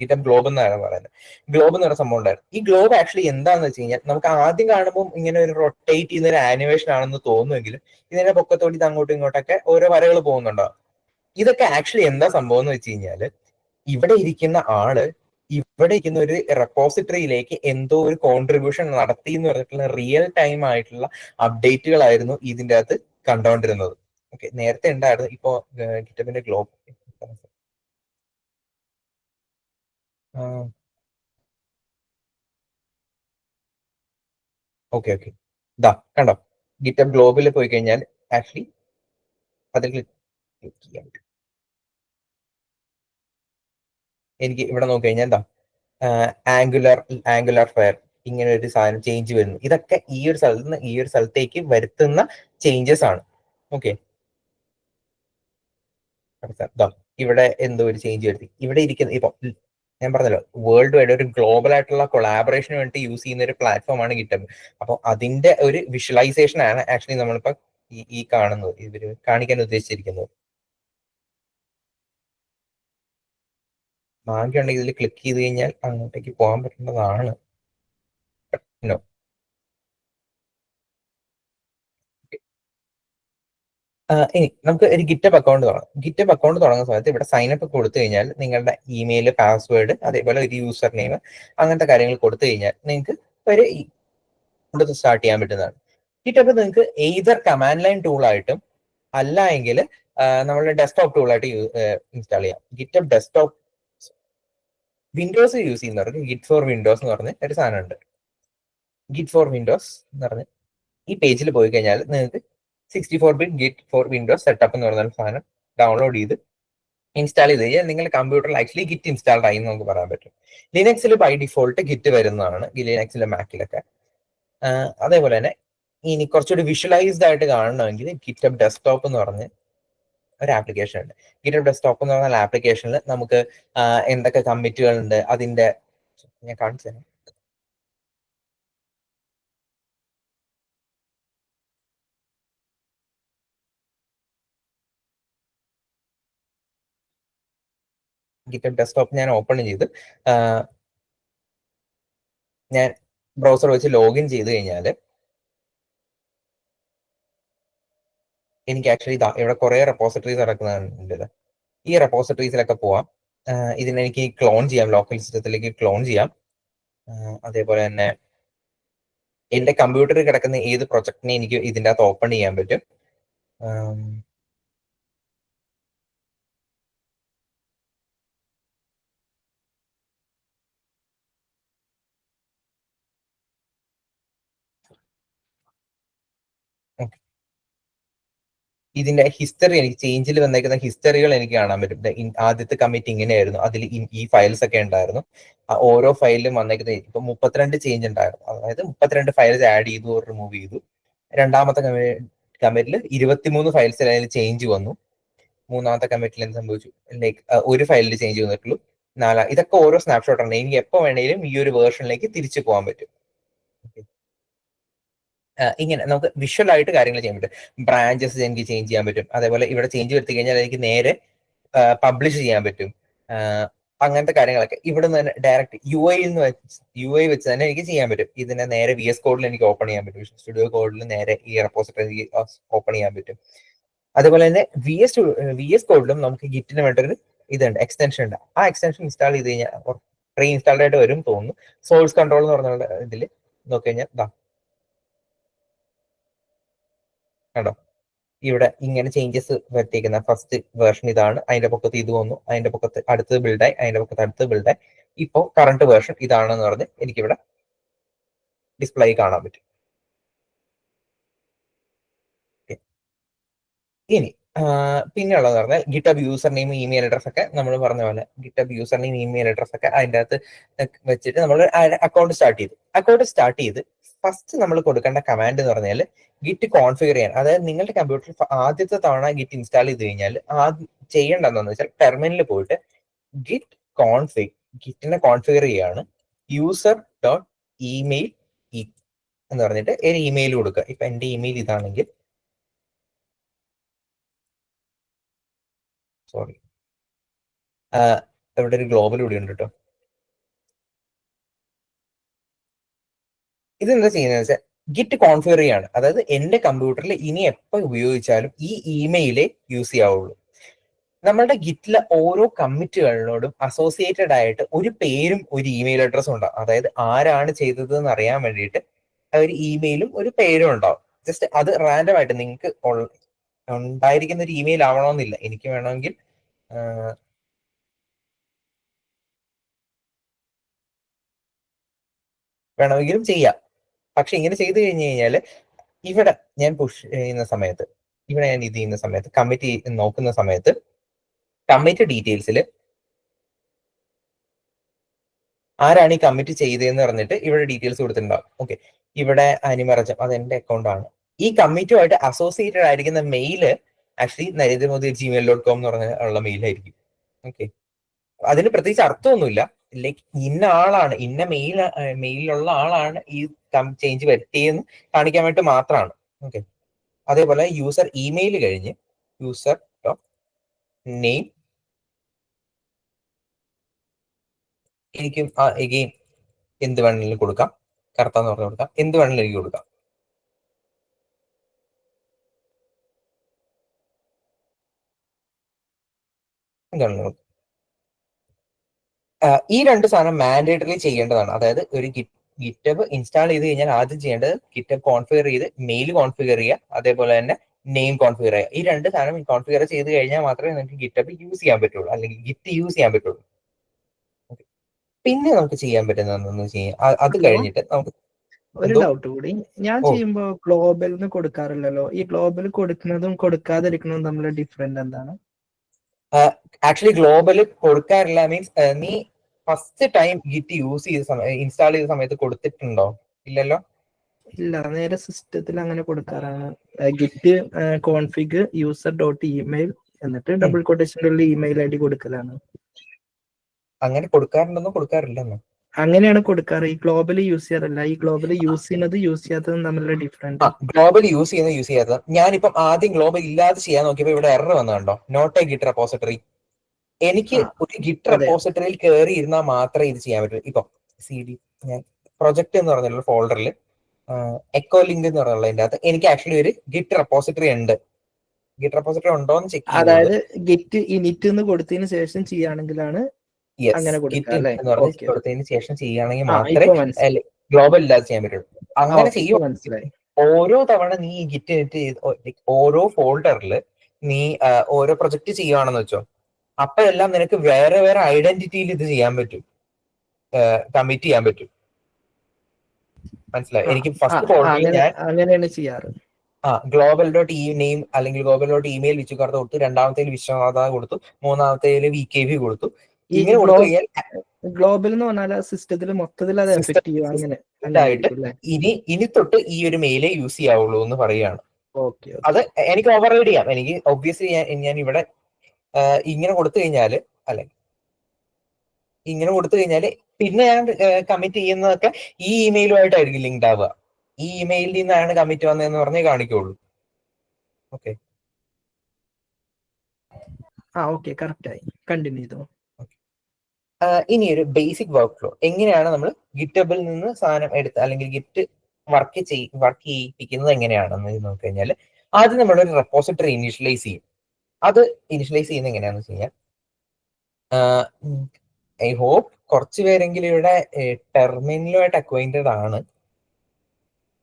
ഗിറ്റബ് ഗ്ലോബ് എന്നാണ് പറയുന്നത്. ഗ്ലോബ് എന്ന് പറയുന്ന സംഭവം ഉണ്ടായിരുന്നു. ഈ ഗ്ലോബ് ആക്ച്വലി എന്താണെന്ന് വെച്ച് കഴിഞ്ഞാൽ നമുക്ക് ആദ്യം കാണുമ്പോൾ ഇങ്ങനെ ഒരു റൊട്ടേറ്റ് ചെയ്യുന്ന ഒരു ആനിമേഷൻ ആണെന്ന് തോന്നുമെങ്കിലും ഇതിന്റെ പൊക്കത്തോടി ഇത് അങ്ങോട്ടും ഇങ്ങോട്ടൊക്കെ ഓരോ വരകൾ പോകുന്നുണ്ടാവും. ഇതൊക്കെ ആക്ച്വലി എന്താ സംഭവം എന്ന് വെച്ച് കഴിഞ്ഞാല് ഇവിടെ ഇരിക്കുന്ന ആള് ഇവിടെ ഇരിക്കുന്ന ഒരു റെപ്പോസിറ്ററിയിലേക്ക് എന്തോ ഒരു കോൺട്രിബ്യൂഷൻ നടത്തി എന്ന് പറഞ്ഞിട്ടുള്ള റിയൽ ടൈം ആയിട്ടുള്ള അപ്ഡേറ്റുകളായിരുന്നു ഇതിന്റെ അകത്ത് കണ്ടുകൊണ്ടിരുന്നത്. ഓക്കെ, നേരത്തെ ഉണ്ടായിരുന്നു. ഇപ്പോ ഗിറ്റബിന്റെ ഗ്ലോബ് ഓക്കെ ഇതാ കണ്ടോ, ഗിറ്റബ് ഗ്ലോബിൽ പോയി കഴിഞ്ഞാൽ ആക്ച്വലി അതിൽ ക്ലിക്ക് ചെയ്യാൻ പറ്റും. എനിക്ക് ഇവിടെ നോക്കി കഴിഞ്ഞാൽ എന്താ ആംഗുലർ ഫയർ ഇങ്ങനെ ഒരു സാധനം ചേഞ്ച് വരുന്നു. ഇതൊക്കെ ഈ ഒരു സ്ഥലത്ത് നിന്ന് ഈ ഒരു സ്ഥലത്തേക്ക് വരുത്തുന്ന ചേഞ്ചസ് ആണ്. ഓക്കെ, ഇവിടെ എന്തോ ഒരു ചേഞ്ച് വരുത്തി. ഇവിടെ ഇരിക്കുന്ന ഇപ്പൊ ഞാൻ പറഞ്ഞല്ലോ വേൾഡ് വൈഡ് ഒരു ഗ്ലോബൽ ആയിട്ടുള്ള കൊളാബറേഷന് വേണ്ടി യൂസ് ചെയ്യുന്ന ഒരു പ്ലാറ്റ്ഫോം ആണ് ഗിറ്റബ്. അപ്പൊ അതിന്റെ ഒരു വിഷ്വലൈസേഷൻ ആണ് ആക്ച്വലി നമ്മളിപ്പോ ഈ കാണുന്നത്, ഇവര് കാണിക്കാൻ ഉദ്ദേശിച്ചിരിക്കുന്നത്. ഭാഗ്യമുണ്ടെങ്കിൽ ഇതിൽ ക്ലിക്ക് ചെയ്ത് കഴിഞ്ഞാൽ അങ്ങോട്ടേക്ക് പോകാൻ പറ്റുന്നതാണ്. ഇനി നമുക്ക് ഒരു ഗിറ്റപ്പ് അക്കൗണ്ട് തുടങ്ങാം. ഗിറ്റപ്പ് അക്കൗണ്ട് തുടങ്ങുന്ന സമയത്ത് ഇവിടെ സൈനപ്പ് കൊടുത്തു കഴിഞ്ഞാൽ നിങ്ങളുടെ ഇമെയിൽ, പാസ്വേഡ്, അതേപോലെ ഒരു യൂസർ നെയിം, അങ്ങനത്തെ കാര്യങ്ങൾ കൊടുത്തു കഴിഞ്ഞാൽ നിങ്ങൾക്ക് ഒരു സ്റ്റാർട്ട് ചെയ്യാൻ പറ്റുന്നതാണ്. ഗിറ്റപ്പ് നിങ്ങൾക്ക് എയ്തർ കമാൻഡ് ലൈൻ ടൂൾ ആയിട്ടും അല്ല എങ്കിൽ നമ്മളുടെ ഡെസ്ക്ടോപ്പ് ടൂളായിട്ട് ഇൻസ്റ്റാൾ ചെയ്യാം. ഗിറ്റപ്പ് ഡെസ്ക്ടോപ്പ് വിൻഡോസ് യൂസ് ചെയ്യുന്നവർക്ക് ഗിറ്റ് ഫോർ വിൻഡോസ് എന്ന് പറഞ്ഞ ഒരു സാധനമുണ്ട്. ഗിറ്റ് ഫോർ വിൻഡോസ് എന്ന് പറഞ്ഞ് ഈ പേജിൽ പോയി കഴിഞ്ഞാൽ നിങ്ങൾക്ക് 64-bit git four Windows setup എന്ന് പറഞ്ഞ സാധനം ഡൗൺലോഡ് ചെയ്ത് ഇൻസ്റ്റാൾ ചെയ്ത് കഴിഞ്ഞാൽ നിങ്ങളുടെ കമ്പ്യൂട്ടറിൽ ആക്ച്വലി ഗിറ്റ് ഇൻസ്റ്റാൾഡ് ആയി എന്ന് നമുക്ക് പറയാൻ പറ്റും. ലിനക്സിൽ ബൈ ഡിഫോൾട്ട് ഗിറ്റ് വരുന്നതാണ്, ലിനക്സിലെ മാക്കിലൊക്കെ. അതേപോലെ തന്നെ ഇനി കുറച്ചുകൂടി വിഷ്വലൈസ്ഡ് ആയിട്ട് കാണണമെങ്കിൽ ഗിറ്റപ്പ് ഡെസ്ക്ടോപ്പ് എന്ന് പറഞ്ഞ് ഒരു ആപ്ലിക്കേഷൻ ഉണ്ട്. ഗിറ്റപ്പ് ഡെസ്ക്ടോപ്പ് എന്ന് പറഞ്ഞ ആപ്ലിക്കേഷനിൽ നമുക്ക് എന്തൊക്കെ കമ്മിറ്റുകൾ ഉണ്ട് അതിന്റെ ഞാൻ കാണിച്ചു തരാം. ഗിറ്റപ്പ് ഡെസ്ക്ടോപ്പ് ഞാൻ ഓപ്പൺ ചെയ്ത് ഞാൻ ബ്രൗസർ വെച്ച് ലോഗിൻ ചെയ്ത് കഴിഞ്ഞാൽ എനിക്ക് ആക്ച്വലി ഇവിടെ കുറെ റെപ്പോസിറ്ററീസ് നടക്കുന്നുണ്ട്. ഈ റെപ്പോസിറ്ററീസിലൊക്കെ പോവാം. ഇതിനെനിക്ക് ക്ലോൺ ചെയ്യാം, ലോക്കൽ സിസ്റ്റത്തിലേക്ക് ക്ലോൺ ചെയ്യാം. അതേപോലെ തന്നെ എന്റെ കമ്പ്യൂട്ടറിൽ കിടക്കുന്ന ഏത് പ്രൊജക്ടിനെ എനിക്ക് ഇതിൻ്റെ അകത്ത് ഓപ്പൺ ചെയ്യാൻ പറ്റും. ഇതിന്റെ ഹിസ്റ്ററി, എനിക്ക് ചേഞ്ചിൽ വന്നേക്കുന്ന ഹിസ്റ്ററികൾ എനിക്ക് കാണാൻ പറ്റും. ആദ്യത്തെ കമ്മിറ്റ് ഇങ്ങനെയായിരുന്നു, അതിൽ ഈ ഫയൽസ് ഒക്കെ ഉണ്ടായിരുന്നു. ഓരോ ഫയലിലും വന്നേക്കുന്ന ഇപ്പൊ 32 ചേഞ്ച് ഉണ്ടായിരുന്നു. അതായത് 32 ഫയൽസ് ആഡ് ചെയ്തു, റിമൂവ് ചെയ്തു. രണ്ടാമത്തെ കമ്മിറ്റിൽ 23 ഫയൽസിൽ അതിൽ ചേഞ്ച് വന്നു. മൂന്നാമത്തെ കമ്മിറ്റിൽ എന്ത് സംഭവിച്ചു, ലൈക്ക് ഒരു ഫയലിൽ ചേഞ്ച് വന്നിട്ടുള്ളൂ. ഇതൊക്കെ ഓരോ സ്നാപ്ഷോട്ടാണ്. എനിക്ക് എപ്പോ വേണമെങ്കിലും ഈ ഒരു വേർഷനിലേക്ക് തിരിച്ചു പോകാൻ പറ്റും. ഇങ്ങനെ നമുക്ക് വിഷ്വൽ ആയിട്ട് കാര്യങ്ങൾ ചെയ്യാൻ പറ്റും. ബ്രാഞ്ചസ് എനിക്ക് ചേഞ്ച് ചെയ്യാൻ പറ്റും. അതേപോലെ ഇവിടെ ചേഞ്ച് വരുത്തി കഴിഞ്ഞാൽ എനിക്ക് നേരെ പബ്ലിഷ് ചെയ്യാൻ പറ്റും. അങ്ങനത്തെ കാര്യങ്ങളൊക്കെ ഇവിടെ നിന്ന് തന്നെ ഡയറക്റ്റ് യു ഐ വെച്ച് തന്നെ എനിക്ക് ചെയ്യാൻ പറ്റും. ഇതിനെ നേരെ VS കോഡിൽ എനിക്ക് ഓപ്പൺ ചെയ്യാൻ പറ്റും. വിഷ്വൽ സ്റ്റുഡിയോ കോഡിൽ നേരെ ഈ റെപ്പോസിറ്ററി ഓപ്പൺ ചെയ്യാൻ പറ്റും. അതുപോലെ തന്നെ VS കോഡിലും നമുക്ക് ഗിറ്റിന് വേണ്ടൊരു ഇതുണ്ട്, എക്സ്റ്റൻഷൻ ഉണ്ട്. ആ എക്സ്റ്റൻഷൻ ഇൻസ്റ്റാൾ ചെയ്ത് കഴിഞ്ഞാൽ പ്രീ ഇൻസ്റ്റാൾഡ് ആയിട്ട് വരും തോന്നുന്നു. സോഴ്സ് കൺട്രോൾ എന്ന് പറഞ്ഞ ഇതിൽ നോക്കി കഴിഞ്ഞാൽ കണ്ടോ, ഇവിടെ ഇങ്ങനെ ചേഞ്ചസ് വരുത്തിയിരിക്കുന്ന ഫസ്റ്റ് വേർഷൻ ഇതാണ്. അതിന്റെ പൊക്കത്ത് ഇത് വന്നു, അതിന്റെ പൊക്കത്ത് അടുത്തത് ബിൽഡായി, അതിന്റെ പൊക്കത്ത് അടുത്തത് ബിൽഡായി. ഇപ്പോ കറണ്ട് വേർഷൻ ഇതാണെന്ന് പറഞ്ഞ് എനിക്കിവിടെ ഡിസ്പ്ലേ കാണാൻ പറ്റും. ഇനി പിന്നെ ഉള്ളതെന്ന് പറഞ്ഞാൽ GitHub user name, email address ഒക്കെ നമ്മൾ പറഞ്ഞ പോലെ GitHub user name, email address ഒക്കെ അതിൻ്റെ അകത്ത് വെച്ചിട്ട് നമ്മൾ അക്കൗണ്ട് സ്റ്റാർട്ട് ചെയ്ത് ഫസ്റ്റ് നമ്മൾ കൊടുക്കേണ്ട കമാൻഡ് എന്ന് പറഞ്ഞാൽ ഗിറ്റ് കോൺഫിഗർ ചെയ്യാൻ. അതായത് നിങ്ങളുടെ കമ്പ്യൂട്ടറിൽ ആദ്യത്തെ തവണ ഗിറ്റ് ഇൻസ്റ്റാൾ ചെയ്ത് കഴിഞ്ഞാൽ ആദ്യം ചെയ്യേണ്ടതെന്ന് വെച്ചാൽ ടെർമിനലിൽ പോയിട്ട് ഗിറ്റിനെ കോൺഫിഗർ ചെയ്യാണ്. യൂസർ ഡോട്ട് ഇമെയിൽ എന്ന് പറഞ്ഞിട്ട് ഒരു ഇമെയിൽ കൊടുക്കുക. ഇപ്പൊ എന്റെ ഇമെയിൽ ഇതാണെങ്കിൽ, സോറി, ഇവിടെ ഒരു ഗ്ലോബൽ കൂടി ഉണ്ട് കേട്ടോ. ഇതെന്താ ചെയ്യുന്നത് വെച്ചാൽ ഗിറ്റ് കോൺഫിഗർ ചെയ്യാണ്. അതായത് എന്റെ കമ്പ്യൂട്ടറിൽ ഇനി എപ്പോൾ ഉപയോഗിച്ചാലും ഈ ഇമെയിലേ യൂസ് ചെയ്യാവുള്ളൂ. നമ്മളുടെ ഗിറ്റിലെ ഓരോ കമ്മിറ്റുകളിനോടും അസോസിയേറ്റഡ് ആയിട്ട് ഒരു പേരും ഒരു ഇമെയിൽ അഡ്രസ്സും ഉണ്ടാവും. അതായത് ആരാണ് ചെയ്തത് എന്ന് അറിയാൻ വേണ്ടിയിട്ട് ഒരു ഇമെയിലും ഒരു പേരും ഉണ്ടാവും. ജസ്റ്റ് അത് റാൻഡം ആയിട്ട് നിങ്ങൾക്ക് ഉണ്ടായിരിക്കുന്ന ഒരു ഇമെയിൽ ആവണമെന്നില്ല. എനിക്ക് വേണമെങ്കിൽ വേണമെങ്കിലും ചെയ്യാം. പക്ഷെ ഇങ്ങനെ ചെയ്തു കഴിഞ്ഞു കഴിഞ്ഞാൽ ഇവിടെ ഞാൻ പുഷ് ചെയ്യുന്ന സമയത്ത്, ഇവിടെ ഞാൻ ഇത് ചെയ്യുന്ന സമയത്ത്, കമ്മിറ്റ് നോക്കുന്ന സമയത്ത് കമ്മിറ്റ് ഡീറ്റെയിൽസിൽ ആരാണ് ഈ കമ്മിറ്റ് ചെയ്തതെന്ന് പറഞ്ഞിട്ട് ഇവിടെ ഡീറ്റെയിൽസ് കൊടുത്തിട്ടുണ്ടാവും. ഓക്കെ, ഇവിടെ അനിമറജം, അത് എന്റെ അക്കൗണ്ട് ആണ്. ഈ കമ്മിറ്റുമായിട്ട് അസോസിയേറ്റഡ് ആയിരിക്കുന്ന മെയില് ആക്ച്വലി narendramodi@gmail.com എന്ന് പറഞ്ഞ ഉള്ള മെയിലായിരിക്കും. ഓക്കെ, അതിന് പ്രത്യേകിച്ച് അർത്ഥമൊന്നുമില്ല. ലൈക്ക് ഇന്ന ആളാണ്, ഇന്ന മെയിലുള്ള ആളാണ് ഈ ചേഞ്ച് വരുത്തിയെന്ന് കാണിക്കാൻ വേണ്ടി മാത്രമാണ്. ഓക്കെ, അതേപോലെ യൂസർ ഇമെയിൽ കഴിഞ്ഞ് യൂസർ ഡോട്ട് നെയിം എനിക്കും എഗെയിൻ എന്ത് വേണമെങ്കിലും കൊടുക്കാം. കറക്റ്റാന്ന് പറഞ്ഞു കൊടുക്കാം, എന്ത് വേണമെങ്കിലും എനിക്ക് കൊടുക്കാം. എന്താണ് ഈ രണ്ട് സാധനം മാൻഡേറ്ററി ചെയ്യേണ്ടതാണ്. അതായത് ഒരു ഗിറ്റബ് ഇൻസ്റ്റാൾ ചെയ്ത് കഴിഞ്ഞാൽ ആദ്യം ചെയ്യേണ്ടത് ഗിറ്റബ് കോൺഫിഗർ ചെയ്ത് മെയിൽ കോൺഫിഗർ ചെയ്യുക, അതേപോലെ തന്നെ നെയിം കോൺഫിഗർ ചെയ്യുക. ഈ രണ്ട് സാധനം കോൺഫിഗർ ചെയ്ത് കഴിഞ്ഞാൽ മാത്രമേ നിങ്ങൾക്ക് ഗിറ്റബ് യൂസ് ചെയ്യാൻ പറ്റുള്ളൂ, അല്ലെങ്കിൽ ഗിറ്റ് യൂസ് ചെയ്യാൻ പറ്റുള്ളൂ. പിന്നെ നമുക്ക് ചെയ്യാൻ പറ്റുന്നതെന്ന് വെച്ച് കഴിഞ്ഞാൽ അത് കഴിഞ്ഞിട്ട് നമുക്ക് ഒരു ഡൗട്ട് കൂടി, ഞാൻ ചെയ്യുമ്പോ ഗ്ലോബലിന് കൊടുക്കാറില്ലല്ലോ. ഈ ഗ്ലോബൽ കൊടുക്കുന്നതും കൊടുക്കാതിരിക്കുന്നതും തമ്മിലുള്ള ഡിഫറൻസ് എന്താണ്? ആക്ച്വലി ഗ്ലോബൽ കൊടുക്കാറില്ല മീൻസ് നീ ഫസ്റ്റ് ടൈം ഗിറ്റ് യൂസ് ചെയ്ത ഇൻസ്റ്റാൾ ചെയ്ത സമയത്ത് കൊടുത്തിട്ടുണ്ടോ? ഇല്ലല്ലോ. ഇല്ല, നേരെ സിസ്റ്റത്തിൽ അങ്ങനെ കൊടുക്കാറാണ്. ഗിറ്റ് കോൺഫിഗ് user.email എന്നിട്ട് ഡബിൾ കൊട്ടേഷനിലുള്ള ഇമെയിൽ ഐഡി കൊടുക്കലാണ്. അങ്ങനെ കൊടുക്കാറുണ്ടെന്നോ കൊടുക്കാറില്ലെന്നോ? അങ്ങനെയാണ് കൊടുക്കാറ്. ഈ ഗ്ലോബൽ യൂസ് ചെയ്യാറില്ല. ഈ ഗ്ലോബൽ യൂസ് ചെയ്യുന്നത് യൂസ് ചെയ്യാത്തതും തമ്മിലുള്ള ഡിഫറൻസ്. ഗ്ലോബൽ യൂസ് ചെയ്യുന്നത് യൂസ് ചെയ്യാത്തത്. ഞാനിപ്പം ആദ്യം ഗ്ലോബൽ ഇല്ലാതെ ചെയ്യാൻ നോക്കിയപ്പോ ഇവിടെ എറർ വന്നുണ്ടോ, നോട്ട് എ ഗിറ്റ് റെപ്പോസിറ്ററി. എനിക്ക് ഒരു ഗിറ്റ് റെപ്പോസിറ്ററിയിൽ കയറി ഇരുന്നാൽ മാത്രമേ ഇത് ചെയ്യാൻ പറ്റൂ. ഇപ്പം CD ഞാൻ പ്രൊജക്ട് എന്ന് പറഞ്ഞുള്ള ഫോൾഡറിൽ എക്കോ ലിങ്ക് എന്ന് പറഞ്ഞതിന്റെ അകത്ത് എനിക്ക് ആക്ച്വലി ഒരു ഗിറ്റ് റെപ്പോസിറ്ററി ഉണ്ട്. ഗിറ്റ് റെപ്പോസിറ്ററി ഉണ്ടോ എന്ന് ചെക്ക് ചെയ്യുന്നത്, അതായത് ഗിറ്റ് ഇനിറ്റ് എന്ന് കൊടുത്തതിന് ശേഷം ചെയ്യുകയാണെങ്കിലാണ് അങ്ങനെ കൊടുത്തതിന് ശേഷം ചെയ്യുകയാണെങ്കിൽ മാത്രമേ ഗ്ലോബൽ ഇല്ലാതെ ചെയ്യാൻ പറ്റുള്ളൂ. അങ്ങനെ ചെയ്യും. ഓരോ തവണ നീ ഗിറ്റ് ഓരോ ഫോൾഡറിൽ നീ ഓരോ പ്രൊജക്ട് ചെയ്യുകയാണെന്ന് വെച്ചോ, അപ്പൊ എല്ലാം നിനക്ക് വേറെ വേറെ ഐഡന്റിറ്റിയിൽ ഇത് ചെയ്യാൻ പറ്റും, കമ്മിറ്റ് ചെയ്യാൻ പറ്റും. മനസ്സിലായി? എനിക്ക് ഫസ്റ്റ് ഫോൾഡറിൽ ഞാൻ അങ്ങനെയാണ് ചെയ്യാറ്. global.നെയിം അല്ലെങ്കിൽ global.email വിച്ചുകാർത്ത കൊടുത്തു, രണ്ടാമത്തേൽ വിശ്വനാഥ കൊടുത്തു, മൂന്നാമത്തേൽ VKV കൊടുത്തു. ഇങ്ങനെ കൊടുത്തു കഴിഞ്ഞാൽ ഗ്ലോബൽ എന്ന് പറഞ്ഞാൽ സിസ്റ്റത്തിൽ മൊത്തത്തിൽ അത് എഫക്ട് ചെയ്യും. അങ്ങനെ ഇനി തൊട്ട് ഈ ഒരു മെയിലേ യൂസ് ചെയ്യാവുള്ളൂ എന്ന് പറയുകയാണ്. അത് എനിക്ക് ഓവർറൈഡ് ചെയ്യാം. എനിക്ക് ഒബ്വിയസ്ലി ഞാൻ ഇവിടെ ഇങ്ങനെ കൊടുത്തു കഴിഞ്ഞാല്, അല്ലെങ്കിൽ ഇങ്ങനെ കൊടുത്തു കഴിഞ്ഞാല് പിന്നെ ഞാൻ കമ്മിറ്റ് ചെയ്യുന്നതൊക്കെ ഈ ഇമെയിലുമായിട്ടായിരിക്കും ലിങ്ക്ഡ് ആവുക. ഈ ഇമെയിലിൽ നിന്നാണ് കമ്മിറ്റ് വന്നതെന്ന് പറഞ്ഞേ കാണിക്കുള്ളൂ. ഓക്കെ, കറക്റ്റ് ആയി. കണ്ടിന്യൂ ചെയ്തോ. ഇനി ഒരു ബേസിക് വർക്ക് ഫ്ലോ എങ്ങനെയാണ് നമ്മൾ ഗിറ്റബിൽ നിന്ന് സാധനം എടുത്ത് അല്ലെങ്കിൽ ഗിറ്റ് വർക്ക് ചെയ്യിപ്പിക്കുന്നത് എങ്ങനെയാണെന്ന് നോക്കി കഴിഞ്ഞാൽ, ആദ്യം നമ്മളൊരു റെപ്പോസിറ്ററി ഇനിഷ്യലൈസ് ചെയ്യും. അത് ഇനിഷ്യലൈസ് ചെയ്യുന്നത് എങ്ങനെയാണെന്ന് വെച്ച് കഴിഞ്ഞാൽ, ഐ ഹോപ്പ് കുറച്ച് പേരെങ്കിലും ഇവിടെ ടെർമിനലുമായിട്ട് അക്വൈന്റഡ് ആണ്.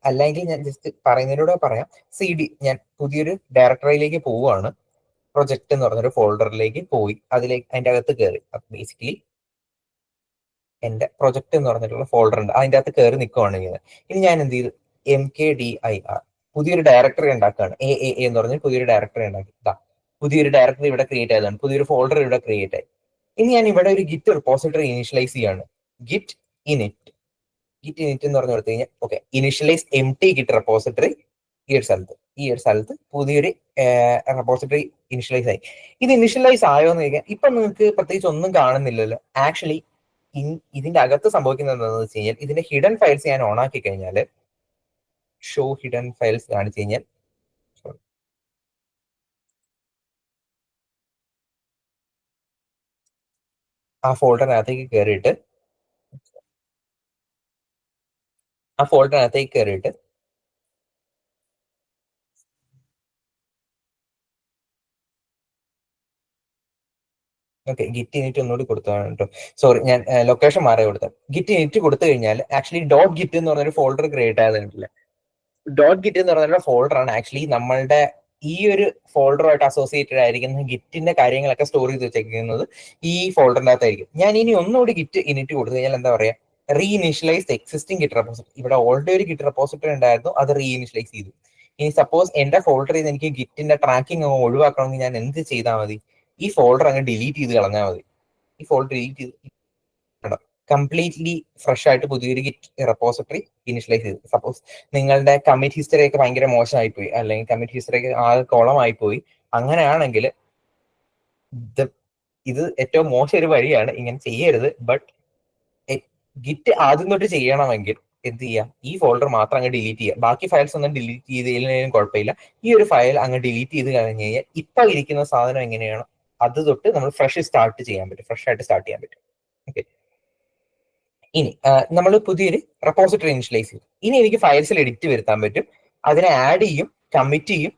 അല്ലെങ്കിൽ ഞാൻ ജസ്റ്റ് പറയുന്നതിലൂടെ പറയാം. CD ഞാൻ പുതിയൊരു ഡയറക്ടറിയിലേക്ക് പോവുകയാണ്. പ്രൊജക്ട് എന്ന് പറഞ്ഞൊരു ഫോൾഡറിലേക്ക് പോയി അതിന്റെ അകത്ത് കയറി. ബേസിക്കലി എന്റെ പ്രൊജക്ട് എന്ന് പറഞ്ഞിട്ടുള്ള ഫോൾഡർ ഉണ്ട്, അതിന്റെ അകത്ത് കയറി നിൽക്കുവാണ് ഇങ്ങനെ. ഇനി ഞാൻ എന്ത് ചെയ്തു, MKDIR പുതിയൊരു ഡയറക്ടറി ഉണ്ടാക്കുകയാണ്. AAA എന്ന് പറഞ്ഞ് പുതിയൊരു ഡയറക്ടറി ഉണ്ടാക്കി. പുതിയൊരു ഡയറക്ടറി ഇവിടെ ക്രിയേറ്റ് ആയതാണ്, പുതിയൊരു ഫോൾഡർ ഇവിടെ ക്രിയേറ്റ് ആയി. ഇനി ഞാൻ ഇവിടെ ഒരു ഗിറ്റ് റിപ്പോസിറ്ററി ഇനിഷ്യലൈസ് ചെയ്യാണ്. ഗിറ്റ് ഇനിറ്റ് എന്ന് പറഞ്ഞു കൊടുത്തു കഴിഞ്ഞാൽ okay, initialise empty git repository ഈ ഒരു സ്ഥലത്ത് പുതിയൊരു റെപ്പോസിറ്ററി ഇനിഷ്യലൈസ് ആയി. ഇത് ഇനിഷ്യലൈസ് ആയോ എന്ന് ചോദിക്കാൻ ഇപ്പൊ നിങ്ങൾക്ക് പ്രത്യേകിച്ച് ഒന്നും കാണുന്നില്ലല്ലോ. ആക്ച്വലി ഇതിന്റെ അകത്ത് സംഭവിക്കുന്നത് എന്താണെന്ന് വെച്ച് കഴിഞ്ഞാൽ, ഇതിന്റെ ഹിഡൻ ഫയൽസ് ഞാൻ ഓൺ ആക്കി കഴിഞ്ഞാൽ, ഷോ ഹിഡൻ ഫയൽസ് കാണിച്ചു കഴിഞ്ഞാൽ, ആ ഫോൾഡറിനകത്തേക്ക് കയറിയിട്ട് ഓക്കെ, ഗിറ്റ് ഇനിറ്റ് ഒന്നുകൂടി കൊടുത്താണ് കേട്ടോ. സോറി, ഞാൻ ലൊക്കേഷൻ മാറി കൊടുത്തത്. ഗിറ്റ് ഇനിറ്റ് കൊടുത്തു കഴിഞ്ഞാൽ ആക്ച്വലി .git എന്ന് പറഞ്ഞൊരു ഫോൾഡർ ക്രിയേറ്റ് ആയതില്ല. .git എന്ന് പറഞ്ഞ ഫോൾഡറാണ് ആക്ച്വലി നമ്മളുടെ ഈ ഒരു ഫോൾഡറുമായിട്ട് അസോസിയേറ്റഡ് ആയിരിക്കുന്ന ഗിറ്റിന്റെ കാര്യങ്ങളൊക്കെ സ്റ്റോർ ചെയ്ത് വെച്ചിരിക്കുന്നത് ഈ ഫോൾഡറിന്റെ അകത്തായിരിക്കും. ഞാൻ ഇനി ഒന്നുകൂടി ഗിറ്റ് ഇനിറ്റ് കൊടുത്തു കഴിഞ്ഞാൽ എന്താ പറയാ, റീഇനിഷ്യലൈസ് എക്സിസ്റ്റിംഗ് ഗിറ്റ് റെപ്പോസിറ്ററി. ഇവിടെ ഓൾറെഡി ഒരു ഗിറ്റ് റെപ്പോസിറ്ററി ഉണ്ടായിരുന്നു, അത് റീഇനിഷ്യലൈസ് ചെയ്തു. ഇനി സപ്പോസ് എന്റെ ഫോൾഡറിൽ നിന്ന് എനിക്ക് ഗിറ്റിന്റെ ട്രാക്കിംഗ് ഒഴിവാക്കണമെങ്കിൽ ഞാൻ എന്ത് ചെയ്താൽ മതി, ഈ ഫോൾഡർ അങ്ങ് ഡിലീറ്റ് ചെയ്ത് കളഞ്ഞാൽ മതി. ഈ ഫോൾഡർ ഡിലീറ്റ് ചെയ്ത് കംപ്ലീറ്റ്ലി ഫ്രഷ് ആയിട്ട് പുതിയൊരു ഗിറ്റ് റെപ്പോസിറ്ററി ഇനിഷ്യലൈസ് ചെയ്തു. സപ്പോസ് നിങ്ങളുടെ കമ്മിറ്റ് ഹിസ്റ്ററി ഒക്കെ ഭയങ്കര മോശമായി പോയി, അല്ലെങ്കിൽ കമ്മിറ്റ് ഹിസ്റ്ററി ഒക്കെ ആകെ കോളമായി പോയി, അങ്ങനെയാണെങ്കിൽ ഇത് ഏറ്റവും മോശം ഒരു വഴിയാണ്, ഇങ്ങനെ ചെയ്യരുത്. ബട്ട് ഗിറ്റ് ആദ്യം തൊട്ട് ചെയ്യണമെങ്കിൽ എന്ത് ചെയ്യുക, ഈ ഫോൾഡർ മാത്രം അങ്ങ് ഡിലീറ്റ് ചെയ്യുക. ബാക്കി ഫയൽസ് ഒന്നും ഡിലീറ്റ് ചെയ്തതിലും കുഴപ്പമില്ല. ഈ ഒരു ഫയൽ അങ്ങ് ഡിലീറ്റ് ചെയ്ത് കഴിഞ്ഞ് കഴിഞ്ഞാൽ ഇപ്പൊ ഇരിക്കുന്ന സാധനം എങ്ങനെയാണോ അത് തൊട്ട് നമ്മൾ ഫ്രഷ് ആയിട്ട് സ്റ്റാർട്ട് ചെയ്യാൻ പറ്റും. ഓക്കെ, ഇനി നമ്മൾ പുതിയൊരു റെപ്പോസിറ്ററി ഇനിഷ്യലൈസ് ചെയ്യും. ഇനി എനിക്ക് ഫയൽസിൽ എഡിറ്റ് വരുത്താൻ പറ്റും. അതിനെ ആഡ് ചെയ്യും, കമ്മിറ്റ് ചെയ്യും,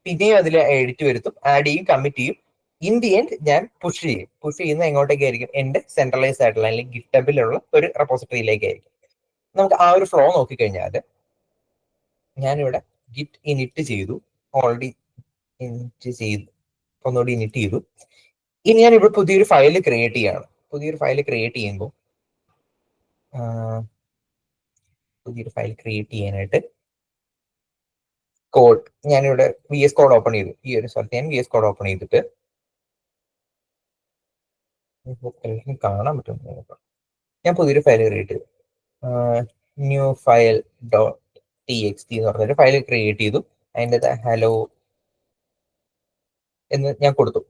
പിന്നെയും അതിൽ എഡിറ്റ് വരുത്തും, ആഡ് ചെയ്യും, കമ്മിറ്റ് ചെയ്യും. ഇൻ ദി എൻഡ് ഞാൻ പുഷ് ചെയ്യുന്ന എങ്ങോട്ടേക്കായിരിക്കും? എന്റെ സെൻട്രലൈസ് ആയിട്ടുള്ള അല്ലെങ്കിൽ ഗിറ്റബിലുള്ള ഒരു റെപ്പോസിറ്ററിയിലേക്കായിരിക്കും. നമുക്ക് ആ ഒരു ഫ്ലോ നോക്കിക്കഴിഞ്ഞാൽ ഞാനിവിടെ ഗിറ്റ് ഇനിറ്റ് ചെയ്തു, ഓൾറെഡി ഇനിറ്റ് ചെയ്തു, ഒന്നുകൂടി ഇനിറ്റ് ചെയ്തു. ഇനി ഞാൻ ഇവിടെ പുതിയൊരു ഫയൽ ക്രിയേറ്റ് ചെയ്യാണ്. പുതിയൊരു ഫയൽ ക്രിയേറ്റ് ചെയ്യാനായിട്ട് കോഡ് ഞാനിവിടെ VS കോഡ് ഓപ്പൺ ചെയ്തു. ഈ ഒരു സ്ഥലത്ത് ഞാൻ VS കോഡ് ഓപ്പൺ ചെയ്തിട്ട് കാണാൻ പറ്റും. ഞാൻ പുതിയൊരു ഫയൽ ക്രിയേറ്റ് ചെയ്തു. ന്യൂ ഫയൽ .txt എന്ന് പറഞ്ഞൊരു ഫയൽ ക്രിയേറ്റ് ചെയ്തു. അതിൻ്റെ ഹലോ എന്ന് ഞാൻ കൊടുത്തു.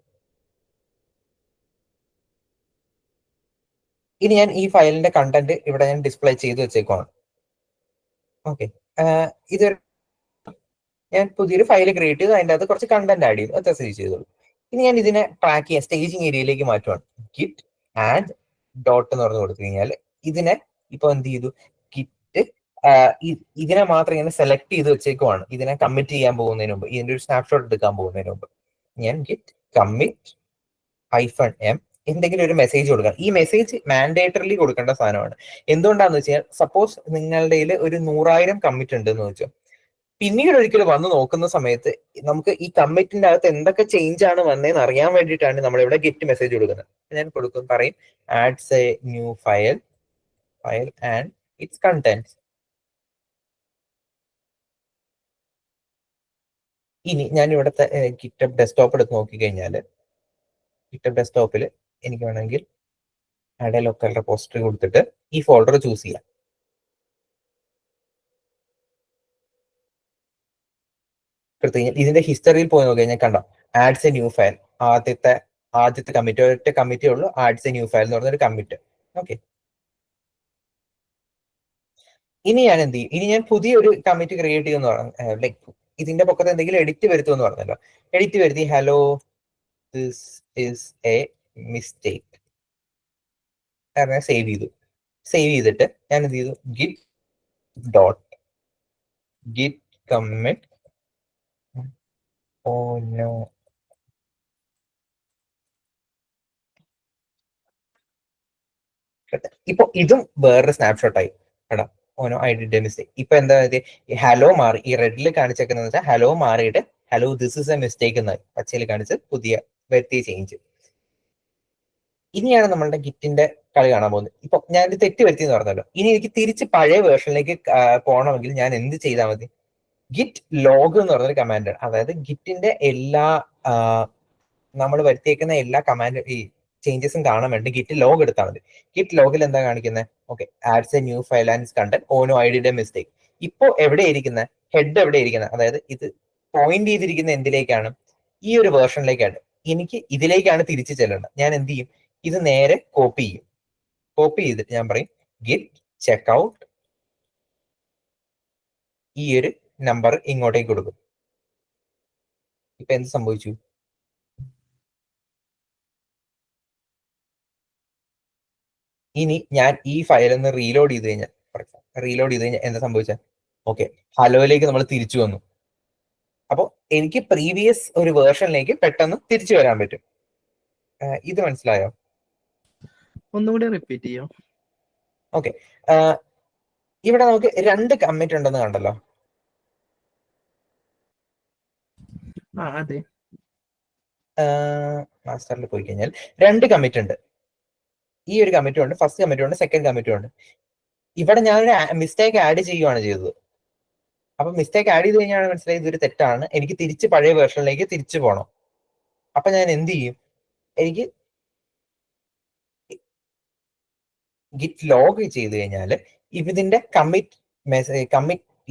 ഇനി ഞാൻ ഈ ഫയലിന്റെ കണ്ടന്റ് ഇവിടെ ഞാൻ ഡിസ്പ്ലേ ചെയ്ത് വെച്ചേക്കുവാണ്. ഓക്കെ, ഇതൊരു ഞാൻ പുതിയൊരു ഫയൽ ക്രിയേറ്റ് ചെയ്തു, അതിൻ്റെ അകത്ത് കുറച്ച് കണ്ടന്റ് ആഡ് ചെയ്തു, അത് സേവ് ചെയ്തോളൂ. ഇനി ഞാൻ ഇതിനെ ട്രാക്ക് ചെയ്യാൻ സ്റ്റേജിങ് ഏരിയയിലേക്ക് മാറ്റുവാണ്. ഗിറ്റ് ആഡ് ഡോട്ട് എന്ന് പറഞ്ഞു കൊടുത്തു കഴിഞ്ഞാൽ ഇതിനെ ഇപ്പൊ എന്ത് ചെയ്തു? ഗിറ്റ് ഇതിനെ മാത്രം ഇങ്ങനെ സെലക്ട് ചെയ്ത് വെച്ചേക്കുവാണ്. ഇതിനെ കമ്മിറ്റ് ചെയ്യാൻ പോകുന്നതിന് മുമ്പ്, ഇതിന്റെ ഒരു സ്നാപ്ഷോട്ട് എടുക്കാൻ പോകുന്നതിന് മുമ്പ് ഞാൻ ഗിറ്റ് കമ്മിറ്റ് -m എന്തെങ്കിലും ഒരു മെസ്സേജ് കൊടുക്കണം. ഈ മെസ്സേജ് മാൻഡേറ്ററിലി കൊടുക്കേണ്ട സാധനമാണ്. എന്തുകൊണ്ടാന്ന് വെച്ചാൽ സപ്പോസ് നിങ്ങളുടെ ഒരു 100,000 കമ്മിറ്റ് ഉണ്ടെന്ന് വെച്ചോ, പിന്നീട് ഒരിക്കലും വന്ന് നോക്കുന്ന സമയത്ത് നമുക്ക് ഈ കമ്മിറ്റിന്റെ അകത്ത് എന്തൊക്കെ ചേഞ്ച് ആണ് വന്നതെന്ന് അറിയാൻ വേണ്ടിയിട്ടാണ് നമ്മൾ ഇവിടെ ഗെറ്റ് മെസ്സേജ് കൊടുക്കുന്നത്. ഞാൻ പറയും ads a new file and it's contents. ഇനി ഞാൻ ഇവിടുത്തെ ഗിറ്റബ് ഡെസ്ക്ടോപ്പ് എടുത്ത് നോക്കിക്കഴിഞ്ഞാൽ ഗിറ്റബ് ഡെസ്ക്ടോപ്പിൽ എനിക്ക് വേണമെങ്കിൽ ആഡ് എ ലോക്കൽ റെപ്പോസിറ്ററി കൊടുത്തിട്ട് ഈ ഫോൾഡർ ചൂസ് ചെയ്യാം. ഇതിന്റെ ഹിസ്റ്ററിയിൽ പോയി നോക്കി കഴിഞ്ഞാൽ കണ്ടോ, ആഡ്സ് എ ന്യൂ ഫയൽ, ആദ്യത്തെ കമ്മിറ്റ്, ഒറ്റ കമ്മിറ്റേ ഉള്ളൂ, ആഡ്സ് എ ന്യൂ ഫയൽ എന്ന് പറഞ്ഞൊരു കമ്മിറ്റ്. ഓക്കെ, ഇനി ഞാൻ എന്ത് ചെയ്യും? ഇനി ഞാൻ പുതിയൊരു കമ്മിറ്റ് ക്രിയേറ്റ് ചെയ്യുമെന്ന് പറഞ്ഞു. ലൈക്ക് ഇതിന്റെ പൊക്കത്ത് എന്തെങ്കിലും എഡിറ്റ് വരുത്തുമെന്ന് പറഞ്ഞല്ലോ. എഡിറ്റ് വരുത്തി hello this is a mistake save ചെയ്തു. സേവ് ചെയ്തിട്ട് ഞാൻ എന്ത് ചെയ്തു? Git dot git commit no ഇപ്പൊ ഇതും വേറൊരു സ്നാപ്ഷോട്ടായി. എടാ ഓനോ ഐ ഡിഡ് എ മിസ്റ്റേക്ക്. ഇപ്പൊ എന്താ ഹലോ മാറി, ഈ റെഡിൽ കാണിച്ചേക്കുന്നത് വെച്ചാൽ ഹലോ മാറിയിട്ട് hello this is a mistake എന്നായി പച്ചയിൽ കാണിച്ച് പുതിയ വരുത്തിയ ചേഞ്ച്. ഇനിയാണ് നമ്മളുടെ ഗിറ്റിന്റെ കളി കാണാൻ പോകുന്നത്. ഇപ്പൊ ഞാൻ ഇത് തെറ്റ് വരുത്തി എന്ന് പറഞ്ഞല്ലോ. ഇനി എനിക്ക് തിരിച്ച് പഴയ വേർഷനിലേക്ക് പോകണമെങ്കിൽ ഞാൻ എന്ത് ചെയ്താൽ മതി? ഗിറ്റ് ലോഗ് എന്ന് പറഞ്ഞൊരു കമാൻഡാണ്. അതായത് ഗിറ്റിന്റെ എല്ലാ നമ്മൾ വരുത്തിയേക്കുന്ന എല്ലാ കമാൻഡ് ഈ ചേഞ്ചസും കാണാൻ വേണ്ടി ഗിറ്റ് ലോഗ് എടുത്താൽ മതി. ഗിറ്റ് ലോഗിൽ എന്താ കാണിക്കുന്നത്? Okay, adds a new file and content oh no I did a mistake. ഇപ്പോ എവിടെ ഇരിക്കുന്നത്? ഹെഡ് എവിടെ ഇരിക്കുന്നത്? അതായത് ഇത് പോയിന്റ് ചെയ്തിരിക്കുന്ന എന്തിലേക്കാണ്? ഈ ഒരു വേർഷനിലേക്കാണ്. എനിക്ക് ഇതിലേക്കാണ് തിരിച്ചു ചെല്ലേണ്ടത്. ഞാൻ എന്ത് ചെയ്യും? ഇത് നേരെ കോപ്പി ചെയ്യും. കോപ്പി ചെയ്തിട്ട് ഞാൻ പറയും ഗിറ്റ് ചെക്ക്ഔട്ട്, ഈ ഒരു നമ്പർ ഇങ്ങോട്ടേക്ക് കൊടുക്കും. ഇപ്പൊ എന്ത് സംഭവിച്ചു? ഇനി ഞാൻ ഈ ഫയൽ ഒന്ന് റീലോഡ് ചെയ്ത് കഴിഞ്ഞാൽ എന്താ സംഭവിച്ചാൽ ഓക്കെ, ഹലോയിലേക്ക് നമ്മൾ തിരിച്ചു വന്നു. അപ്പോൾ എനിക്ക് പ്രീവിയസ് ഒരു വേർഷനിലേക്ക് പെട്ടെന്ന് തിരിച്ചു വരാൻ പറ്റും. ഇത് മനസ്സിലായോ? ഒന്നുകൂടി റിപ്പീറ്റ് ചെയ്യോ? ഓക്കെ, ഇവിടെ നമുക്ക് 2 കമ്മിറ്റ് ഉണ്ടെന്ന് കണ്ടല്ലോ. അതെ, മാസ്റ്ററിൽ പോയി കഴിഞ്ഞാൽ 2 കമ്മിറ്റ് ഉണ്ട്. ഈ ഒരു കമ്മിറ്റും ഉണ്ട്, ഫസ്റ്റ് കമ്മിറ്റും ഉണ്ട്, സെക്കൻഡ് കമ്മിറ്റും ഉണ്ട്. ഇവിടെ ഞാനൊരു മിസ്റ്റേക്ക് ആഡ് ചെയ്യുകയാണ് ചെയ്തത്. അപ്പൊ മിസ്റ്റേക്ക് ആഡ് ചെയ്ത് കഴിഞ്ഞാൽ മനസ്സിലായി ഇതൊരു തെറ്റാണ്, എനിക്ക് തിരിച്ച് പഴയ വേർഷനിലേക്ക് തിരിച്ചു പോകണം. അപ്പൊ ഞാൻ എന്ത് ചെയ്യും? എനിക്ക് ഗിറ്റ് ലോഗ് ചെയ്ത് കഴിഞ്ഞാൽ ഇതിന്റെ കമ്മിറ്റ്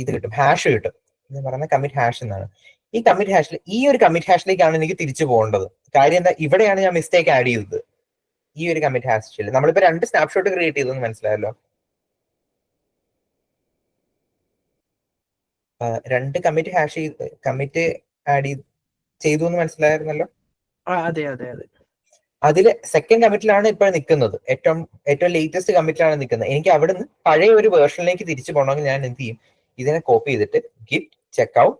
ഇത് കിട്ടും, ഹാഷ് കിട്ടും. എന്ന് പറയുന്ന കമ്മിറ്റ് ഹാഷ് എന്നാണ്. ഈ കമ്മിറ്റ് ഹാഷിൽ ഈ ഒരു കമ്മിറ്റ് ഹാഷിലേക്കാണ് എനിക്ക് തിരിച്ചു പോകേണ്ടത്. കാര്യം എന്താ? ഇവിടെയാണ് ഞാൻ മിസ്റ്റേക്ക് ആഡ് ചെയ്തത്. ഈ ഒരു കമ്മിറ്റ് ഹാഷിൽ നമ്മളിപ്പോ 2 സ്നാപ്ഷോട്ട് ക്രിയേറ്റ് ചെയ്തെന്ന് മനസ്സിലായല്ലോ. 2 കമ്മിറ്റ് ആഡ് ചെയ്തു എന്ന് മനസ്സിലായിരുന്നല്ലോ. അതെ അതെ അതെ. അതില് സെക്കൻഡ് കമ്മിറ്റിലാണ് ഇപ്പോൾ നിൽക്കുന്നത്, ഏറ്റവും ലേറ്റസ്റ്റ് കമ്മിറ്റിലാണ് നിൽക്കുന്നത്. എനിക്ക് അവിടെ നിന്ന് പഴയ ഒരു വേർഷനിലേക്ക് തിരിച്ചു പോകണമെങ്കിൽ ഞാൻ എന്ത് ചെയ്യും? ഇതിനെ കോപ്പി ചെയ്തിട്ട് ഗിറ്റ് ചെക്ക്ഔട്ട്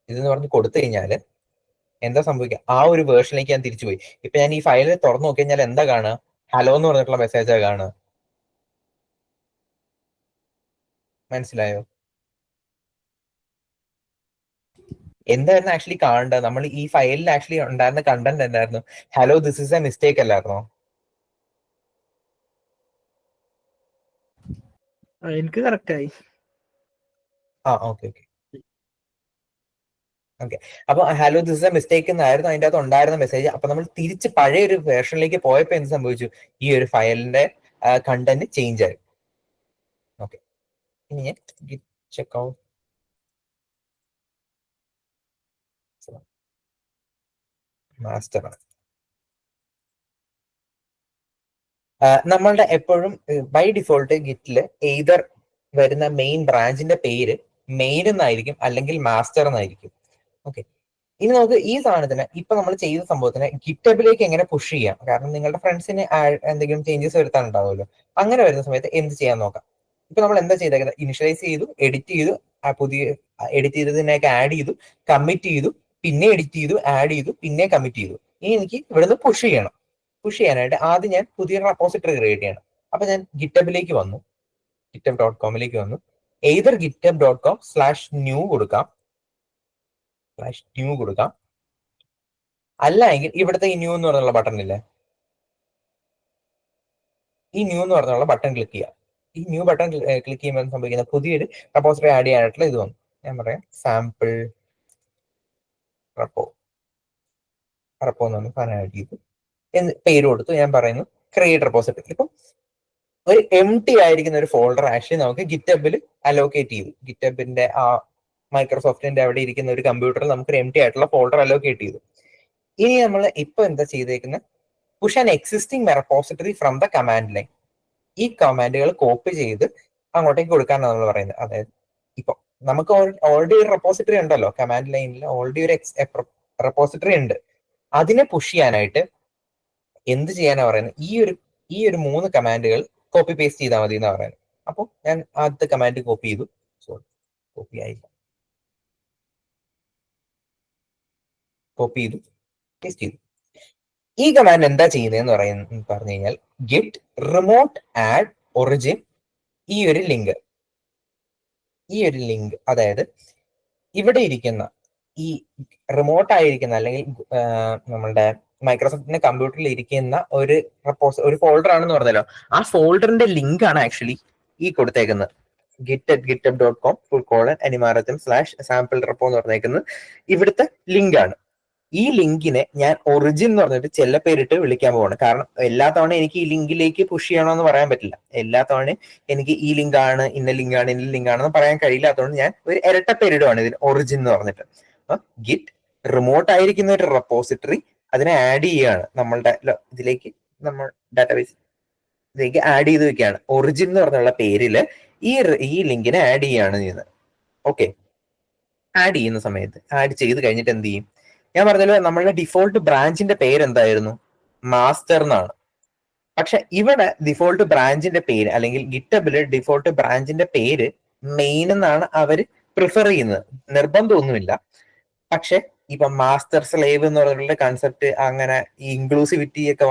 ഇതെന്ന് പറഞ്ഞ് കൊടുത്തു കഴിഞ്ഞാൽ എന്താ സംഭവിക്കുക, ആ ഒരു വേർഷനിലേക്ക് ഞാൻ തിരിച്ചുപോയി. ഇപ്പൊ ഞാൻ ഈ ഫയൽ തുറന്നു നോക്കി കഴിഞ്ഞാൽ എന്താ കാണുക, ഹലോ എന്ന് പറഞ്ഞിട്ടുള്ള മെസ്സേജാ കാണുക. മനസ്സിലായോ? എന്തായിരുന്നു ആക്ച്വലി കാണേണ്ടത്? നമ്മൾ ഈ ഫയലിൽ ആക്ച്വലി ഉണ്ടായിരുന്ന കണ്ടന്റ് എന്തായിരുന്നു? Hello this is a mistake അല്ലായിരുന്നോ? എനിക്ക് കറക്റ്റ് ആയി. ഓക്കെ. അപ്പൊ hello this is a mistake എന്നായിരുന്നു അതിന്റെ അകത്ത് ഉണ്ടായിരുന്ന മെസ്സേജ്. അപ്പൊ നമ്മൾ തിരിച്ച് പഴയ ഒരു വേർഷനിലേക്ക് പോയപ്പോ എന്ത് സംഭവിച്ചു? ഈ ഒരു ഫയലിന്റെ കണ്ടന്റ് ചേഞ്ച് ആയി. ഓക്കെ, ഇനി ഞാൻ ചെക്ക് ഔട്ട് മാസ്റ്റർ ആണ്. നമ്മളുടെ എപ്പോഴും ബൈ ഡിഫോൾട്ട് ഗിറ്റില് എയ്തർ വരുന്ന മെയിൻ ബ്രാഞ്ചിന്റെ പേര് മെയിൻ എന്നായിരിക്കും അല്ലെങ്കിൽ മാസ്റ്റർ എന്നായിരിക്കും. ഓക്കെ, ഇനി നമുക്ക് ഈ സാധനത്തിന് ഇപ്പൊ നമ്മൾ ചെയ്ത സംഭവത്തിന് ഗിറ്റബിലേക്ക് എങ്ങനെ പുഷ് ചെയ്യാം? കാരണം നിങ്ങളുടെ ഫ്രണ്ട്സിന് എന്തെങ്കിലും ചേഞ്ചസ് വരുത്താനുണ്ടാവുമല്ലോ. അങ്ങനെ വരുന്ന സമയത്ത് എന്ത് ചെയ്യാൻ നോക്കാം. ഇപ്പൊ നമ്മൾ എന്താ ചെയ്തേക്കുന്നത്? ഇനിഷ്യലൈസ് ചെയ്തു, എഡിറ്റ് ചെയ്തു, പുതിയ എഡിറ്റ് ചെയ്തതിനൊക്കെ ആഡ് ചെയ്തു, കമ്മിറ്റ് ചെയ്തു, പിന്നെ എഡിറ്റ് ചെയ്തു, ആഡ് ചെയ്തു, പിന്നെ കമ്മിറ്റ് ചെയ്തു. ഇനി എനിക്ക് ഇവിടുന്ന് പുഷ് ചെയ്യണം. പുഷ് ചെയ്യാനായിട്ട് ആദ്യം ഞാൻ പുതിയ റെപ്പോസിറ്ററി ക്രിയേറ്റ് ചെയ്യണം. അപ്പൊ ഞാൻ ഗിറ്റബിലേക്ക് വന്നു, github.com-ലേക്ക് വന്നു. എയ്തർ github.com/new കൊടുക്കാം, അല്ല എങ്കിൽ ഇവിടുത്തെ ഈ ന്യൂ എന്ന് പറഞ്ഞുള്ള ബട്ടൺ ഇല്ലേ, ഈ ന്യൂ എന്ന് പറഞ്ഞുള്ള ബട്ടൺ ക്ലിക്ക് ചെയ്യാം. ഈ ന്യൂ ബട്ടൺ ക്ലിക്ക് ചെയ്യുമ്പോൾ സംഭവിക്കുന്ന പുതിയൊരു റെപ്പോസിറ്ററി ആഡ് ചെയ്യാനായിട്ടുള്ള ഇത് വന്നു. ഞാൻ പറയാം സാമ്പിൾ റെപ്പോ എന്ന് പറഞ്ഞ സാധനം ആഡ് ചെയ്തു, പേര് കൊടുത്തു. ഞാൻ പറയുന്നു ക്രിയേറ്റ് റെപ്പോസിറ്ററി. ഇപ്പം ഒരു എം ടി ആയിരിക്കുന്ന ഒരു ഫോൾഡർ ആക്ച്വലി നമുക്ക് ഗിറ്റബിൽ അലോക്കേറ്റ് ചെയ്തു. ഗിറ്റബിന്റെ ആ മൈക്രോസോഫ്റ്റിന്റെ അവിടെ ഇരിക്കുന്ന ഒരു കമ്പ്യൂട്ടറിൽ നമുക്ക് ഒരു എം ടി ആയിട്ടുള്ള ഫോൾഡർ അലോക്കേറ്റ് ചെയ്തു. ഇനി നമ്മൾ ഇപ്പൊ എന്താ ചെയ്തേക്കുന്നത്? Push an existing repository from the command line. ഈ കമാൻഡുകൾ കോപ്പി ചെയ്ത് അങ്ങോട്ടേക്ക് കൊടുക്കാനാണ് നമ്മൾ പറയുന്നത്. അതായത് ഇപ്പൊ നമുക്ക് ഓൾറെഡി ഒരു റെപ്പോസിറ്ററി ഉണ്ടല്ലോ, കമാൻഡ് ലൈനിൽ ഓൾറെഡി ഒരു റെപ്പോസിറ്ററി ഉണ്ട്. അതിനെ പുഷ് ചെയ്യാനായിട്ട് എന്ത് ചെയ്യാനാ പറയുന്നത്? ഈ ഒരു 3 കമാൻഡുകൾ കോപ്പി പേസ്റ്റ് ചെയ്താൽ മതി എന്നാ പറയുന്നത്. അപ്പോൾ ഞാൻ ആദ്യത്തെ കമാൻഡ് കോപ്പി ചെയ്തു. കോപ്പി ആയില്ല, കോപ്പി ചെയ്തു, പേസ്റ്റ് ചെയ്തു. ഈ കമാൻഡ് എന്താ ചെയ്യുന്നതെന്ന് പറഞ്ഞു കഴിഞ്ഞാൽ ഗിറ്റ് റിമോട്ട് ആഡ് ഒറിജിൻ ഈ ഒരു ലിങ്ക്, അതായത് ഇവിടെ ഇരിക്കുന്ന ഈ റിമോട്ട് ആയിരിക്കുന്ന അല്ലെങ്കിൽ നമ്മളുടെ മൈക്രോസോഫ്റ്റിന്റെ കമ്പ്യൂട്ടറിൽ ഇരിക്കുന്ന ഒരു ഫോൾഡർ ആണെന്ന് പറഞ്ഞല്ലോ, ആ ഫോൾഡറിന്റെ ലിങ്ക് ആണ് ആക്ച്വലി ഈ കൊടുത്തേക്കുന്നത്. github.com/animaratham/sample repo എന്ന് പറഞ്ഞേക്കുന്നത് ഇവിടുത്തെ ലിങ്ക് ആണ്. ഈ ലിങ്കിനെ ഞാൻ ഒറിജിൻ എന്ന് പറഞ്ഞിട്ട് ചെല്ലപ്പേരിട്ട് വിളിക്കാൻ പോവാണ്. കാരണം എല്ലാ തവണ എനിക്ക് ഈ ലിങ്കിലേക്ക് പുഷ് ചെയ്യണമെന്ന് പറയാൻ പറ്റില്ല. എല്ലാ തവണയും എനിക്ക് ഈ ലിങ്ക് ആണ്, ഇന്ന ലിങ്ക് ആണ്, ഇന്ന ലിങ്ക് ആണെന്ന് പറയാൻ കഴിയില്ലാത്തതുകൊണ്ട് ഞാൻ ഒരു ഇരട്ടപ്പേരിടുവാണ് ഇതിന് ഒറിജിൻ എന്ന് പറഞ്ഞിട്ട്. ഗിറ്റ് റിമോട്ട് ആയിരിക്കുന്ന ഒരു റെപ്പോസിറ്ററി അതിനെ ആഡ് ചെയ്യുകയാണ് നമ്മളുടെ ഇതിലേക്ക്, നമ്മൾ ഡാറ്റാബേസ് ഇതിലേക്ക് ആഡ് ചെയ്ത് വെക്കുകയാണ്. ഒറിജിൻ എന്ന് പറഞ്ഞുള്ള പേരില് ഈ ലിങ്കിനെ ആഡ് ചെയ്യുകയാണ് ചെയ്യുന്നത്. ഓക്കെ, ആഡ് ചെയ്യുന്ന സമയത്ത് ആഡ് ചെയ്ത് കഴിഞ്ഞിട്ട് എന്ത് ചെയ്യും? ഞാൻ പറഞ്ഞല്ലോ നമ്മളുടെ ഡിഫോൾട്ട് ബ്രാഞ്ചിന്റെ പേര് എന്തായിരുന്നു? മാസ്റ്റർ എന്നാണ്. പക്ഷെ ഇവിടെ ഡിഫോൾട്ട് ബ്രാഞ്ചിന്റെ പേര് അല്ലെങ്കിൽ ഗിറ്റബില് ഡിഫോൾട്ട് ബ്രാഞ്ചിന്റെ പേര് മെയിൻ എന്നാണ് അവർ പ്രിഫർ ചെയ്യുന്നത്. നിർബന്ധമൊന്നുമില്ല. പക്ഷെ ഇപ്പൊ മാസ്റ്റർ സ്ലേവ് എന്ന് പറഞ്ഞിട്ടുള്ള കൺസെപ്റ്റ് അങ്ങനെ ഈ ഇൻക്ലൂസിവിറ്റി ഒക്കെ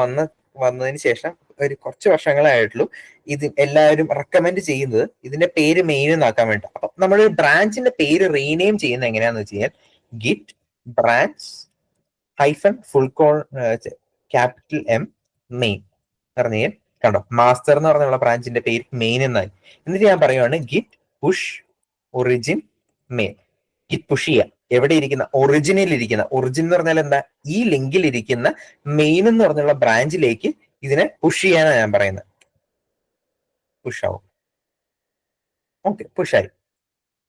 വന്നതിന് ശേഷം ഒരു കുറച്ച് വർഷങ്ങളായിട്ടുള്ളൂ ഇത് എല്ലാവരും റെക്കമെൻഡ് ചെയ്യുന്നത് ഇതിന്റെ പേര് മെയിൻ എന്നാക്കാൻ വേണ്ടി. അപ്പൊ നമ്മൾ ബ്രാഞ്ചിന്റെ പേര് റീനെയിം ചെയ്യുന്നത് എങ്ങനെയാന്ന് വെച്ച് കഴിഞ്ഞാൽ ഗിറ്റ് ബ്രാഞ്ച് -M മെയിൻ പറഞ്ഞു കഴിഞ്ഞാൽ കണ്ടോ, മാസ്റ്റർ എന്ന് പറഞ്ഞുള്ള ബ്രാഞ്ചിന്റെ പേര് മെയിൻ എന്നായി. എന്നിട്ട് ഞാൻ പറയുവാണ് git push origin main. Git push ചെയ്യുക എവിടെ ഇരിക്കുന്ന ഒറിജിൻ എന്ന് പറഞ്ഞാൽ എന്താ? ഈ ലിങ്കിൽ ഇരിക്കുന്ന മെയിൻ എന്ന് പറഞ്ഞുള്ള ബ്രാഞ്ചിലേക്ക് ഇതിനെ പുഷ് ചെയ്യാനാണ് ഞാൻ പറയുന്നത്. പുഷ് ആവും. ഓക്കെ, പുഷായി.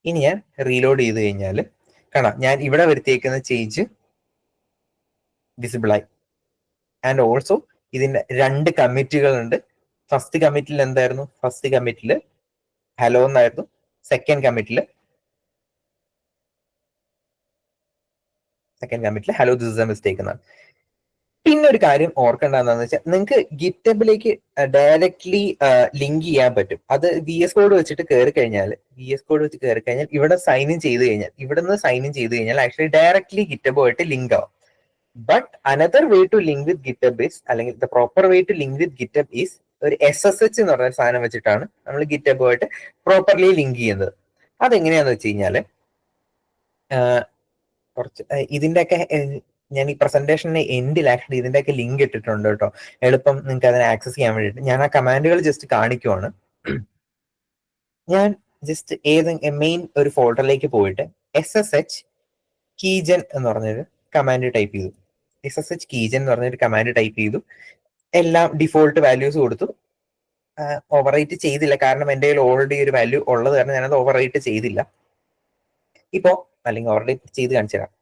ഇനി ഞാൻ റീലോഡ് ചെയ്ത് കഴിഞ്ഞാൽ കാണാം ഞാൻ ഇവിടെ വരുത്തിയേക്കുന്ന ചേഞ്ച് വിസിബിൾ ആയി. ആൻഡ് ഓൾസോ ഇതിന്റെ 2 കമ്മിറ്റുകളുണ്ട്. ഫസ്റ്റ് കമ്മിറ്റിൽ എന്തായിരുന്നു? ഫസ്റ്റ് കമ്മിറ്റിൽ ഹലോ എന്നായിരുന്നു. സെക്കൻഡ് കമ്മിറ്റിൽ hello this is a mistake എന്നാണ്. പിന്നെ ഒരു കാര്യം ഓർക്കേണ്ടതെന്ന് വെച്ചാൽ നിങ്ങൾക്ക് ഗിറ്റബിലേക്ക് ഡയറക്ട്ലി ലിങ്ക് ചെയ്യാൻ പറ്റും. അത് VS കോഡ് വെച്ചിട്ട് കയറി കഴിഞ്ഞാൽ ഇവിടെ സൈൻ ഇൻ ചെയ്ത് കഴിഞ്ഞാൽ ആക്ച്വലി ഡയറക്ട്ലി ഗിറ്റബുമായിട്ട് ലിങ്ക് ആവും. But another way to link with GitHub is, അല്ലെങ്കിൽ the proper way to link with GitHub is ഒരു SSH എന്ന് പറഞ്ഞ സാധനം വെച്ചിട്ടാണ് നമ്മൾ ഗിറ്റബുമായിട്ട് പ്രോപ്പർലി ലിങ്ക് ചെയ്യുന്നത്. അതെങ്ങനെയാന്ന് വെച്ച് കഴിഞ്ഞാല് കുറച്ച് ഇതിന്റെയൊക്കെ ഞാൻ ഈ പ്രസന്റേഷന്റെ എൻഡിൽ ആക്ച്വലി ഇതിന്റെയൊക്കെ ലിങ്ക് ഇട്ടിട്ടുണ്ട് കേട്ടോ, എളുപ്പം നിങ്ങൾക്ക് അതിനെ ആക്സസ് ചെയ്യാൻ വേണ്ടിയിട്ട്. ഞാൻ ആ കമാൻഡുകൾ ജസ്റ്റ് കാണിക്കുവാണ്. ഞാൻ ജസ്റ്റ് മെയിൻ ഒരു ഫോൾഡറിലേക്ക് പോയിട്ട് SSH കീജൻ എന്ന് പറഞ്ഞൊരു കമാൻഡ് ടൈപ്പ് ചെയ്തു. SSH കീജൻ എന്ന് പറഞ്ഞൊരു കമാൻഡ് ടൈപ്പ് ചെയ്തു. എല്ലാം ഡിഫോൾട്ട് വാല്യൂസ് കൊടുത്തു. ഓവർ റൈറ്റ് ചെയ്തില്ല, കാരണം എൻ്റെ കയ്യിൽ ഓൾറെഡി ഒരു വാല്യൂ ഉള്ളത് കാരണം ഞാനത് ഓവർ റൈറ്റ് ചെയ്തില്ല. ഇപ്പോ അല്ലെങ്കിൽ ഓവർ റൈറ്റ് ചെയ്ത് കാണിച്ചു തരാം.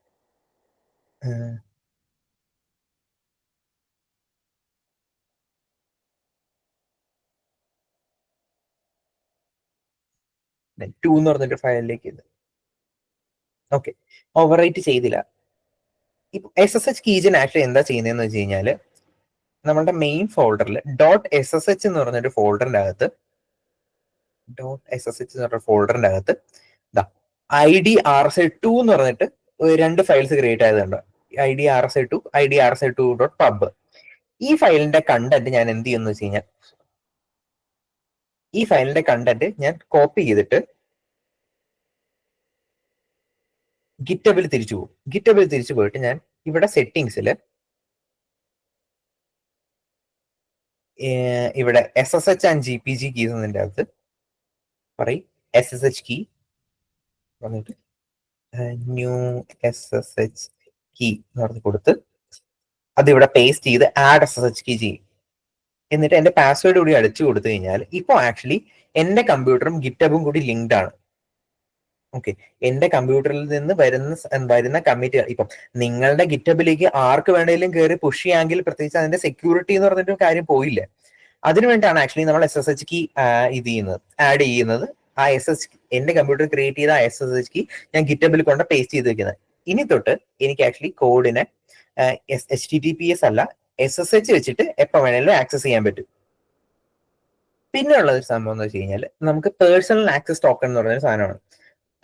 2 എന്ന് പറഞ്ഞിട്ട് ഫയലിലേക്ക് ഇത് ഓക്കെ ഓവർ റൈറ്റ് ചെയ്തില്ല. ഇപ്പൊ SSH കീജൻ ആക്ച്വലി എന്താ ചെയ്യുന്നതെന്ന് വെച്ച് കഴിഞ്ഞാല് നമ്മളുടെ മെയിൻ ഫോൾഡറിൽ .ssh എന്ന് പറഞ്ഞൊരു ഫോൾഡറിന്റെ അകത്ത് .ssh എന്ന് പറഞ്ഞ ഫോൾഡറിന്റെ അകത്ത് IDRSA2 എന്ന് പറഞ്ഞിട്ട് 2 ഫയൽസ് ക്രിയേറ്റ് ആയതുണ്ട്. IDRSA2 IDRSA2.pub. ഈ ഫയലിന്റെ കണ്ടന്റ് ഞാൻ എന്ത് ചെയ്യുന്നു വെച്ച് കഴിഞ്ഞാൽ ഈ ഫയലിന്റെ കണ്ടന്റ് ഞാൻ കോപ്പി ചെയ്തിട്ട് ഗിറ്റബിൽ തിരിച്ചു പോകും. ഗിറ്റബിൽ തിരിച്ചു പോയിട്ട് ഞാൻ ഇവിടെ സെറ്റിംഗ്സിൽ ഇവിടെ SSH ആൻഡ് GPG കീസ് എന്നതിൻ്റെ അകത്ത് പറയും SSH കീ പറഞ്ഞിട്ട് ന്യൂ SSH കീ എന്ന് പറഞ്ഞ് കൊടുത്ത് അതിവിടെ പേസ്റ്റ് ചെയ്ത് ആഡ് SSH കീ ചെയ്യും. എന്നിട്ട് എന്റെ പാസ്വേഡ് കൂടി അടിച്ചു കൊടുത്തു കഴിഞ്ഞാൽ ഇപ്പൊ ആക്ച്വലി എന്റെ കമ്പ്യൂട്ടറും ഗിറ്റബും കൂടി ലിങ്ക്ഡ് ആണ്. ഓക്കെ, എന്റെ കമ്പ്യൂട്ടറിൽ നിന്ന് വരുന്ന കമ്മിറ്റി ഇപ്പം നിങ്ങളുടെ ഗിറ്റബിലേക്ക് ആർക്ക് വേണമെങ്കിലും കയറി പുഷ് ചെയ്യാമെങ്കിൽ പ്രത്യേകിച്ച് അതിന്റെ സെക്യൂരിറ്റി എന്ന് പറഞ്ഞിട്ട് കാര്യം പോയില്ല. അതിനുവേണ്ടിയാണ് ആക്ച്വലി നമ്മൾ SSH കീ ഇത് ചെയ്യുന്നത്, ആഡ് ചെയ്യുന്നത്. ആ എന്റെ കമ്പ്യൂട്ടർ ക്രിയേറ്റ് ചെയ്ത SSH കീ ഞാൻ ഗിറ്റബിൽ കൊണ്ട് പേസ്റ്റ് ചെയ്ത് വെക്കുന്നത്. ഇനി തൊട്ട് എനിക്ക് ആക്ച്വലി കോഡിനെ HTTPS അല്ല SSH വെച്ചിട്ട് എപ്പോൾ വേണേലും ആക്സസ് ചെയ്യാൻ പറ്റും. പിന്നെ ഉള്ള ഒരു സംഭവം എന്ന് വെച്ച് കഴിഞ്ഞാൽ നമുക്ക് പേഴ്സണൽ ആക്സസ് ടോക്കൺ എന്ന് പറയുന്ന സാധനമാണ്.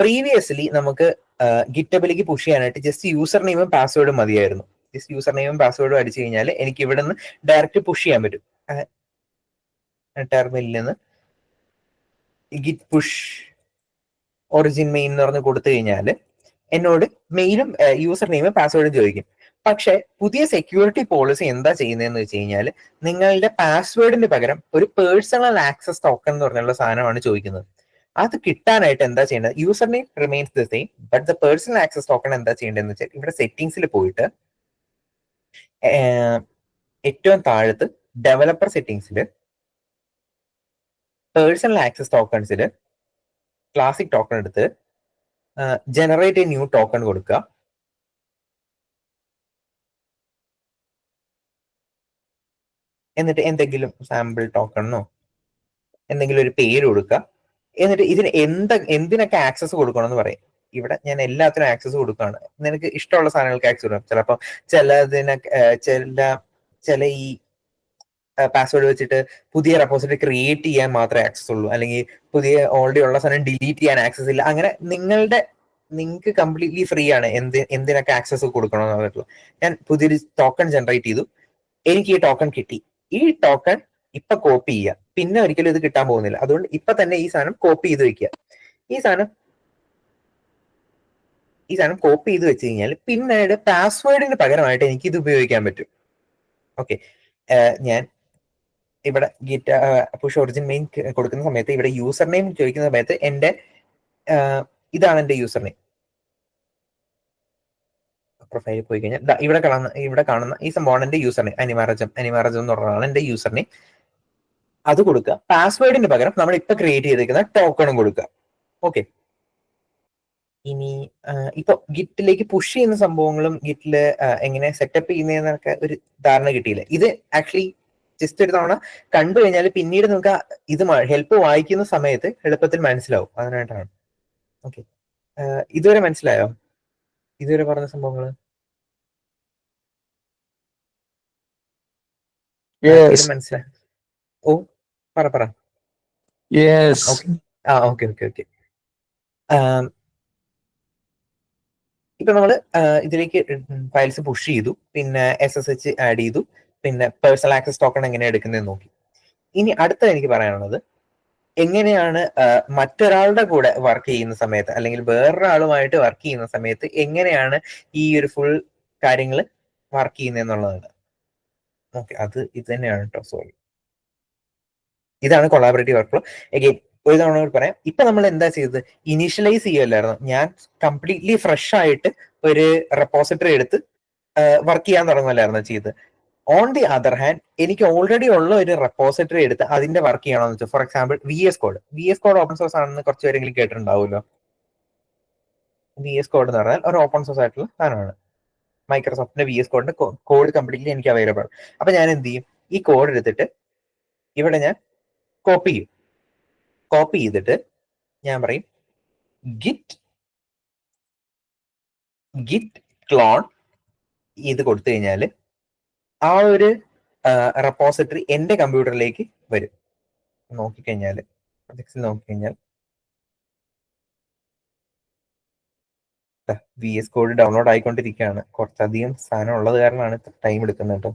പ്രീവിയസ്ലി നമുക്ക് ഗിറ്റബിലേക്ക് പുഷ് ചെയ്യാനായിട്ട് ജസ്റ്റ് യൂസർ നെയിമും പാസ്വേഡും മതിയായിരുന്നു. ജസ്റ്റ് യൂസർ നെയിമും പാസ്വേഡും അടിച്ചു കഴിഞ്ഞാൽ എനിക്ക് ഇവിടെ നിന്ന് ഡയറക്റ്റ് പുഷ് ചെയ്യാൻ പറ്റും. ടെർമിനലിൽ നിന്ന് ഗിറ്റ് പുഷ് ഒറിജിൻ മെയിൻ എന്ന് പറഞ്ഞ് കൊടുത്തു കഴിഞ്ഞാൽ എന്നോട് മെയിലും യൂസർ നെയിമും പാസ്വേഡും ചോദിക്കും. പക്ഷെ പുതിയ സെക്യൂരിറ്റി പോളിസി എന്താ ചെയ്യുന്നതെന്ന് വെച്ച് കഴിഞ്ഞാൽ നിങ്ങളുടെ പാസ്വേഡിന് പകരം ഒരു പേഴ്സണൽ ആക്സസ് ടോക്കൺ എന്ന് പറഞ്ഞുള്ള സാധനമാണ് ചോദിക്കുന്നത്. അത് കിട്ടാനായിട്ട് എന്താ ചെയ്യേണ്ടത്? User name remains the same, but the personal access token എന്താ ചെയ്യേണ്ടതെന്ന് വെച്ചാൽ ഇവിടെ സെറ്റിംഗ്സിൽ പോയിട്ട് ഏറ്റവും താഴത്ത് ഡെവലപ്പർ സെറ്റിംഗ്സിൽ പേഴ്സണൽ ആക്സസ് ടോക്കൺസിൽ ക്ലാസിക് ടോക്കൺ എടുത്ത് ജനറേറ്റ് എ ന്യൂ ടോക്കൺ കൊടുക്കുക. എന്നിട്ട് എന്തെങ്കിലും സാമ്പിൾ ടോക്കണോ എന്തെങ്കിലും ഒരു പേര് കൊടുക്കുക. എന്നിട്ട് ഇതിന് എന്തിനൊക്കെ ആക്സസ് കൊടുക്കണമെന്ന് പറയും. ഇവിടെ ഞാൻ എല്ലാത്തിനും ആക്സസ് കൊടുക്കുകയാണ്. നിനക്ക് ഇഷ്ടമുള്ള സാധനങ്ങൾക്ക് ആക്സസ് കൊടുക്കാം. ചിലപ്പോൾ ചില ഈ പാസ്വേഡ് വെച്ചിട്ട് പുതിയ റെപ്പോസിറ്ററി ക്രിയേറ്റ് ചെയ്യാൻ മാത്രമേ ആക്സസ് ഉള്ളൂ, അല്ലെങ്കിൽ പുതിയ ഓൾറെഡി ഉള്ള സാധനം ഡിലീറ്റ് ചെയ്യാൻ ആക്സസ് ഇല്ല. അങ്ങനെ നിങ്ങൾക്ക് കംപ്ലീറ്റ്ലി ഫ്രീ ആണ് എന്തിനൊക്കെ ആക്സസ് കൊടുക്കണമെന്ന് പറഞ്ഞിട്ടുള്ളത്. ഞാൻ പുതിയൊരു ടോക്കൺ ജനറേറ്റ് ചെയ്തു. എനിക്ക് ഈ ടോക്കൺ കിട്ടി. ഈ ടോക്കൺ ഇപ്പൊ കോപ്പി ചെയ്യുക, പിന്നെ ഒരിക്കലും ഇത് കിട്ടാൻ പോകുന്നില്ല. അതുകൊണ്ട് ഇപ്പൊ തന്നെ ഈ സാധനം കോപ്പി ചെയ്ത് വെക്കുക. ഈ സാധനം കോപ്പി ചെയ്ത് വെച്ച് കഴിഞ്ഞാൽ പിന്നീട് പാസ്വേഡിന് പകരമായിട്ട് എനിക്ക് ഇത് ഉപയോഗിക്കാൻ പറ്റും. ഓക്കെ, ഞാൻ ഇവിടെ ഗിറ്റ് പുഷ് ഒറിജിൻ മെയിൻ കൊടുക്കുന്ന സമയത്ത് ഇവിടെ യൂസർ നെയിം ചോദിക്കുന്ന സമയത്ത് ഇതാണ് എന്റെ യൂസർ നെയിം. പ്രൊഫൈലിൽ പോയി കഴിഞ്ഞാൽ ഇവിടെ കാണുന്ന ഈ സംഭവമാണ് എന്റെ യൂസർ നെയിം. അനിമാറജം എന്ന് പറഞ്ഞതാണ് എന്റെ യൂസർ നെയിം. അത് കൊടുക്കുക. പാസ്വേഡിന് പകരം നമ്മൾ ഇപ്പൊ ക്രിയേറ്റ് ചെയ്തിരിക്കുന്ന ടോക്കണും കൊടുക്കുക. ഓക്കെ, ഇനി ഇപ്പൊ ഗിറ്റിലേക്ക് പുഷ് ചെയ്യുന്ന സംഭവങ്ങളും ഗിറ്റില് എങ്ങനെ സെറ്റപ്പ് ചെയ്യുന്നതെന്നൊക്കെ ഒരു ധാരണ കിട്ടിയില്ല. ഇത് ആക്ച്വലി ജസ്റ്റ് ഒരു തവണ കണ്ടു കഴിഞ്ഞാൽ പിന്നീട് നമുക്ക് ഇത് ഹെൽപ്പ് വായിക്കുന്ന സമയത്ത് എളുപ്പത്തിൽ മനസ്സിലാവും. അതിനായിട്ടാണ്. ഓക്കെ, ഇതുവരെ മനസ്സിലായോ? ഇതുവരെ പറഞ്ഞ സംഭവങ്ങള് മനസ്സിലായി? ഓ, പറ. ഓക്കെ. ഇപ്പൊ നമ്മൾ ഇതിലേക്ക് ഫയൽസ് പുഷ് ചെയ്തു, പിന്നെ SSH ആഡ് ചെയ്തു, പിന്നെ പേഴ്സണൽ ആക്സസ് ടോക്കൺ എങ്ങനെ എടുക്കുന്നതെന്ന് നോക്കി. ഇനി അടുത്ത എനിക്ക് പറയാനുള്ളത് എങ്ങനെയാണ് മറ്റൊരാളുടെ കൂടെ വർക്ക് ചെയ്യുന്ന സമയത്ത് അല്ലെങ്കിൽ വേറൊരാളുമായിട്ട് വർക്ക് ചെയ്യുന്ന സമയത്ത് എങ്ങനെയാണ് ഈ ഒരു ഫുൾ കാര്യങ്ങൾ വർക്ക് ചെയ്യുന്നതെന്നുള്ളതാണ്. ഓക്കെ, ഇത് തന്നെയാണ് കേട്ടോ. സോറി, ഇതാണ് കൊളാബറേറ്റീവ് വർക്ക് ഫ്ലോ. എഗെയിൻ ഒരു തവണ കൂടി പറയാം. ഇപ്പൊ നമ്മൾ എന്താ ചെയ്തത്, ഇനീഷ്യലൈസ് ചെയ്യുമല്ലായിരുന്നു. ഞാൻ കംപ്ലീറ്റ്ലി ഫ്രഷ് ആയിട്ട് ഒരു റെപ്പോസിറ്ററി എടുത്ത് വർക്ക് ചെയ്യാൻ തുടങ്ങുമല്ലായിരുന്നു ചെയ്തത്. ഓൺ ദി അതർ ഹാൻഡ് എനിക്ക് ഓൾറെഡി ഉള്ള ഒരു റെപ്പോസിറ്ററി എടുത്ത് അതിന്റെ വർക്ക് ചെയ്യണമെന്ന് വെച്ചാൽ, for example VS code open source ആണെന്ന് കുറച്ച് പേരെങ്കിലും കേട്ടിട്ടുണ്ടാവുമല്ലോ. VS കോഡ് എന്ന് പറഞ്ഞാൽ ഒരു ഓപ്പൺ സോഴ്സ് ആയിട്ടുള്ള സാധനമാണ്. മൈക്രോസോഫ്റ്റിന്റെ VS കോഡിന്റെ കോഡ് കംപ്ലീറ്റ്ലി എനിക്ക് അവൈലബിൾ ആണ്. അപ്പൊ ഞാൻ എന്ത് ചെയ്യും, ഈ കോഡ് എടുത്തിട്ട് ഇവിടെ ഞാൻ കോപ്പി ചെയ്തിട്ട് ഞാൻ പറയും ഗിറ്റ് ക്ലോൺ ഇത് കൊടുത്തു കഴിഞ്ഞാൽ ആ ഒരു റെപ്പോസിറ്ററി എന്റെ കമ്പ്യൂട്ടറിലേക്ക് വരും. നോക്കിക്കഴിഞ്ഞാൽ VS കോഡ് ഡൗൺലോഡ് ആയിക്കൊണ്ടിരിക്കുകയാണ്. കുറച്ചധികം സാധനം ഉള്ളത് കാരണമാണ് ടൈം എടുക്കുന്നത് കേട്ടോ.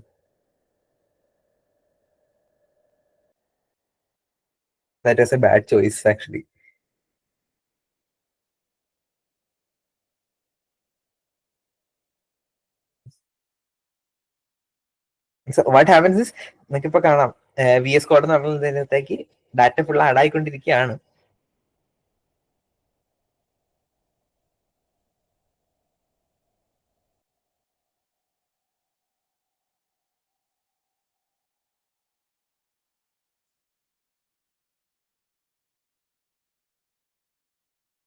That was a bad choice actually. So what happens is, നമുക്കിപ്പോ കാണാം VS കോഡ് എന്ന് പറഞ്ഞതിനകത്തേക്ക് ഡാറ്റ ഫുൾ ആഡ് ആയിക്കൊണ്ടിരിക്കുകയാണ്.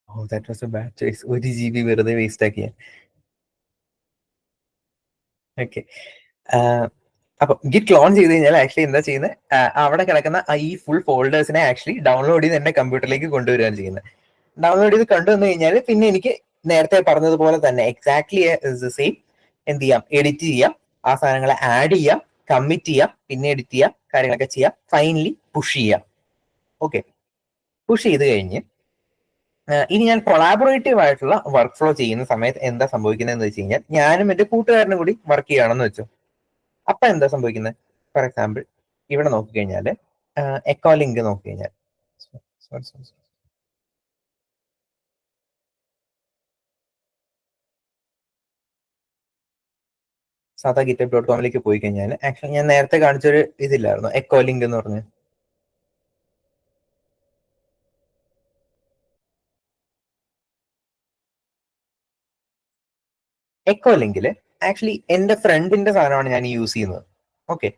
Oh, that was a bad choice. 1 GB വെറുതെ വേസ്റ്റ് ആക്കിയാൽ. ഓക്കെ, അപ്പൊ ഗിറ്റ് ക്ലോൺ ചെയ്ത് കഴിഞ്ഞാൽ ആക്ച്വലി എന്താ ചെയ്യുന്നത്, അവിടെ കിടക്കുന്ന ഈ ഫുൾ ഫോൾഡേഴ്സിനെ ആക്ച്വലി ഡൗൺലോഡ് ചെയ്ത് എന്റെ കമ്പ്യൂട്ടറിലേക്ക് കൊണ്ടുവരികയാണ് ചെയ്യുന്നത്. ഡൗൺലോഡ് ചെയ്ത് കൊണ്ടുവന്നു കഴിഞ്ഞാൽ പിന്നെ എനിക്ക് നേരത്തെ പറഞ്ഞതുപോലെ തന്നെ എക്സാക്ട്ലി സെയിം എന്ത് ചെയ്യാം, എഡിറ്റ് ചെയ്യാം, ആ സാധനങ്ങളെ ആഡ് ചെയ്യാം, കമ്മിറ്റ് ചെയ്യാം, പിന്നെ എഡിറ്റ് ചെയ്യാം, കാര്യങ്ങളൊക്കെ ചെയ്യാം, ഫൈനലി പുഷ് ചെയ്യാം. ഓക്കെ, പുഷ് ചെയ്ത് കഴിഞ്ഞ് ഇനി ഞാൻ കൊളാബറേറ്റീവ് ആയിട്ടുള്ള വർക്ക് ഫ്ലോ ചെയ്യുന്ന സമയത്ത് എന്താ സംഭവിക്കുന്നത് വെച്ച് കഴിഞ്ഞാൽ, ഞാനും എന്റെ കൂട്ടുകാരനും കൂടി വർക്ക് ചെയ്യുകയാണെന്ന് വെച്ചു. അപ്പൊ എന്താ സംഭവിക്കുന്നത്, ഫോർ എക്സാമ്പിൾ ഇവിടെ നോക്കിക്കഴിഞ്ഞാല് എക്കോ ലിങ്ക് നോക്കിക്കഴിഞ്ഞാൽ, സാധാ github.com പോയി കഴിഞ്ഞാൽ ആക്ച്വലി ഞാൻ നേരത്തെ കാണിച്ചൊരു ഇതില്ലായിരുന്നു, എക്കോ ലിങ്ക് എന്ന് പറഞ്ഞ്. എക്കോ ലിങ്കിൽ ആക്ച്വലി എന്റെ ഫ്രണ്ടിന്റെ സാധനമാണ് ഞാൻ യൂസ് ചെയ്യുന്നത്. ഓക്കെ,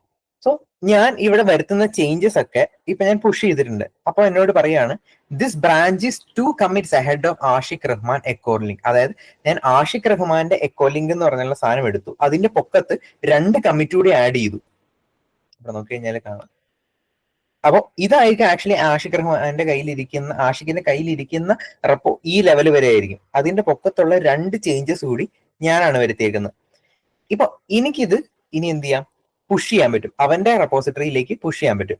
സോ ഞാൻ ഇവിടെ വരുത്തുന്ന ചേഞ്ചസ് ഒക്കെ ഇപ്പൊ ഞാൻ പുഷ് ചെയ്തിട്ടുണ്ട്. അപ്പൊ എന്നോട് പറയാണ് this branch is 2 commits ahead of Ashiq Rahman എക്കോ ലിങ്ക്. അതായത് ഞാൻ ആഷിഖ് റഹ്മാന്റെ എക്കോ ലിങ്ക് എന്ന് പറഞ്ഞുള്ള സാധനം എടുത്തു, അതിന്റെ പൊക്കത്ത് 2 കമ്മിറ്റ് കൂടി ആഡ് ചെയ്തു. ഇവിടെ നോക്കി കഴിഞ്ഞാൽ കാണാം. അപ്പൊ ഇതായിരിക്കും ആക്ച്വലി ആഷിഖിന്റെ കയ്യിലിരിക്കുന്ന റെപ്പോ ഈ ലെവൽ വരെ ആയിരിക്കും. അതിന്റെ പൊക്കത്തുള്ള 2 ചേഞ്ചസ് കൂടി ഞാനാണ് വരുത്തിയേക്കുന്നത്. ഇപ്പൊ എനിക്കിത് ഇനി എന്ത് ചെയ്യാം, പുഷ് ചെയ്യാൻ പറ്റും, അവന്റെ റെപ്പോസിറ്ററിയിലേക്ക് പുഷ് ചെയ്യാൻ പറ്റും.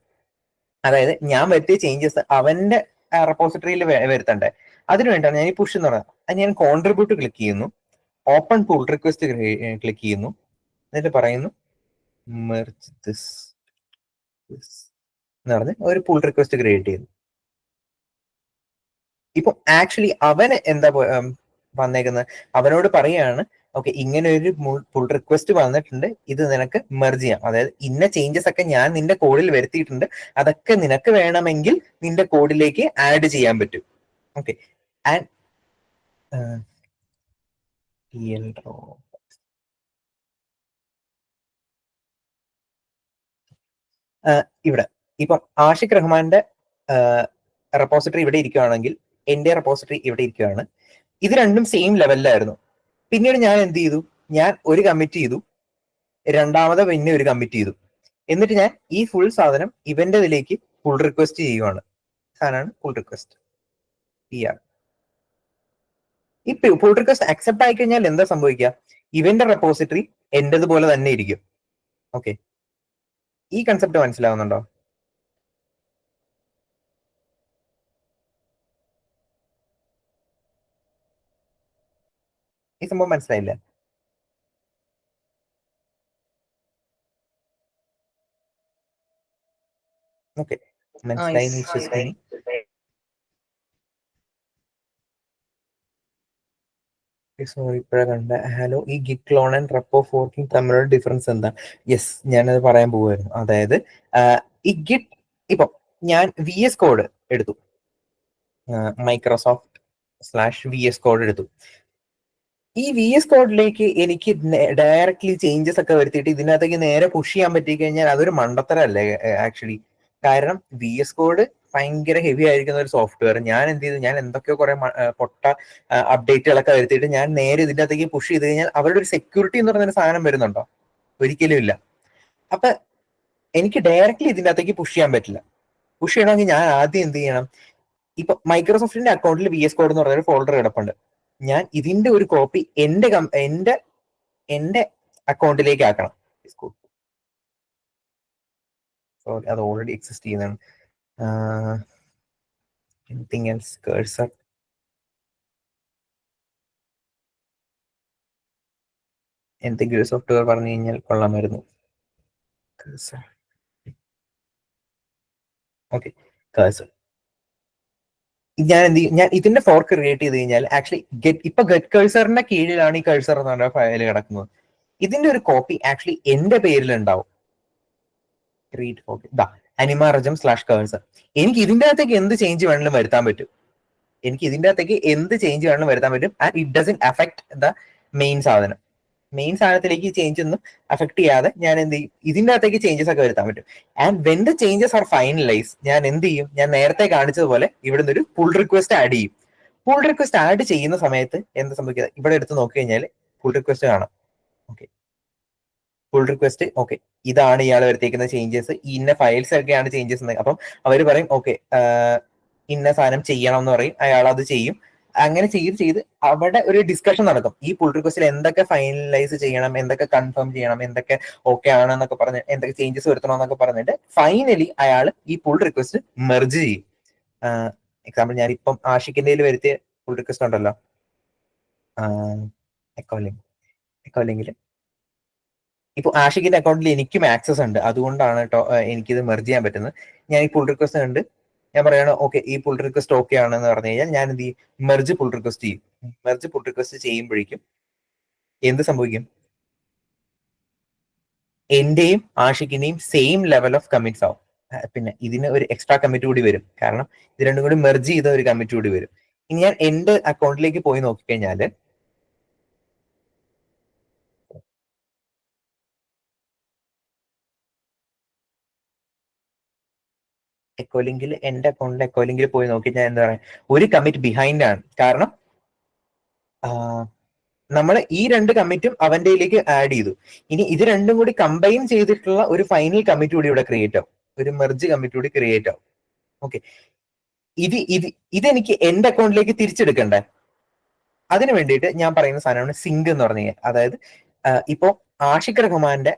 അതായത് ഞാൻ വരുത്തിയ ചേഞ്ചസ് അവന്റെ റെപ്പോസിറ്ററിയിൽ വരുത്തണ്ടേ, അതിനു വേണ്ടിയാണ് ഞാൻ ഈ പുഷ് എന്ന് പറയുന്നത്. അത് ഞാൻ കോൺട്രിബ്യൂട്ട് ക്ലിക്ക് ചെയ്യുന്നു, ഓപ്പൺ പുൾ റിക്വസ്റ്റ് ക്ലിക്ക് ചെയ്യുന്നു, എന്നിട്ട് പറയുന്നു മെർജ് ദിസ് എന്ന് പറഞ്ഞ് ഒരു പുൾ റിക്വസ്റ്റ് ക്രിയേറ്റ് ചെയ്യുന്നു. ഇപ്പൊ ആക്ച്വലി അവന് എന്താ വന്നേക്കുന്നത്, അവനോട് പറയാണ് ഓക്കെ ഇങ്ങനെ ഒരു പുൾ റിക്വസ്റ്റ് വന്നിട്ടുണ്ട്, ഇത് നിനക്ക് മെർജ് ചെയ്യാം. അതായത് ഇന്ന ചേഞ്ചസ് ഒക്കെ ഞാൻ നിന്റെ കോഡിൽ വരുത്തിയിട്ടുണ്ട്, അതൊക്കെ നിനക്ക് വേണമെങ്കിൽ നിന്റെ കോഡിലേക്ക് ആഡ് ചെയ്യാൻ പറ്റും. ഓക്കെ, ആൻഡ് ഇവിടെ ഇപ്പം ആഷിഖ് റഹ്മാന്റെ റെപ്പോസിറ്ററി ഇവിടെ ഇരിക്കുകയാണെങ്കിൽ എന്റെ റെപ്പോസിറ്ററി ഇവിടെ ഇരിക്കുകയാണ്. ഇത് രണ്ടും സെയിം ലെവലിലായിരുന്നു. പിന്നീട് ഞാൻ എന്ത് ചെയ്തു, ഞാൻ ഒരു കമ്മിറ്റ് ചെയ്തു, രണ്ടാമത് പിന്നെ ഒരു കമ്മിറ്റ് ചെയ്തു, എന്നിട്ട് ഞാൻ ഈ ഫുൾ സാധനം ഇവന്റെ ഇതിലേക്ക് പുൾ റിക്വസ്റ്റ് ചെയ്യുവാണ്. സാധനമാണ് പുൾ റിക്വസ്റ്റ്. ഈ പുൾ റിക്വസ്റ്റ് അക്സെപ്റ്റ് ആയി കഴിഞ്ഞാൽ എന്താ സംഭവിക്കുക, ഇവന്റെ റെപ്പോസിറ്ററി എന്റേതുപോലെ തന്നെ ഇരിക്കും. ഓക്കെ, ഈ കൺസെപ്റ്റ് മനസ്സിലാവുന്നുണ്ടോ? ഈ സംഭവം മനസ്സിലായില്ല? ഓക്കെ, മനസ്സിലായി എന്ന് വിശ്വസിക്കുന്നു. സോറി, ഇപ്പോഴാ കണ്ട. ഹലോ, ഈ git clone and repo forking തമ്മിലുള്ള ഡിഫറൻസ് എന്താ? യെസ്, ഞാനത് പറയാൻ പോവായിരുന്നു. അതായത് ഈ ഗിറ്റ്, ഇപ്പൊ ഞാൻ VS കോഡ് എടുത്തു, microsoft/VS കോഡ് എടുത്തു. ഈ VS കോഡിലേക്ക് എനിക്ക് ഡയറക്ട്ലി ചേഞ്ചസ് ഒക്കെ വരുത്തിയിട്ട് ഇതിനകത്തേക്ക് നേരെ പുഷ് ചെയ്യാൻ പറ്റി കഴിഞ്ഞാൽ അതൊരു മണ്ടത്തരല്ലേ ആക്ച്വലി? കാരണം VS കോഡ് ഭയങ്കര ഹെവി ആയിരിക്കുന്ന ഒരു സോഫ്റ്റ്വെയർ. ഞാൻ എന്ത് ചെയ്തു, ഞാൻ എന്തൊക്കെയോ കുറെ പൊട്ട അപ്ഡേറ്റുകളൊക്കെ വരുത്തിയിട്ട് ഞാൻ നേരെ ഇതിൻ്റെ അകത്തേക്ക് പുഷ് ചെയ്ത് കഴിഞ്ഞാൽ അവരുടെ ഒരു സെക്യൂരിറ്റി എന്ന് പറയുന്ന സാധനം വരുന്നുണ്ടോ? ഒരിക്കലും ഇല്ല. അപ്പൊ എനിക്ക് ഡയറക്ട്ലി ഇതിൻ്റെ അകത്തേക്ക് പുഷ് ചെയ്യാൻ പറ്റില്ല. പുഷ് ചെയ്യണമെങ്കിൽ ഞാൻ ആദ്യം എന്ത് ചെയ്യണം? ഇപ്പൊ മൈക്രോസോഫ്റ്റിന്റെ അക്കൗണ്ടിൽ VS കോഡ് എന്ന് പറഞ്ഞൊരു ഫോൾഡർ കിടപ്പുണ്ട്. ഞാൻ ഇതിന്റെ ഒരു കോപ്പി എന്റെ അക്കൗണ്ടിലേക്ക് ആക്കണം. സോറി, അത് ഓൾറെഡി എക്സിസ്റ്റ് ചെയ്യുന്നതാണ്. Anything else? കഴ്സർ, എന്തെങ്കിലും സോഫ്റ്റ്വെയർ പറഞ്ഞു കഴിഞ്ഞാൽ കൊള്ളാമായിരുന്നു. Okay, cursor. ഞാൻ എന്ത് ചെയ്യും, ഞാൻ ഇതിന്റെ ഫോർക്ക് ക്രിയേറ്റ് ചെയ്ത് കഴിഞ്ഞാൽ ആക്ച്വലി ഇപ്പൊ ഗെറ്റ് കഴ്സറിന്റെ കീഴിലാണ് ഈ കഴ്സർ എന്ന് പറഞ്ഞ ഫയൽ കിടക്കുന്നത്. ഇതിന്റെ ഒരു കോപ്പി ആക്ച്വലി എന്റെ പേരിൽ ഉണ്ടാവും. animarajam/cursor. എനിക്ക് ഇതിന്റെ അകത്തേക്ക് എന്ത് ചേഞ്ച് വേണമെങ്കിലും വരുത്താൻ പറ്റും. And it doesn't affect the main സാധനം. മെയിൻ സാധനത്തിലേക്ക് ചേഞ്ച് ഒന്നും അഫക്ട് ചെയ്യാതെ ഞാൻ എന്ത് ചെയ്യും, ഇതിന്റെ അകത്തേക്ക് ചേഞ്ചസ് ഒക്കെ വരുത്താൻ പറ്റും. And when the changes are finalise, ഞാൻ എന്ത് ചെയ്യും, ഞാൻ നേരത്തെ കാണിച്ചതുപോലെ ഇവിടുന്ന് ഒരു പുൾ റിക്വസ്റ്റ് ആഡ് ചെയ്യും. പുൾ റിക്വസ്റ്റ് ആഡ് ചെയ്യുന്ന സമയത്ത് എന്താ സംഭവിക്കുക? ഇവിടെ എടുത്ത് നോക്കി കഴിഞ്ഞാൽ പുൾ റിക്വസ്റ്റ് കാണാം. ഓക്കെ, പുൾ റിക്വസ്റ്റ്, ഓക്കെ, ഇതാണ് ഇയാൾ വരുത്തിയിരിക്കുന്ന ചേഞ്ചസ്, ഇന്ന ഫയൽസ് ഒക്കെയാണ് ചേഞ്ചസ്. അപ്പം അവർ പറയും ഓക്കെ ഇന്ന സാധനം ചെയ്യണം എന്ന് പറയും, അയാൾ അത് ചെയ്യും. അങ്ങനെ ചെയ്ത് അവിടെ ഒരു ഡിസ്കഷൻ നടക്കും. ഈ പുൾ റിക്വസ്റ്റിൽ എന്തൊക്കെ ഫൈനലൈസ് ചെയ്യണം, എന്തൊക്കെ കൺഫേം ചെയ്യണം, എന്തൊക്കെ ഓക്കെ ആണെന്നൊക്കെ പറഞ്ഞ്, എന്തൊക്കെ ചേഞ്ചസ് വരുത്തണം എന്നൊക്കെ പറഞ്ഞിട്ട് ഫൈനലി അയാൾ ഈ പുൾ റിക്വസ്റ്റ് മെർജ് ചെയ്യും. എക്സാമ്പിൾ, ഞാനിപ്പം ആഷിക്കിന്റെ വരുത്തിയ പുൾ റിക്വസ്റ്റ് ഉണ്ടല്ലോ, എക്കോലിങ്കിൽ. ഇപ്പൊ ആഷിക്കിന്റെ അക്കൗണ്ടിൽ എനിക്കും ആക്സസ് ഉണ്ട്, അതുകൊണ്ടാണ് കേട്ടോ എനിക്കിത് മെർജ് ചെയ്യാൻ പറ്റുന്നത്. ഞാൻ ഈ പുൾ റിക്വസ്റ്റ് ഉണ്ട്, ഞാൻ പറയണോ ഓക്കെ ഈ പുൾ റിക്വസ്റ്റ് ഓക്കെ ആണെന്ന് പറഞ്ഞു കഴിഞ്ഞാൽ ഞാൻ എന്ത് ചെയ്യും, മെർജ് പുൾ റിക്വസ്റ്റ് ചെയ്യും. മെർജ് പുൾ റിക്വസ്റ്റ് ചെയ്യുമ്പോഴേക്കും എന്ത് സംഭവിക്കും? എന്റെയും ആഷിക്കിന്റെയും സെയിം ലെവൽ ഓഫ് കമ്മിറ്റ്സ് ആവും. പിന്നെ ഇതിന് ഒരു എക്സ്ട്രാ കമ്മിറ്റ് കൂടി വരും, കാരണം ഇത് രണ്ടും കൂടി മെർജ് ചെയ്ത ഒരു കമ്മിറ്റ് കൂടി വരും. ഇനി ഞാൻ എന്റെ അക്കൗണ്ടിലേക്ക് പോയി നോക്കിക്കഴിഞ്ഞാല് എക്കോലിങ്കിൽ, എന്റെ അക്കൗണ്ടിൽ എക്കോലിങ്കിൽ പോയി നോക്കി ഞാൻ എന്താ പറയാ, ഒരു കമ്മിറ്റ് ബിഹൈൻഡ് ആണ്. കാരണം നമ്മൾ ഈ രണ്ട് കമ്മിറ്റും അവന്റെയിലേക്ക് ആഡ് ചെയ്തു. ഇനി ഇത് രണ്ടും കൂടി കമ്പൈൻ ചെയ്തിട്ടുള്ള ഒരു ഫൈനൽ കമ്മിറ്റ് കൂടി ഇവിടെ ക്രിയേറ്റ് ആവും, ഒരു മെർജ് കമ്മിറ്റ് കൂടി ക്രിയേറ്റ് ആവും. ഓക്കെ, ഇതെനിക്ക് എന്റെ അക്കൗണ്ടിലേക്ക് തിരിച്ചെടുക്കണ്ടേ? അതിന് വേണ്ടിയിട്ട് ഞാൻ പറയുന്ന സാധനമാണ് സിങ്ക് എന്ന് പറഞ്ഞു കഴിഞ്ഞാൽ. അതായത് ഇപ്പോ ആഷിഖ് റഹ്മാന്റെ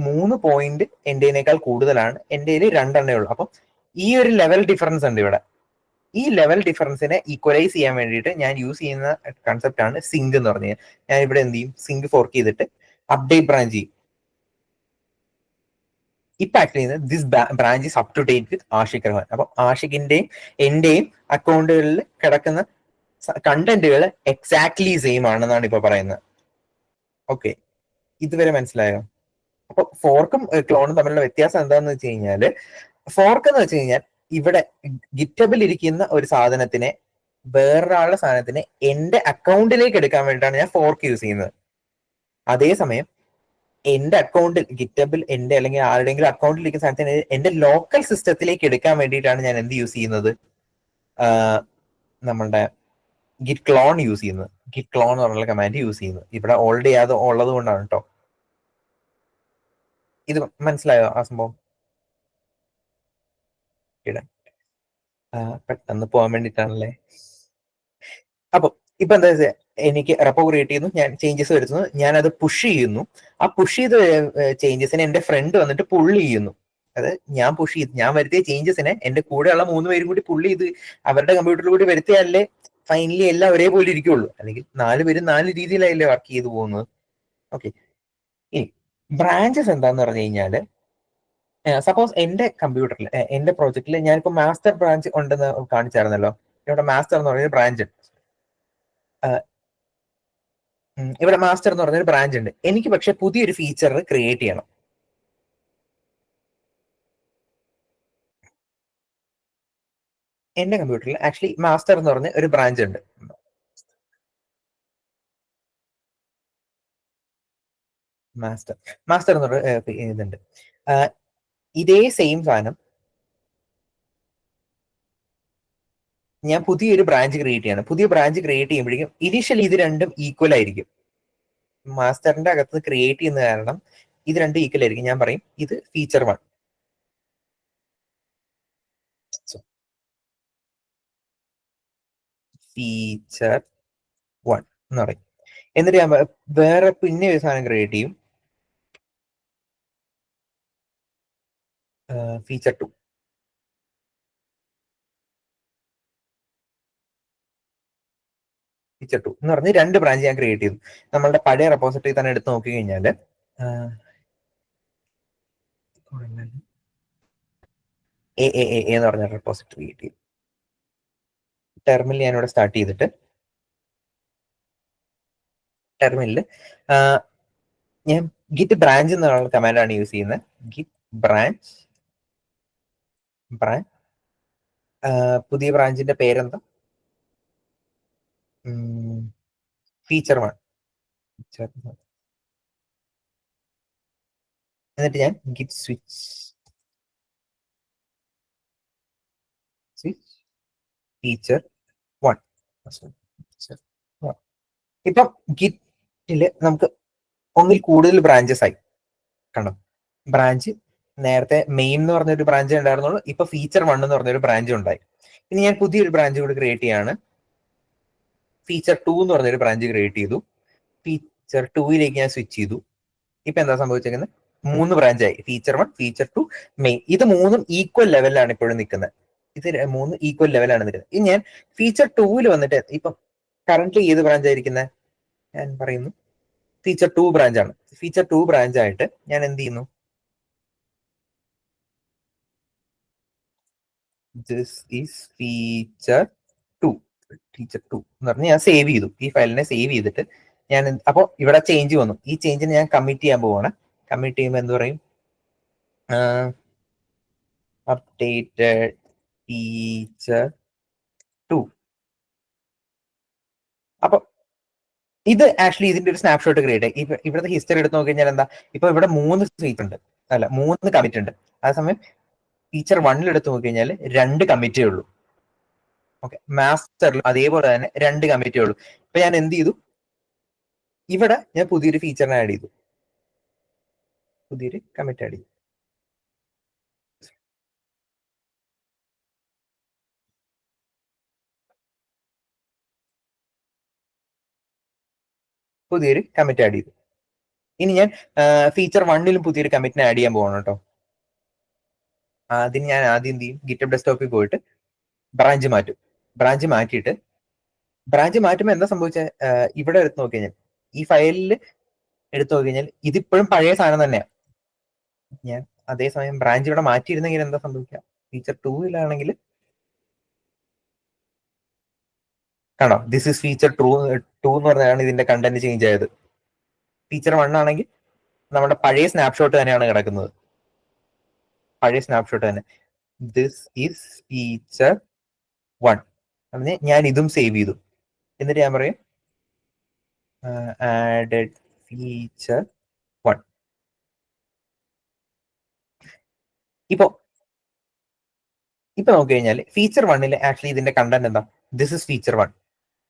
3 പോയിന്റ് എന്റെനേക്കാൾ കൂടുതലാണ്, എന്റെ 2 ഉള്ളൂ. അപ്പം ഈ ഒരു ലെവൽ ഡിഫറൻസ് ഉണ്ട് ഇവിടെ. ഈ ലെവൽ ഡിഫറൻസിനെ ഈക്വലൈസ് ചെയ്യാൻ വേണ്ടിയിട്ട് ഞാൻ യൂസ് ചെയ്യുന്ന കൺസെപ്റ്റ് ആണ് സിങ്ക് എന്ന് പറഞ്ഞു കഴിഞ്ഞാൽ. ഞാൻ ഇവിടെ എന്ത് ചെയ്യും, സിങ്ക് ഫോർക്ക് ചെയ്തിട്ട് അപ്ഡേറ്റ് ബ്രാഞ്ച് ചെയ്യും. ഇപ്പൊ actually this branch is up to date with Ashiq Rahman. അപ്പൊ ആഷിഖിന്റെയും എന്റെയും അക്കൗണ്ടുകളിൽ കിടക്കുന്ന കണ്ടന്റുകൾ എക്സാക്ട്ലി സെയിം ആണെന്നാണ് ഇപ്പൊ പറയുന്നത്. ഓക്കെ, ഇതുവരെ മനസ്സിലായോ? അപ്പൊ ഫോർക്കും ക്ലോണും തമ്മിലുള്ള വ്യത്യാസം എന്താണെന്ന് വെച്ച് കഴിഞ്ഞാല്, ഫോർക്ക് എന്ന് വെച്ച് കഴിഞ്ഞാൽ ഇവിടെ ഗിറ്റബിൽ ഇരിക്കുന്ന ഒരു സാധനത്തിനെ വേറൊരാളുടെ സാധനത്തിനെ എന്റെ അക്കൗണ്ടിലേക്ക് എടുക്കാൻ വേണ്ടിയിട്ടാണ് ഞാൻ ഫോർക്ക് യൂസ് ചെയ്യുന്നത്. അതേസമയം എന്റെ അക്കൗണ്ടിൽ ഗിറ്റബിൽ എന്റെ അല്ലെങ്കിൽ ആരുടെയെങ്കിലും അക്കൗണ്ടിൽ ഇരിക്കുന്ന സാധനത്തിന് എന്റെ ലോക്കൽ സിസ്റ്റത്തിലേക്ക് എടുക്കാൻ വേണ്ടിയിട്ടാണ് ഞാൻ എന്ത് യൂസ് ചെയ്യുന്നത്, നമ്മളുടെ ഗിറ്റ് ക്ലോൺ യൂസ് ചെയ്യുന്നത്. ഗിറ്റ് ക്ലോൺ എന്ന് പറഞ്ഞുള്ള കമാൻഡ് യൂസ് ചെയ്യുന്നത് ഇവിടെ ഓൾറെഡി അത് ഉള്ളത് കൊണ്ടാണ് കേട്ടോ. ഇത് മനസ്സിലായോ ആ സംഭവം? പെട്ടെന്ന് പോകാൻ വേണ്ടിട്ടാണല്ലേ. അപ്പൊ ഇപ്പൊ എന്താ വെച്ചാൽ എനിക്ക് റെപ്പോ ക്രിയേറ്റ് ചെയ്യുന്നു, ഞാൻ ചേഞ്ചസ് വരുത്തുന്നു, ഞാൻ അത് പുഷ് ചെയ്യുന്നു. ആ പുഷ് ചെയ്ത ചേഞ്ചസിനെ എന്റെ ഫ്രണ്ട് വന്നിട്ട് പുള്ള് ചെയ്യുന്നു. അതായത് ഞാൻ വരുത്തിയ ചേഞ്ചസിനെ എന്റെ കൂടെയുള്ള 3 പേരും കൂടി പുള്ള് ചെയ്ത് അവരുടെ കമ്പ്യൂട്ടറിൽ കൂടി വരുത്തിയാലേ ഫൈനലി എല്ലാം ഒരേപോലെ ഇരിക്കുള്ളൂ. അല്ലെങ്കിൽ 4 പേരും 4 രീതിയിലല്ലേ വർക്ക് ചെയ്തു പോകുന്നത്. ഓക്കെ, ഇനി ബ്രാഞ്ചസ് എന്താന്ന് പറഞ്ഞു കഴിഞ്ഞാല്, സപ്പോസ് എന്റെ കമ്പ്യൂട്ടറിൽ എന്റെ പ്രോജക്റ്റിൽ ഞാനിപ്പോ മാസ്റ്റർ ബ്രാഞ്ച് ഉണ്ടെന്ന് കാണിച്ചായിരുന്നല്ലോ. ഇവിടെ മാസ്റ്റർ എന്ന് പറഞ്ഞൊരു ബ്രാഞ്ച് ഉണ്ട്. ഇവിടെ മാസ്റ്റർ എന്ന് പറഞ്ഞൊരു ബ്രാഞ്ച് ഉണ്ട്. എനിക്ക് പക്ഷെ പുതിയൊരു ഫീച്ചർ ക്രിയേറ്റ് ചെയ്യണം. എന്റെ കമ്പ്യൂട്ടറിൽ ആക്ച്വലി മാസ്റ്റർ എന്ന് പറഞ്ഞ ഒരു ബ്രാഞ്ച് ഉണ്ട്. മാസ്റ്റർ എന്ന് പറഞ്ഞ ഇതുണ്ട്. ഇതേ സെയിം സാധനം ഞാൻ പുതിയൊരു ബ്രാഞ്ച് ക്രിയേറ്റ് ചെയ്യണം. പുതിയ ബ്രാഞ്ച് ക്രിയേറ്റ് ചെയ്യുമ്പോഴേക്കും ഇനീഷ്യലി ഇത് രണ്ടും ഈക്വൽ ആയിരിക്കും. മാസ്റ്ററിന്റെ അകത്ത് ക്രിയേറ്റ് ചെയ്യുന്ന കാരണം ഇത് രണ്ടും ഈക്വൽ ആയിരിക്കും. ഞാൻ പറയും ഇത് ഫീച്ചർ 1, ഫീച്ചർ 1 എന്ന് പറയും. എന്നിട്ട് ഞാൻ വേറെ പിന്നെ ഒരു സാധനം ക്രിയേറ്റ് ചെയ്യും, ഫീച്ചർ 2. ഫീച്ചർ 2 എന്ന് പറഞ്ഞ് 2 ബ്രാഞ്ച് ഞാൻ ക്രിയേറ്റ് ചെയ്തു. നമ്മളുടെ പഴയ റെപ്പോസിറ്ററി തന്നെ എടുത്ത് നോക്കി കഴിഞ്ഞാല് എന്ന് പറഞ്ഞ റെപ്പോസിറ്ററി ക്രിയേറ്റ് ചെയ്തു. ടെർമിനൽ ഞാനിവിടെ സ്റ്റാർട്ട് ചെയ്തിട്ട് ടെർമിനലിൽ ഞാൻ ഗിറ്റ് ബ്രാഞ്ച് എന്നുള്ള കമാൻഡാണ് യൂസ് ചെയ്യുന്നത്. ഗിറ്റ് ബ്രാഞ്ച് പുതിയ ബ്രാഞ്ചിന്റെ പേരെന്താ? ഫീച്ചർ 1. എന്നിട്ട് ഞാൻ ഗിറ്റ് സ്വിച്ച് ഫീച്ചർ 1. ഇപ്പം ഗിറ്റില് നമുക്ക് ഒന്നിൽ കൂടുതൽ ബ്രാഞ്ചസ് ആയി. കണ്ടോ, ബ്രാഞ്ച് നേരത്തെ മെയിൻ എന്ന് പറഞ്ഞൊരു ബ്രാഞ്ച് ഉണ്ടായിരുന്നുള്ളൂ, ഇപ്പൊ ഫീച്ചർ 1 എന്ന് പറഞ്ഞൊരു ബ്രാഞ്ച് ഉണ്ടായി. ഇനി ഞാൻ പുതിയൊരു ബ്രാഞ്ച് കൂടി ക്രിയേറ്റ് ചെയ്യാണ്. ഫീച്ചർ 2 എന്ന് പറഞ്ഞൊരു ബ്രാഞ്ച് ക്രിയേറ്റ് ചെയ്തു. ഫീച്ചർ 2യിലേക്ക് ഞാൻ സ്വിച്ച് ചെയ്തു. ഇപ്പൊ എന്താ സംഭവിച്ചേക്കുന്നത്? 3 ബ്രാഞ്ചായി. Feature 1, feature 2, main. ഇത് മൂന്നും ഈക്വൽ ലെവലിലാണ് ഇപ്പോഴും നിൽക്കുന്നത്. ഇത് 3 ഈക്വൽ ലെവലാണ് നിൽക്കുന്നത്. ഇനി ഞാൻ ഫീച്ചർ 2ൽ വന്നിട്ട് ഇപ്പം കറന്റ് ഏത് ബ്രാഞ്ച് ആയിരിക്കുന്നത്? ഞാൻ പറയുന്നു ഫീച്ചർ 2 ബ്രാഞ്ച് ആണ്. ഫീച്ചർ 2 ബ്രാഞ്ച് ആയിട്ട് ഞാൻ എന്ത് ചെയ്യുന്നു? This is feature 2. ഫീച്ചർ 2 എന്ന് പറഞ്ഞ് ഞാൻ സേവ് ചെയ്തു. ഈ ഫയലിനെ സേവ് ചെയ്തിട്ട് ഞാൻ അപ്പോൾ ഇവിടെ ചേഞ്ച് വന്നു. ഈ ചേഞ്ചിനെ ഞാൻ കമ്മിറ്റ് ചെയ്യാൻ പോവാണ്. കമ്മിറ്റ് ചെയ്യുമ്പോൾ എന്ത് പറയും? Updated feature 2. അപ്പൊ ഇത് ആക്ച്വലി ഇതിന്റെ ഒരു സ്നാപ്ഷോട്ട് ക്രിയേറ്റ് ആയി. ഇവിടുത്തെ ഹിസ്റ്ററി എടുത്ത് നോക്കി കഴിഞ്ഞാൽ എന്താ, ഇപ്പൊ ഇവിടെ 3 സ്വീറ്റ് ഉണ്ട്, അല്ല 3 കമ്മിറ്റ് ഉണ്ട്. അതേസമയം ഫീച്ചർ 1ൽ എടുത്ത് നോക്കി കഴിഞ്ഞാൽ 2 കമ്മിറ്റേ ഉള്ളൂ. ഓക്കെ, മാസ്റ്ററിൽ അതേപോലെ തന്നെ 2 കമ്മിറ്റേ ഉള്ളൂ. ഇപ്പൊ ഞാൻ എന്ത് ചെയ്തു? ഇവിടെ ഞാൻ പുതിയൊരു ഫീച്ചറിനെ ആഡ് ചെയ്തു, പുതിയൊരു കമ്മിറ്റ് ആഡ് ചെയ്തു. പുതിയൊരു കമ്മിറ്റ് ആഡ് ചെയ്തു. ഇനി ഞാൻ ഫീച്ചർ 1ലും പുതിയൊരു കമ്മിറ്റിനെ ആഡ് ചെയ്യാൻ പോകണം കേട്ടോ. അതിന് ഞാൻ ആദ്യം എന്ത് ചെയ്യും? ഗിറ്റബ് ഡെസ്ക്ടോപ്പിൽ പോയിട്ട് ബ്രാഞ്ച് മാറ്റും. ബ്രാഞ്ച് മാറ്റിയിട്ട് ബ്രാഞ്ച് മാറ്റുമ്പോൾ എന്താ സംഭവിച്ചത്? ഇവിടെ എടുത്ത് നോക്കി കഴിഞ്ഞാൽ, ഈ ഫയലിൽ എടുത്തു നോക്കി കഴിഞ്ഞാൽ ഇതിപ്പോഴും പഴയ സാധനം തന്നെയാണ്. ഞാൻ അതേസമയം ബ്രാഞ്ച് ഇവിടെ മാറ്റിയിരുന്നെങ്കിൽ എന്താ സംഭവിക്കുക? ഫീച്ചർ 2ലാണെങ്കിൽ കാണോ, ദിസ് ഇസ് ഫീച്ചർ 2 എന്ന് പറഞ്ഞാണ് ഇതിന്റെ കണ്ടന്റ് ചേഞ്ച് ആയത്. ഫീച്ചർ 1 ആണെങ്കിൽ നമ്മുടെ പഴയ സ്നാപ്ഷോട്ട് തന്നെയാണ് കിടക്കുന്നത്, പഴയ സ്നാപ്ഷോട്ട് തന്നെ. ദിസ് ഈസ് ഫീച്ചർ 1 അങ്ങനെ ഞാൻ ഇതും സേവ് ചെയ്തു. എന്നിട്ട് ഞാൻ പറയും ആഡഡ് ഫീച്ചർ 1. ഇപ്പൊ നോക്കി കഴിഞ്ഞാൽ ഫീച്ചർ 1ൽ ആക്ച്വലി ഇതിന്റെ കണ്ടന്റ് എന്താ? This is feature 1.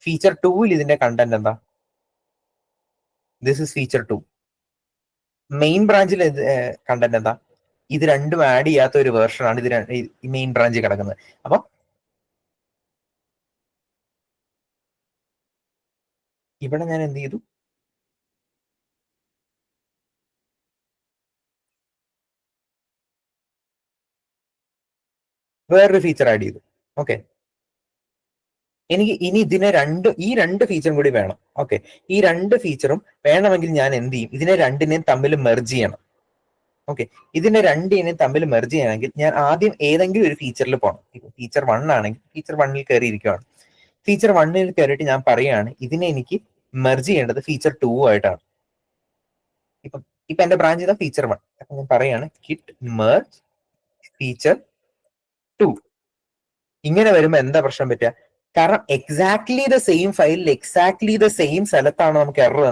ഫീച്ചർ 2ൽ ഇതിന്റെ കണ്ടന്റ് എന്താ? This is feature 2. മെയിൻ ബ്രാഞ്ചിൽ കണ്ടന്റ് എന്താ? ഇത് രണ്ടും ആഡ് ചെയ്യാത്ത ഒരു വേർഷനാണ് ഇത് മെയിൻ ബ്രാഞ്ചിൽ കിടക്കുന്നത്. അപ്പൊ ഇവിടെ ഞാൻ എന്ത് ചെയ്തു? വേറൊരു ഫീച്ചർ ആഡ് ചെയ്തു. ഓക്കെ, എനിക്ക് ഇനി ഈ രണ്ട് ഫീച്ചറും കൂടി വേണം. ഓക്കെ, ഈ രണ്ട് ഫീച്ചറും വേണമെങ്കിൽ ഞാൻ എന്ത് ചെയ്യും? ഇതിനെ രണ്ടിനെയും തമ്മിൽ മെർജ് ചെയ്യണം. ഓക്കെ, ഇതിനെ രണ്ടിനെയും തമ്മിൽ മെർജ് ചെയ്യണമെങ്കിൽ ഞാൻ ആദ്യം ഏതെങ്കിലും ഒരു ഫീച്ചറിൽ പോകണം. ഇപ്പൊ ഫീച്ചർ 1 ആണെങ്കിൽ ഫീച്ചർ 1ൽ കയറിയിരിക്കുകയാണ്. ഫീച്ചർ 1ൽ കയറിയിട്ട് ഞാൻ പറയുകയാണ് ഇതിനെ എനിക്ക് മെർജ് ചെയ്യേണ്ടത് ഫീച്ചർ 2 ആയിട്ടാണ്. ഇപ്പൊ എന്റെ ബ്രാഞ്ച് ചെയ്ത ഫീച്ചർ 1. അപ്പൊ ഞാൻ പറയാണ് git merge ഫീച്ചർ 2. ഇങ്ങനെ വരുമ്പോ എന്താ പ്രശ്നം പറ്റുക? കാരണം എക്സാക്ട്ലി ദ സെയിം ഫയലിൽ എക്സാക്ട്ലി ദ സെയിം സ്ഥലത്താണ് നമുക്ക് എറർ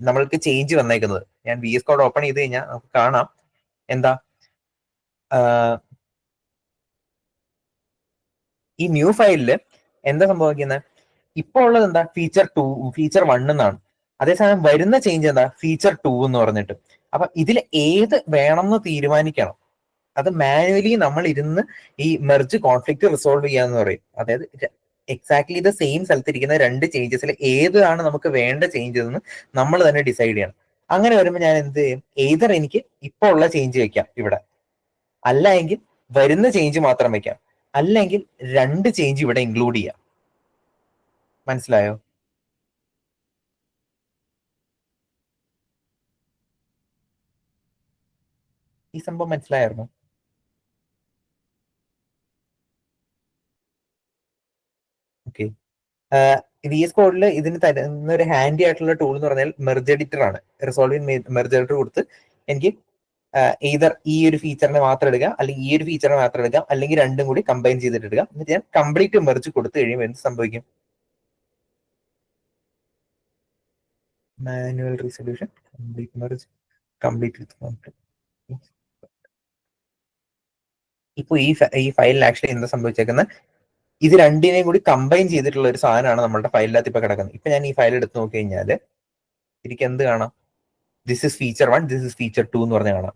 നമ്മൾക്ക് ചേഞ്ച് വന്നേക്കുന്നത്. ഞാൻ VS കോഡ് ഓപ്പൺ ചെയ്ത് കഴിഞ്ഞാൽ നമുക്ക് കാണാം എന്താ ഈ ന്യൂ ഫയലില് എന്താ സംഭവിക്കുന്നത്? ഇപ്പൊ ഉള്ളത് എന്താ? ഫീച്ചർ 1 എന്നാണ്. അതേസമയം വരുന്ന ചേഞ്ച് എന്താ? ഫീച്ചർ 2 എന്ന് പറഞ്ഞിട്ട്. അപ്പൊ ഇതിൽ ഏത് വേണമെന്ന് തീരുമാനിക്കണം. അത് മാനുവലി നമ്മൾ ഇരുന്ന് ഈ മെർജ് കോൺഫ്ലിക്റ്റ് റിസോൾവ് ചെയ്യാന്ന് പറയും. അതായത് എക്സാക്ട്ലി ദ സെയിം സ്ഥലത്തിരിക്കുന്ന രണ്ട് ചേഞ്ചസിൽ ഏതാണ് നമുക്ക് വേണ്ട ചേഞ്ചസ് എന്ന് നമ്മൾ തന്നെ ഡിസൈഡ് ചെയ്യണം. അങ്ങനെ വരുമ്പോൾ ഞാൻ എന്ത് ചെയ്യും? എയ്തർ എനിക്ക് ഇപ്പൊ ഉള്ള ചേഞ്ച് വെക്കാം ഇവിടെ, അല്ലെങ്കിൽ വരുന്ന ചേഞ്ച് മാത്രം വെക്കാം, അല്ലെങ്കിൽ രണ്ട് ചേഞ്ച് ഇവിടെ ഇൻക്ലൂഡ് ചെയ്യാം. മനസ്സിലായോ? ഈ സംഭവം മനസ്സിലായിരുന്നു? ഓക്കെ, VS കോഡിൽ ഇതിന് തരുന്ന ഒരു ഹാൻഡി ആയിട്ടുള്ള ടൂൾ എന്ന് പറഞ്ഞാൽ മെർജ് എഡിറ്റർ ആണ്. റിസോൾവിംഗ് മെർജ് എഡിറ്റർ കൊടുത്ത് എനിക്ക് either ഈ ഒരു ഫീച്ചറിനെ മാത്രം എടുക്കാം, അല്ലെങ്കിൽ ഈ ഒരു ഫീച്ചറിനെ മാത്രം എടുക്കാം, അല്ലെങ്കിൽ രണ്ടും കൂടി കമ്പൈൻ ചെയ്തിട്ട് എടുക്കാം. എന്നിട്ട് ഞാൻ കംപ്ലീറ്റ് മെർജ് കൊടുത്തു കഴിയുമ്പോൾ എന്ത് സംഭവിക്കും? Manual resolution complete merge complete. ഇപ്പൊ ഈ ഫയലിൽ ആക്ച്വലി എന്താ സംഭവിച്ചേക്കുന്നത്? ഇത് രണ്ടിനെയും കൂടി കമ്പൈൻ ചെയ്തിട്ടുള്ള ഒരു സാധനമാണ് നമ്മുടെ ഫയലിനകത്ത് ഇപ്പൊ കിടക്കുന്നത്. ഇപ്പൊ ഞാൻ ഈ ഫയൽ എടുത്ത് നോക്കി കഴിഞ്ഞാല് എനിക്ക് എന്ത് കാണാം? This is feature 1, this is feature 2 എന്ന് പറഞ്ഞ കാണാം.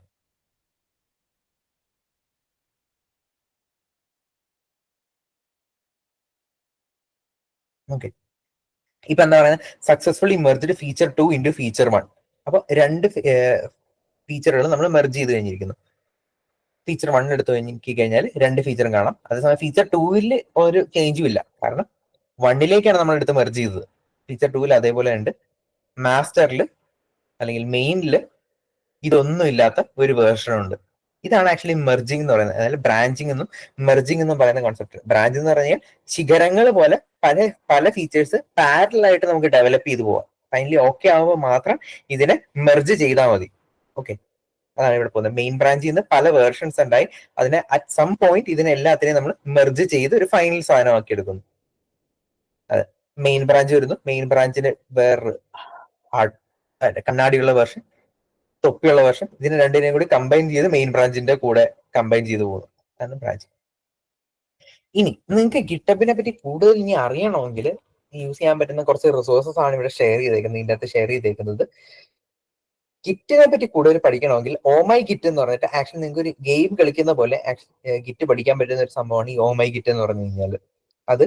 ഓക്കെ, ഇപ്പൊ എന്താ പറയുന്നത്? Successfully merged feature 2 into feature 1. അപ്പൊ രണ്ട് ഫീച്ചറുകൾ നമ്മൾ മെർജ് ചെയ്ത് കഴിഞ്ഞിരിക്കുന്നു. ഫീച്ചർ 1 എടുത്തു കഴിഞ്ഞാൽ രണ്ട് ഫീച്ചറും കാണാം. അതേസമയം ഫീച്ചർ 2ൽ ഒരു ചേഞ്ചും ഇല്ല, കാരണം 1ലേക്കാണ് നമ്മൾ എടുത്ത് മെർജ് ചെയ്തത്. ഫീച്ചർ 2ൽ അതേപോലെ ഉണ്ട്. മാസ്റ്ററിൽ അല്ലെങ്കിൽ മെയിനിൽ ഇതൊന്നും ഇല്ലാത്ത ഒരു വേർഷൻ ഉണ്ട്. ഇതാണ് ആക്ച്വലി മെർജിങ് എന്ന് പറയുന്നത്. അതായത് ബ്രാഞ്ചിങ് എന്നും മെർജിങ് എന്നും പറയുന്ന കോൺസെപ്റ്റ്. ബ്രാഞ്ച് എന്ന് പറഞ്ഞാൽ ശിഖരങ്ങൾ പോലെ പല ഫീച്ചേഴ്സ് പാരലൽ ആയിട്ട് നമുക്ക് ഡെവലപ്പ് ചെയ്ത് പോവാം. ഫൈനലി ഓക്കെ ആവുമ്പോൾ മാത്രം ഇതിനെ മെർജ് ചെയ്താൽ മതി. ഓക്കെ, അതാണ് ഇവിടെ പോകുന്നത്. മെയിൻ ബ്രാഞ്ചിൽ നിന്ന് പല വേർഷൻസ് ഉണ്ടായി. അതിനെ അറ്റ് സം പോയിന്റ് ഇതിനെ എല്ലാത്തിനെയും നമ്മൾ മെർജ് ചെയ്ത് ഒരു ഫൈനൽ സാധനമാക്കി എടുക്കുന്നു. അതെ, മെയിൻ ബ്രാഞ്ച് വരുന്നു. മെയിൻ ബ്രാഞ്ചിന് വേറൊരു കണ്ണാടിയുള്ള വേർഷൻ, തൊപ്പിയുള്ള വേർഷൻ, ഇതിനെ രണ്ടിനെയും കൂടി കമ്പൈൻ ചെയ്ത് മെയിൻ ബ്രാഞ്ചിന്റെ കൂടെ കമ്പൈൻ ചെയ്ത് പോകുന്നു. അതാണ് ബ്രാഞ്ച്. ഇനി നിങ്ങൾക്ക് ഗിറ്റബിനെ പറ്റി കൂടുതൽ ഇനി അറിയണമെങ്കിൽ യൂസ് ചെയ്യാൻ പറ്റുന്ന കുറച്ച് റിസോഴ്സസ് ആണ് ഇവിടെ ഷെയർ ചെയ്തേക്കുന്നത്. ഇതിന്റെ അകത്ത് ഷെയർ ചെയ്തേക്കുന്നത് ഗിറ്റിനെ പറ്റി കൂടുതൽ പഠിക്കണമെങ്കിൽ ഓമൈ ഗിറ്റ് എന്ന് പറഞ്ഞിട്ട് ആക്ച്വലി നിങ്ങൾക്ക് ഒരു ഗെയിം കളിക്കുന്ന പോലെ ഗിറ്റ് പഠിക്കാൻ പറ്റുന്ന ഒരു സംഭവമാണ് ഈ ഓമൈ ഗിറ്റ് എന്ന് പറഞ്ഞു കഴിഞ്ഞാൽ. അത്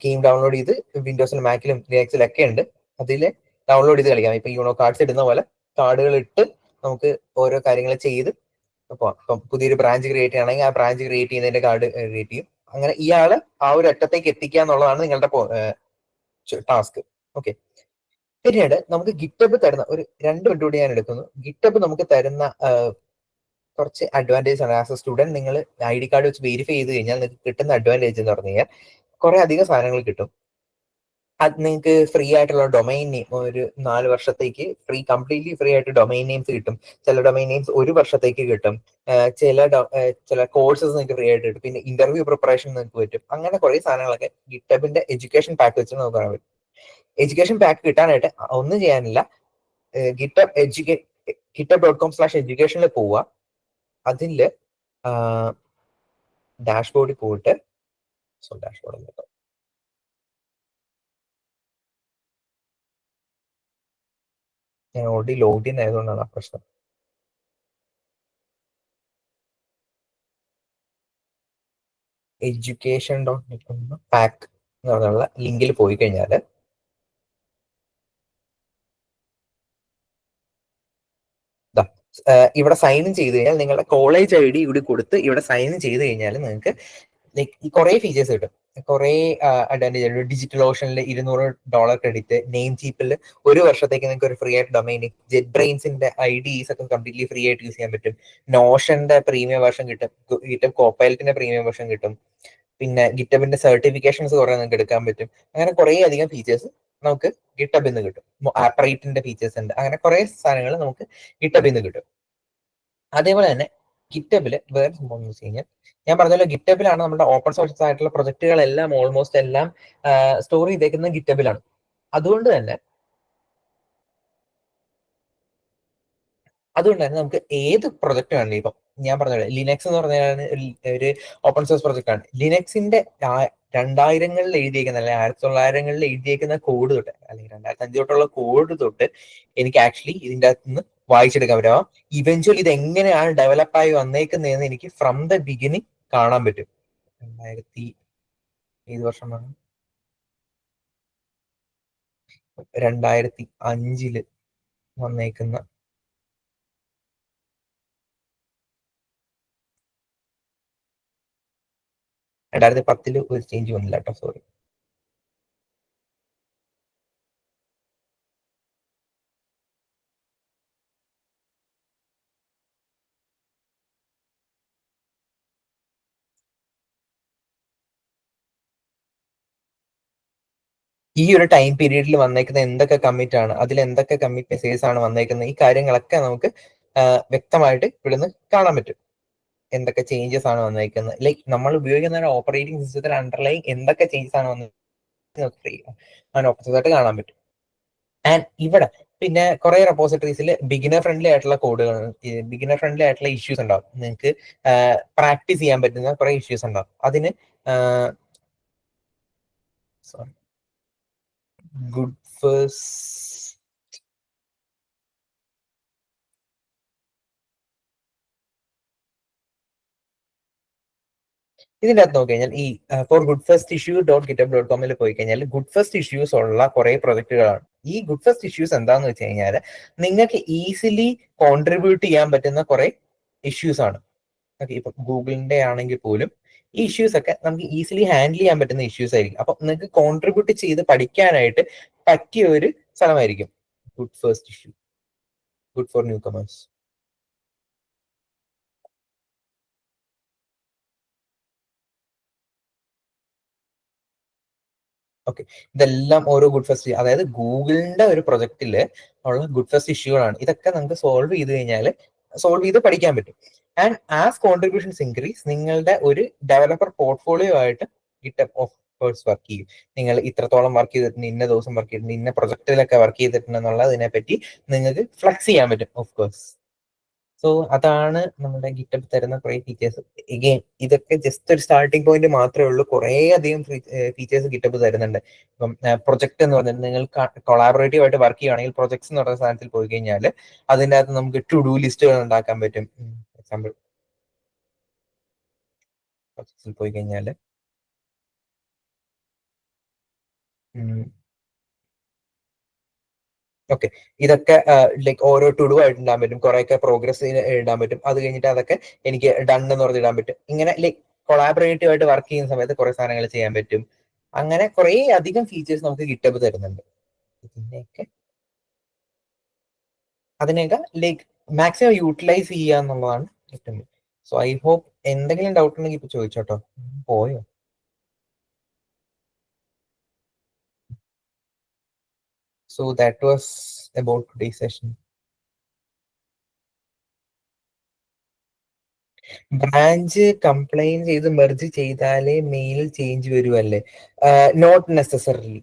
ഗെയിം ഡൗൺലോഡ് ചെയ്ത് വിൻഡോസിലും മാക്കിലും ലിനക്സിലും ഒക്കെ ഉണ്ട്. അതിൽ ഡൗൺലോഡ് ചെയ്ത് കളിക്കാം. ഇപ്പൊ യൂണോ കാർഡ്സ് ഇടുന്ന പോലെ കാർഡുകൾ ഇട്ട് നമുക്ക് ഓരോ കാര്യങ്ങൾ ചെയ്ത് ഇപ്പം പുതിയൊരു ബ്രാഞ്ച് ക്രിയേറ്റ് ചെയ്യണമെങ്കിൽ ആ ബ്രാഞ്ച് ക്രിയേറ്റ് ചെയ്യുന്നതിന്റെ കാർഡ് ക്രിയേറ്റ് ചെയ്യും. അങ്ങനെ ഇയാള് ആ ഒരു അറ്റത്തേക്ക് എത്തിക്കുക എന്നുള്ളതാണ് നിങ്ങളുടെ ടാസ്ക്. ഓക്കെ, പിന്നീട് നമുക്ക് ഗിറ്റബ് തരുന്ന ഒരു 2 മിനിറ്റ് കൂടി ഞാൻ എടുക്കുന്നു. ഗിറ്റബ് നമുക്ക് തരുന്ന കുറച്ച് അഡ്വാൻറ്റേജ് ആണ്. ആസ് എ സ്റ്റുഡന്റ് നിങ്ങൾ ID കാർഡ് വെച്ച് വെരിഫൈ ചെയ്ത് കഴിഞ്ഞാൽ നിങ്ങൾക്ക് കിട്ടുന്ന അഡ്വാൻറ്റേജ് എന്ന് പറഞ്ഞു കഴിഞ്ഞാൽ കുറെ അധികം സാധനങ്ങൾ കിട്ടും. അത് നിങ്ങൾക്ക് ഫ്രീ ആയിട്ടുള്ള ഡൊമൈൻ നെയിം ഒരു 4 വർഷത്തേക്ക് കംപ്ലീറ്റ്ലി ഫ്രീ ആയിട്ട് ഡൊമൈൻ നെയിംസ് കിട്ടും. ചില ഡൊമൈൻ നെയിംസ് 1 വർഷത്തേക്ക് കിട്ടും. ചില കോഴ്സസ് നിങ്ങൾക്ക് ഫ്രീ ആയിട്ട് കിട്ടും. പിന്നെ ഇന്റർവ്യൂ പ്രിപ്പറേഷൻ നിങ്ങൾക്ക് പറ്റും. അങ്ങനെ കുറെ സാധനങ്ങളൊക്കെ ഗിറ്റബിന്റെ എഡ്യൂക്കേഷൻ പാക്ക് വെച്ച് നമുക്ക് പറയാൻ പറ്റും. എഡ്യൂക്കേഷൻ പാക്ക് കിട്ടാനായിട്ട് ഒന്നും ചെയ്യാനില്ല. github.com/educationൽ പോവുക. അതില് ഡാഷ്ബോർഡിൽ പോയിട്ട് ഡാഷ്ബോർഡ് ഞാൻ ഓൾറെഡി ലോഗിൻ ആയതുകൊണ്ടാണ് ആ പ്രശ്നം. education.pack എന്ന് പറഞ്ഞുള്ള ലിങ്കിൽ പോയി കഴിഞ്ഞാൽ ഇവിടെ സൈൻ ഇൻ ചെയ്ത് കഴിഞ്ഞാൽ നിങ്ങളുടെ കോളേജ് ID ഇവിടെ കൊടുത്ത് ഇവിടെ സൈൻ ഇൻ ചെയ്ത് കഴിഞ്ഞാൽ നിങ്ങൾക്ക് കുറെ ഫീച്ചേഴ്സ് കിട്ടും. കുറെ അഡ്വാൻറ്റേജ് ഉണ്ട്. ഡിജിറ്റൽ ഓഷനിൽ $200 ക്രെഡിറ്റ്, നെയിം ചീപ്പിൽ 1 വർഷത്തേക്ക് നിങ്ങൾക്ക് ഒരു ഫ്രീ ആയിട്ട് ഡൊമൈൻ, ജെറ്റ് ബ്രെയിൻസിന്റെ IDs ഒക്കെ കംപ്ലീറ്റ്ലി ഫ്രീ ആയിട്ട് യൂസ് ചെയ്യാൻ പറ്റും, നോഷന്റെ പ്രീമിയം വേർഷൻ കിട്ടും, ഗിറ്റബ് കോപ്പൈലറ്റിന്റെ പ്രീമിയം വേർഷൻ കിട്ടും, പിന്നെ ഗിറ്റബിന്റെ സർട്ടിഫിക്കേഷൻസ് കുറെ നിങ്ങൾക്ക് എടുക്കാൻ പറ്റും. അങ്ങനെ കുറെ അധികം ഫീച്ചേഴ്സ് നമുക്ക് ഗിറ്റബിൽ നിന്ന് കിട്ടും. ആപ്രൈറ്റിന്റെ ഫീച്ചേഴ്സ് ഉണ്ട്. അങ്ങനെ കുറെ സാധനങ്ങൾ നമുക്ക് ഗിറ്റബിൽ നിന്ന് കിട്ടും. അതേപോലെ തന്നെ ഗിറ്റബില് വേറെ സംഭവം എന്ന് വെച്ച് കഴിഞ്ഞാൽ, ഞാൻ പറഞ്ഞല്ലോ ഗിറ്റബിലാണ് നമ്മുടെ ഓപ്പൺ സോഴ്സ് ആയിട്ടുള്ള പ്രൊജക്ടുകളെല്ലാം ഓൾമോസ്റ്റ് എല്ലാം സ്റ്റോർ ചെയ്തേക്കുന്നത് ഗിറ്റബിലാണ്. അതുകൊണ്ട് തന്നെ നമുക്ക് ഏത് പ്രൊജക്ട് വേണമെങ്കിലും, ഇപ്പം ഞാൻ പറഞ്ഞത് ലിനക്സ് എന്ന് പറഞ്ഞാൽ ഒരു ഓപ്പൺ സോഴ്സ് പ്രൊജക്ട് ആണ്. ലിനക്സിന്റെ 2000-ങ്ങളിൽ എഴുതിയേക്കുന്ന അല്ലെങ്കിൽ 1900-ങ്ങളിൽ എഴുതിയേക്കുന്ന കോഡ് തൊട്ട് അല്ലെങ്കിൽ 2005 തൊട്ടുള്ള കോഡ് തൊട്ട് എനിക്ക് ആക്ച്വലി ഇതിൻ്റെ അകത്ത് നിന്ന് വായിച്ചെടുക്കാൻ പറ്റും. ഇവഞ്ച്വലി ഇത് എങ്ങനെയാണ് ഡെവലപ്പായി വന്നേക്കുന്നതെന്ന് എനിക്ക് ഫ്രം ദ ബിഗിനിങ് കാണാൻ പറ്റും. 2005 വന്നേക്കുന്ന 2010 ഒരു ചേഞ്ച് വന്നില്ല കേട്ടോ, സോറി. ഈ ഒരു ടൈം പീരീഡിൽ വന്നേക്കുന്ന എന്തൊക്കെ കമ്മിറ്റ് ആണ്, അതിൽ എന്തൊക്കെ കമ്മിറ്റ് മെസ്സേജസ് ആണ് വന്നേക്കുന്നത്, ഈ കാര്യങ്ങളൊക്കെ നമുക്ക് വ്യക്തമായിട്ട് ഇവിടുന്ന് കാണാൻ പറ്റും. എന്തൊക്കെ ചേഞ്ചസ് ആണ് വന്നേക്കുന്നത്, ലൈക്ക് നമ്മൾ ഉപയോഗിക്കുന്ന ഓപ്പറേറ്റിംഗ് സിസ്റ്റത്തിൽ അണ്ടർലൈൻ എന്തൊക്കെ ചേഞ്ചസ് ആണ് വന്നത് കാണാൻ പറ്റും. ആൻഡ് ഇവിടെ പിന്നെ കുറെ റെപ്പോസിറ്ററീസിൽ ബിഗിനർ ഫ്രണ്ട്ലി ആയിട്ടുള്ള കോഡുകൾ, ബിഗിനർ ഫ്രണ്ട്ലി ആയിട്ടുള്ള ഇഷ്യൂസ് ഉണ്ടാവും. നിങ്ങൾക്ക് പ്രാക്ടീസ് ചെയ്യാൻ പറ്റുന്ന കുറെ ഇഷ്യൂസ് ഉണ്ടാവും. അതിന് ഗുഡ് ഫസ്റ്റ് ഇതിൻ്റെ അകത്ത് നോക്കിക്കഴിഞ്ഞാൽ ഈ ഫോർ ഗുഡ് ഫസ്റ്റ് ഇഷ്യൂ.github.com പോയി കഴിഞ്ഞാൽ ഗുഡ് ഫസ്റ്റ് ഇഷ്യൂസ് ഉള്ള കുറെ പ്രൊജക്ടുകളാണ്. ഈ ഗുഡ് ഫസ്റ്റ് ഇഷ്യൂസ് എന്താന്ന് വെച്ച് കഴിഞ്ഞാൽ നിങ്ങൾക്ക് ഈസിലി കോൺട്രിബ്യൂട്ട് ചെയ്യാൻ പറ്റുന്ന കുറെ ഇഷ്യൂസ് ആണ്. ഓക്കെ, ഇപ്പൊ ഗൂഗിളിന്റെ ആണെങ്കിൽ പോലും ഈ ഇഷ്യൂസ് ഒക്കെ നമുക്ക് ഈസിലി ഹാൻഡിൽ ചെയ്യാൻ പറ്റുന്ന ഇഷ്യൂസ് ആയിരിക്കും. അപ്പൊ നിങ്ങൾക്ക് കോൺട്രിബ്യൂട്ട് ചെയ്ത് പഠിക്കാനായിട്ട് പറ്റിയ ഒരു സ്ഥലമായിരിക്കും good first issue, good for newcomers. Okay, ഇതെല്ലാം ഓരോ ഗുഡ് ഫസ്റ്റ്, അതായത് ഗൂഗിളിന്റെ ഒരു പ്രൊജക്റ്റില് ഉള്ള ഗുഡ് ഫസ്റ്റ് ഇഷ്യൂകളാണ്. ഇതൊക്കെ നമുക്ക് സോൾവ് ചെയ്ത് പഠിക്കാൻ പറ്റും. ആൻഡ് ആസ് കോൺട്രിബ്യൂഷൻസ് ഇൻക്രീസ്, നിങ്ങളുടെ ഒരു ഡെവലപ്പർ പോർട്ട്ഫോളിയോ ആയിട്ട് GitHub ഓഫ് കോഴ്സ് വർക്ക് ചെയ്യും. നിങ്ങൾ ഇത്രത്തോളം വർക്ക് ചെയ്തിട്ടുണ്ട്, ഇന്ന ദിവസം വർക്ക് ചെയ്തിട്ടുണ്ട്, ഇന്ന പ്രൊജക്റ്റിലൊക്കെ വർക്ക് ചെയ്തിട്ടുണ്ട് എന്നുള്ളതിനെ പറ്റി നിങ്ങൾക്ക് ഫ്ലെക്സ് ചെയ്യാൻ പറ്റും ഓഫ് കോഴ്സ്. സോ അതാണ് നമ്മുടെ GitHub തരുന്ന കുറെ ഫീച്ചേഴ്സ്. എഗെയിൻ ഇതൊക്കെ ജസ്റ്റ് ഒരു സ്റ്റാർട്ടിംഗ് പോയിന്റ് മാത്രമേ ഉള്ളൂ. കുറെ അധികം ഫീച്ചേഴ്സ് GitHub തരുന്നുണ്ട്. ഇപ്പം പ്രൊജക്ട് എന്ന് പറഞ്ഞാൽ നിങ്ങൾ കൊളാബറേറ്റീവ് ആയിട്ട് വർക്ക് ചെയ്യുകയാണെങ്കിൽ പ്രൊജക്ട്സ് എന്ന് പറയുന്ന സാധനത്തിൽ പോയി കഴിഞ്ഞാൽ അതിൻ്റെ അകത്ത് നമുക്ക് ടു ഡു ലിസ്റ്റുകൾ ഉണ്ടാക്കാൻ പറ്റും. എക്സാമ്പിൾ പ്രൊജക്ട്സിൽ പോയി കഴിഞ്ഞാൽ ഓക്കെ, ഇതൊക്കെ ലൈക്ക് ഓരോ ടു ഡു ആയിട്ട് ഇടാൻ പറ്റും, കുറെയൊക്കെ പ്രോഗ്രസ് ഇടാൻ പറ്റും. അത് കഴിഞ്ഞിട്ട് അതൊക്കെ എനിക്ക് ഡൺ എന്ന് പറഞ്ഞ് ഇടാൻ പറ്റും. ഇങ്ങനെ ലൈക്ക് കൊളാബറേറ്റീവ് ആയിട്ട് വർക്ക് ചെയ്യുന്ന സമയത്ത് കുറെ സാധനങ്ങൾ ചെയ്യാൻ പറ്റും. അങ്ങനെ കുറെ അധികം ഫീച്ചേഴ്സ് നമുക്ക് GitHub തരുന്നുണ്ട്. അതിനെയൊക്കെ ലൈക്ക് മാക്സിമം യൂട്ടിലൈസ് ചെയ്യുക എന്നുള്ളതാണ് ഏറ്റവും. സോ ഐ ഹോപ്പ് എന്തെങ്കിലും ഡൗട്ട് ഉണ്ടെങ്കിൽ ഇപ്പൊ ചോദിച്ചോട്ടോ. പോയോ? So that was about today's session. Branch complaint ചെയ്ത് മെർജ് ചെയ്താലേ മെയിൽ ചേഞ്ച് വരുമല്ലേ? Not necessarily.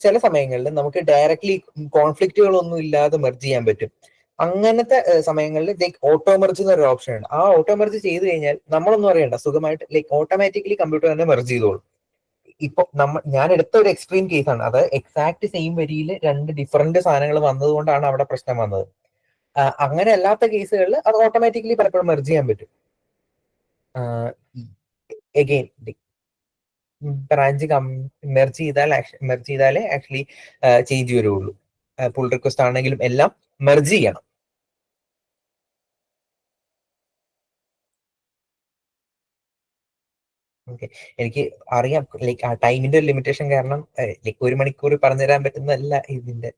ചില സമയങ്ങളിൽ നമുക്ക് ഡയറക്ട്ലി കോൺഫ്ലിക്റ്റുകളൊന്നും ഇല്ലാതെ മെർജ് ചെയ്യാൻ പറ്റും. അങ്ങനത്തെ സമയങ്ങളിൽ ലൈക്ക് ഓട്ടോ മെർജ് എന്നൊരു ഓപ്ഷൻ ഉണ്ട്. ആ ഓട്ടോ മെർജ് ചെയ്ത് കഴിഞ്ഞാൽ നമ്മളൊന്നും അറിയണ്ട, സുഖമായിട്ട് ലൈക്ക് ഓട്ടോമാറ്റിക്കലി കമ്പ്യൂട്ടർ തന്നെ മെർജ് ചെയ്തോളും. ഇപ്പൊ ഞാൻ എടുത്ത ഒരു എക്സ്ട്രീം കേസാണ് അത്. എക്സാക്ട് സെയിം വരിയിൽ 2 ഡിഫറെന്റ് സാധനങ്ങൾ വന്നതുകൊണ്ടാണ് അവിടെ പ്രശ്നം വന്നത്. അങ്ങനെ അല്ലാത്ത കേസുകളിൽ അത് ഓട്ടോമാറ്റിക്കലി പലപ്പോഴും മെർജ് ചെയ്യാൻ പറ്റും. എഗെയിൻ ബ്രാഞ്ച് മെർജ് ചെയ്താലേ ആക്ച്വലി ചേഞ്ച് വരുള്ളൂ. പുൾ റിക്വസ്റ്റ് ആണെങ്കിലും എല്ലാം മെർജ് ചെയ്യണം. എനിക്ക് അറിയാം ലൈക്ക് ആ ടൈമിന്റെ ഒരു ലിമിറ്റേഷൻ കാരണം ലൈക്ക് 1 മണിക്കൂർ പറഞ്ഞുതരാൻ പറ്റുന്നതല്ല ഇതിന്റെ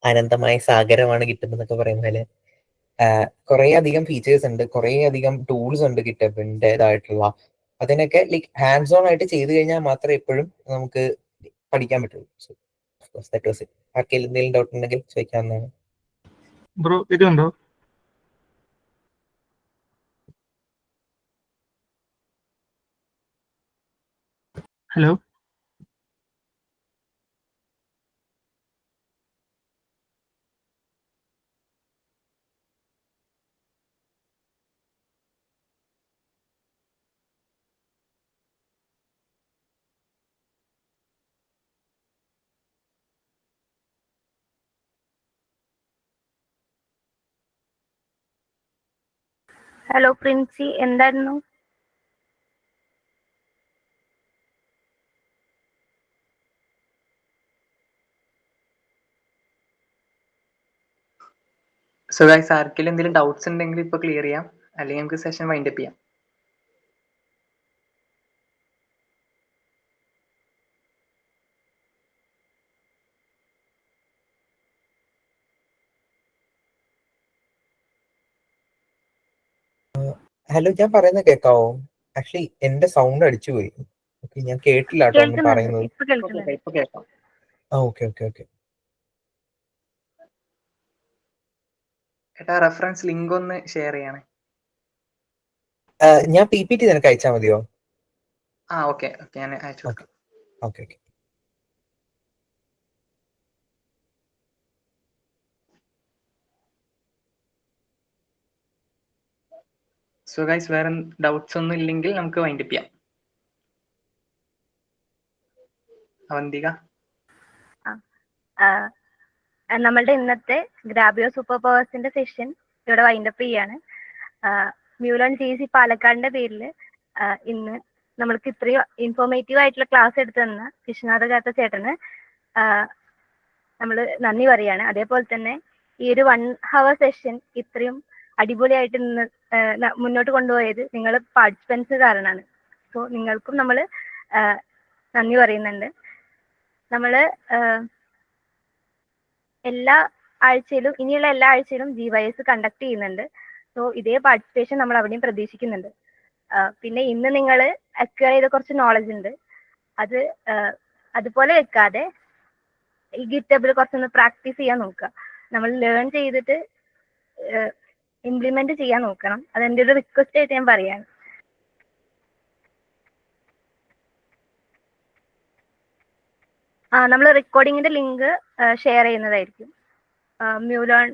അനന്തമായ സാഗരമാണ് കിട്ടുന്നതൊക്കെ പറയുന്ന പോലെ കുറേ അധികം ഫീച്ചേഴ്സ് ഉണ്ട്, കുറേ അധികം ടൂൾസ് ഉണ്ട് ഗിറ്റബിൻ്റെതായിട്ടുള്ള. അതിനൊക്കെ ലൈക്ക് ഹാൻഡ്സ് ഓൺ ആയിട്ട് ചെയ്തു കഴിഞ്ഞാൽ മാത്രമേ എപ്പോഴും നമുക്ക് പഠിക്കാൻ പറ്റുള്ളൂ. So that was it. ആർക്കെങ്കിലും എന്തെങ്കിലും ഡൗട്ട് ഉണ്ടെങ്കിൽ ചോദിക്കാവുന്നതാണ്. ബ്രോ ഇതുണ്ടോ? ഹലോ ഹലോ പ്രിൻസി, എന്തായിരുന്നു? സോ ഗൈസ്, ആർക്കെങ്കിലും എന്തെങ്കിലും ഡൗട്ട്സ് ഉണ്ടെങ്കിൽ ഇപ്പോൾ ക്ലിയർ ചെയ്യാം, അല്ലെങ്കിൽ നമുക്ക് സെഷൻ വൈൻഡ് അപ്പ് ചെയ്യാം. ഹലോ, ഞാൻ പറയുന്നത് കേൾക്കാവോ? ആക്ച്വലി എന്റെ സൗണ്ട് അടിച്ചുപോയി. ഓക്കെ, ഞാൻ കേട്ടില്ല കേട്ടോ ഒന്നും കേൾക്കുന്നുണ്ട്, പറയുന്നത്. ഇപ്പൊ കേൾക്കുന്നുണ്ട്. ഇപ്പൊ കേൾക്കാം. Okay okay okay. ഏട്ടാ, റെഫറൻസ് ലിങ്ക് ഒന്ന് ഷെയർ ചെയ്യണേ. ഞാൻ PPT നിനക്ക് അയച്ചാൽ മതിയോ? ഓക്കെ ഓക്കെ, ഞാൻ അയച്ചു കൊടുക്കാം. Okay okay. സോ ഗൈസ്, വേറെ ഡൗട്ട്സ് ഒന്നും ഇല്ലെങ്കിൽ നമുക്ക് വൈൻഡ് അപ്പ് ചെയ്യാം. അവന്തിക, നമ്മളുടെ ഇന്നത്തെ ഗ്രാബ് യുവർ സൂപ്പർ പവേഴ്സിന്റെ സെഷൻ ഇവിടെ വൈൻഡപ്പ് ചെയ്യാണ്. മ്യൂലൺ GC പാലക്കാടിന്റെ പേരിൽ ഇന്ന് നമ്മൾക്ക് ഇത്രയും ഇൻഫോർമേറ്റീവ് ആയിട്ടുള്ള ക്ലാസ് എടുത്തു തന്ന വിശ്വനാഥ ചേട്ടന് നമ്മൾ നന്ദി പറയാണ്. അതേപോലെ തന്നെ ഈ ഒരു 1 hour സെഷൻ ഇത്രയും അടിപൊളിയായിട്ട് നിന്ന് മുന്നോട്ട് കൊണ്ടുപോയത് നിങ്ങൾ പാർട്ടിസിപ്പൻസ് കാരണമാണ്. സോ നിങ്ങൾക്കും നമ്മൾ നന്ദി പറയുന്നുണ്ട്. നമ്മൾ എല്ലാ ആഴ്ചയിലും, ഇനിയുള്ള എല്ലാ ആഴ്ചയിലും GYS കണ്ടക്ട് ചെയ്യുന്നുണ്ട്. സോ ഇതേ പാർട്ടിസിപ്പേഷൻ നമ്മൾ അവിടെയും പ്രതീക്ഷിക്കുന്നുണ്ട്. പിന്നെ ഇന്ന് നിങ്ങൾ അക്വയർ ചെയ്ത കുറച്ച് നോളജ് ഉണ്ട്, അത് അതുപോലെ വെക്കാതെ ഈ ഗിറ്റബിൾ കുറച്ചൊന്ന് പ്രാക്ടീസ് ചെയ്യാൻ നോക്കുക. നമ്മൾ ലേൺ ചെയ്തിട്ട് ഇംപ്ലിമെന്റ് ചെയ്യാൻ നോക്കണം. അതെൻ്റെ ഒരു റിക്വസ്റ്റ് ആയിട്ട് ഞാൻ പറയാണ്. നമ്മൾ റെക്കോർഡിങ്ങിന്റെ ലിങ്ക് ഷെയർ ചെയ്യുന്നതായിരിക്കും. മ്യൂലോൺ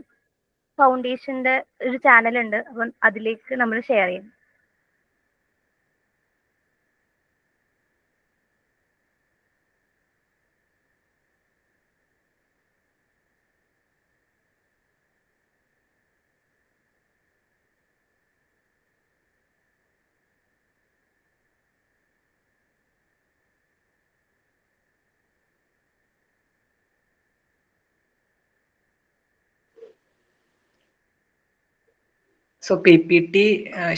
ഫൗണ്ടേഷന്റെ ഒരു ചാനൽ ഉണ്ട്, അപ്പം അതിലേക്ക് നമ്മൾ ഷെയർ ചെയ്യും. സോ PPT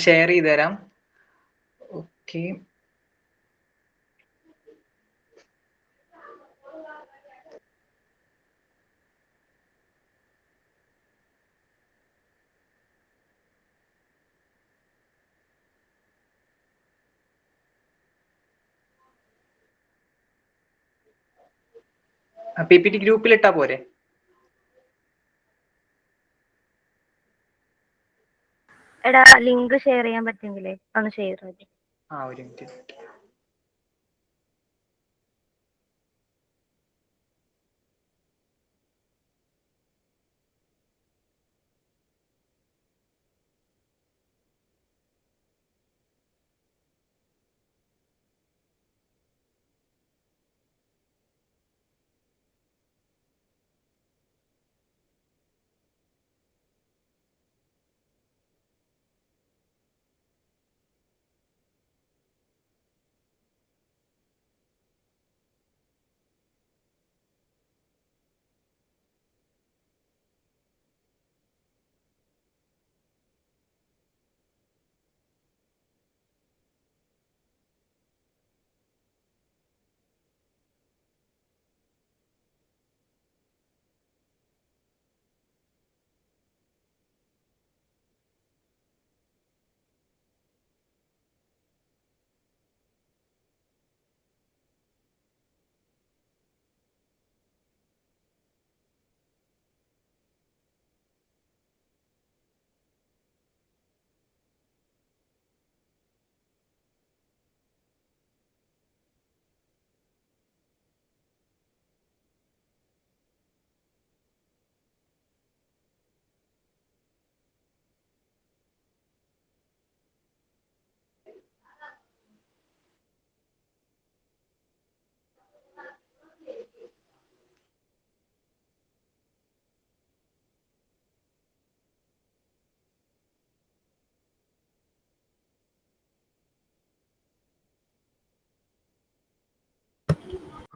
ഷെയർ ചെയ്ത് തരാം. ഓക്കെ, PPT ഗ്രൂപ്പിൽ ഇട്ടാ പോരെ? എടാ, ലിങ്ക് ഷെയർ ചെയ്യാൻ പറ്റുമെങ്കിലേ ഒന്ന് ഷെയർ ചെയ്തു. ഒരു മിനിറ്റ്.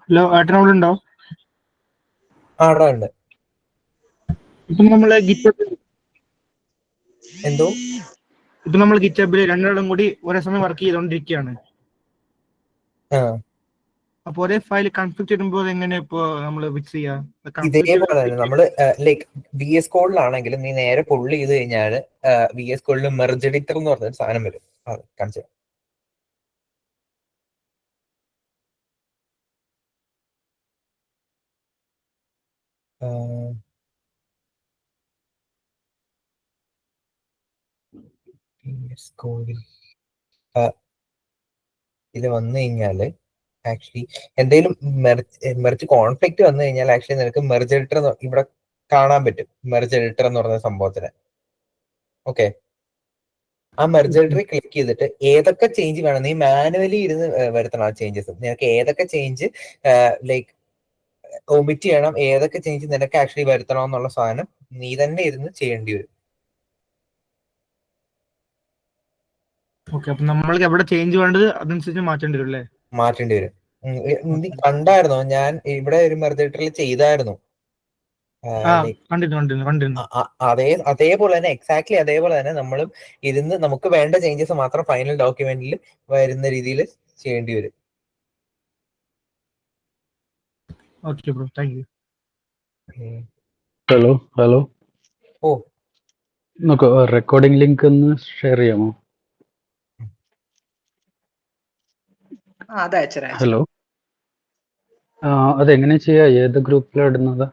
ഹലോ, ഏട്ടനോട് ഉണ്ടോ? അവിടെ ഉണ്ട്. ഇപ്പൊ നമ്മള് എന്തോ ഗിറ്റബില് രണ്ടാളും കൂടി ഒരേ സമയം വർക്ക് ചെയ്തോണ്ടിരിക്കുകയാണ്. ആ അപ്പൊ ഒരേ ഫയൽ കൺഫ്ലിക്റ്റ് വരുമ്പോൾ എങ്ങനെ ഇപ്പൊ നമ്മള് ഫിക്സ് ചെയ്യാ? ഇതേപോലെ തന്നെ നമ്മള് ലൈക്ക് VS കോഡിലാണെങ്കിലും നീ നേരെ പുള്ള് ചെയ്ത് കഴിഞ്ഞാൽ VS കോഡിൽ മെർജ് എഡിറ്റർ എന്ന് പറഞ്ഞ സാധനം വരും. കാണിച്ചു കോഡിൽ ഇത് വന്നു കഴിഞ്ഞാല് ആക്ച്വലി എന്തെങ്കിലും മെർജ് കോൺഫ്ലിക്റ്റ് വന്നു കഴിഞ്ഞാൽ ആക്ച്വലി നിനക്ക് മെർജ് എഡിറ്റർ ഇവിടെ കാണാൻ പറ്റും. മെർജ് എഡിറ്റർ എന്ന് പറഞ്ഞ സംഭവത്തിന് ഓക്കെ, ആ മെർജ് എഡിറ്ററിൽ ക്ലിക്ക് ചെയ്തിട്ട് ഏതൊക്കെ ചേഞ്ച് വേണം നീ മാനുവലി ഇരുന്ന് വരുത്തണം. ആ ചേഞ്ചസ് നിനക്ക് ഏതൊക്കെ ചേഞ്ച് ലൈക്ക് ഒമിറ്റ് ചെയ്യണം, ഏതൊക്കെ ചേഞ്ച് നിനക്ക് ആക്ച്വലി വരുത്തണം എന്നുള്ള സാധനം നീ തന്നെ ഇരുന്ന് ചെയ്യേണ്ടി വരും. ഓക്കെ, അപ്പൊ നമ്മൾക്ക് എവിടെ ചേഞ്ച് വേണ്ടത് അതനുസരിച്ച് മാറ്റേണ്ടി വരും അല്ലേ? മാറ്റേണ്ടി വരും. നീ കണ്ടായിരുന്നോ? ഞാൻ ഇവിടെ ഒരു മെർജ് എഡിറ്ററിൽ ചെയ്തായിരുന്നു. അതേപോലെ തന്നെ എക്സാക്ട്ലി അതേപോലെ തന്നെ നമ്മളും ഇരുന്ന് നമുക്ക് വേണ്ട ചേഞ്ചസ് മാത്രം ഫൈനൽ ഡോക്യുമെന്റിൽ വരുന്ന രീതിയിൽ ചെയ്യേണ്ടി വരും. Okay bro, thank you. Hello oh നമുക്ക് റെക്കോർഡിംഗ് ലിങ്ക് ഒന്ന് ഷെയർ ചെയ്യാമോ? ഹലോ, അതെങ്ങനെ ചെയ്യാ? ഏത് ഗ്രൂപ്പിലാണ് ഇടുന്നത്?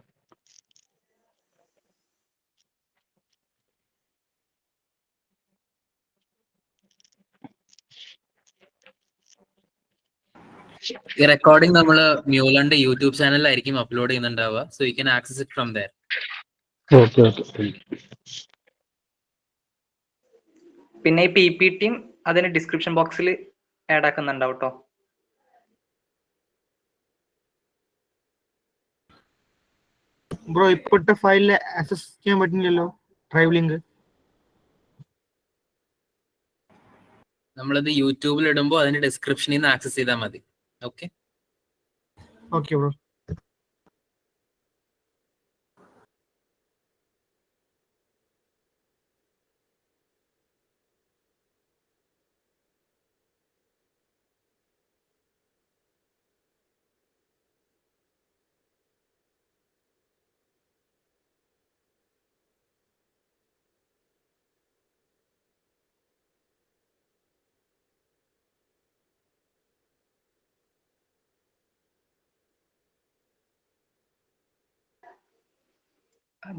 ഈ റെക്കോർഡിംഗ് നമ്മൾ മ്യൂലന്റെ യൂട്യൂബ് ചാനലിലായിരിക്കും അപ്ലോഡ് ചെയ്യുന്നുണ്ടാവുക. So you can access it from there. Okay okay, thank you. പിന്നെ ഈ PPTയും അതിന് ഡിസ്ക്രിപ്ഷൻ ബോക്സിൽ ആഡ് ആക്കുന്നുണ്ടാവും കേട്ടോ. ബ്രോ ഇപ്പോഴത്തെ ഫയലിൽ ആക്സസ് ചെയ്യാൻ പറ്റുന്നില്ലല്ലോ ഡ്രൈവ് ലിങ്ക്. നമ്മളത് യൂട്യൂബിൽ ഇടുമ്പോൾ അതിന്റെ ഡിസ്ക്രിപ്ഷനിൽ നിന്ന് ആക്സസ് ചെയ്താൽ മതി. Okay okay bro.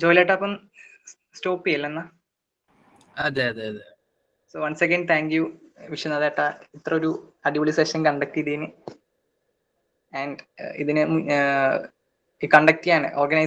ജോയിലേട്ടാ അപ്പം സ്റ്റോപ്പ് ചെയ്യല്ലെന്നാ? അതെ അതെ അതെ. So once again thank you വിശ്വനാഥേട്ടാ, ഇത്ര ഒരു അടിപൊളി സെഷൻ കണ്ടക്ട് ചെയ്തതിന്. ആൻഡ് ഇതിന് കണ്ടക്ട് ചെയ്യാൻ ഓർഗനൈസ്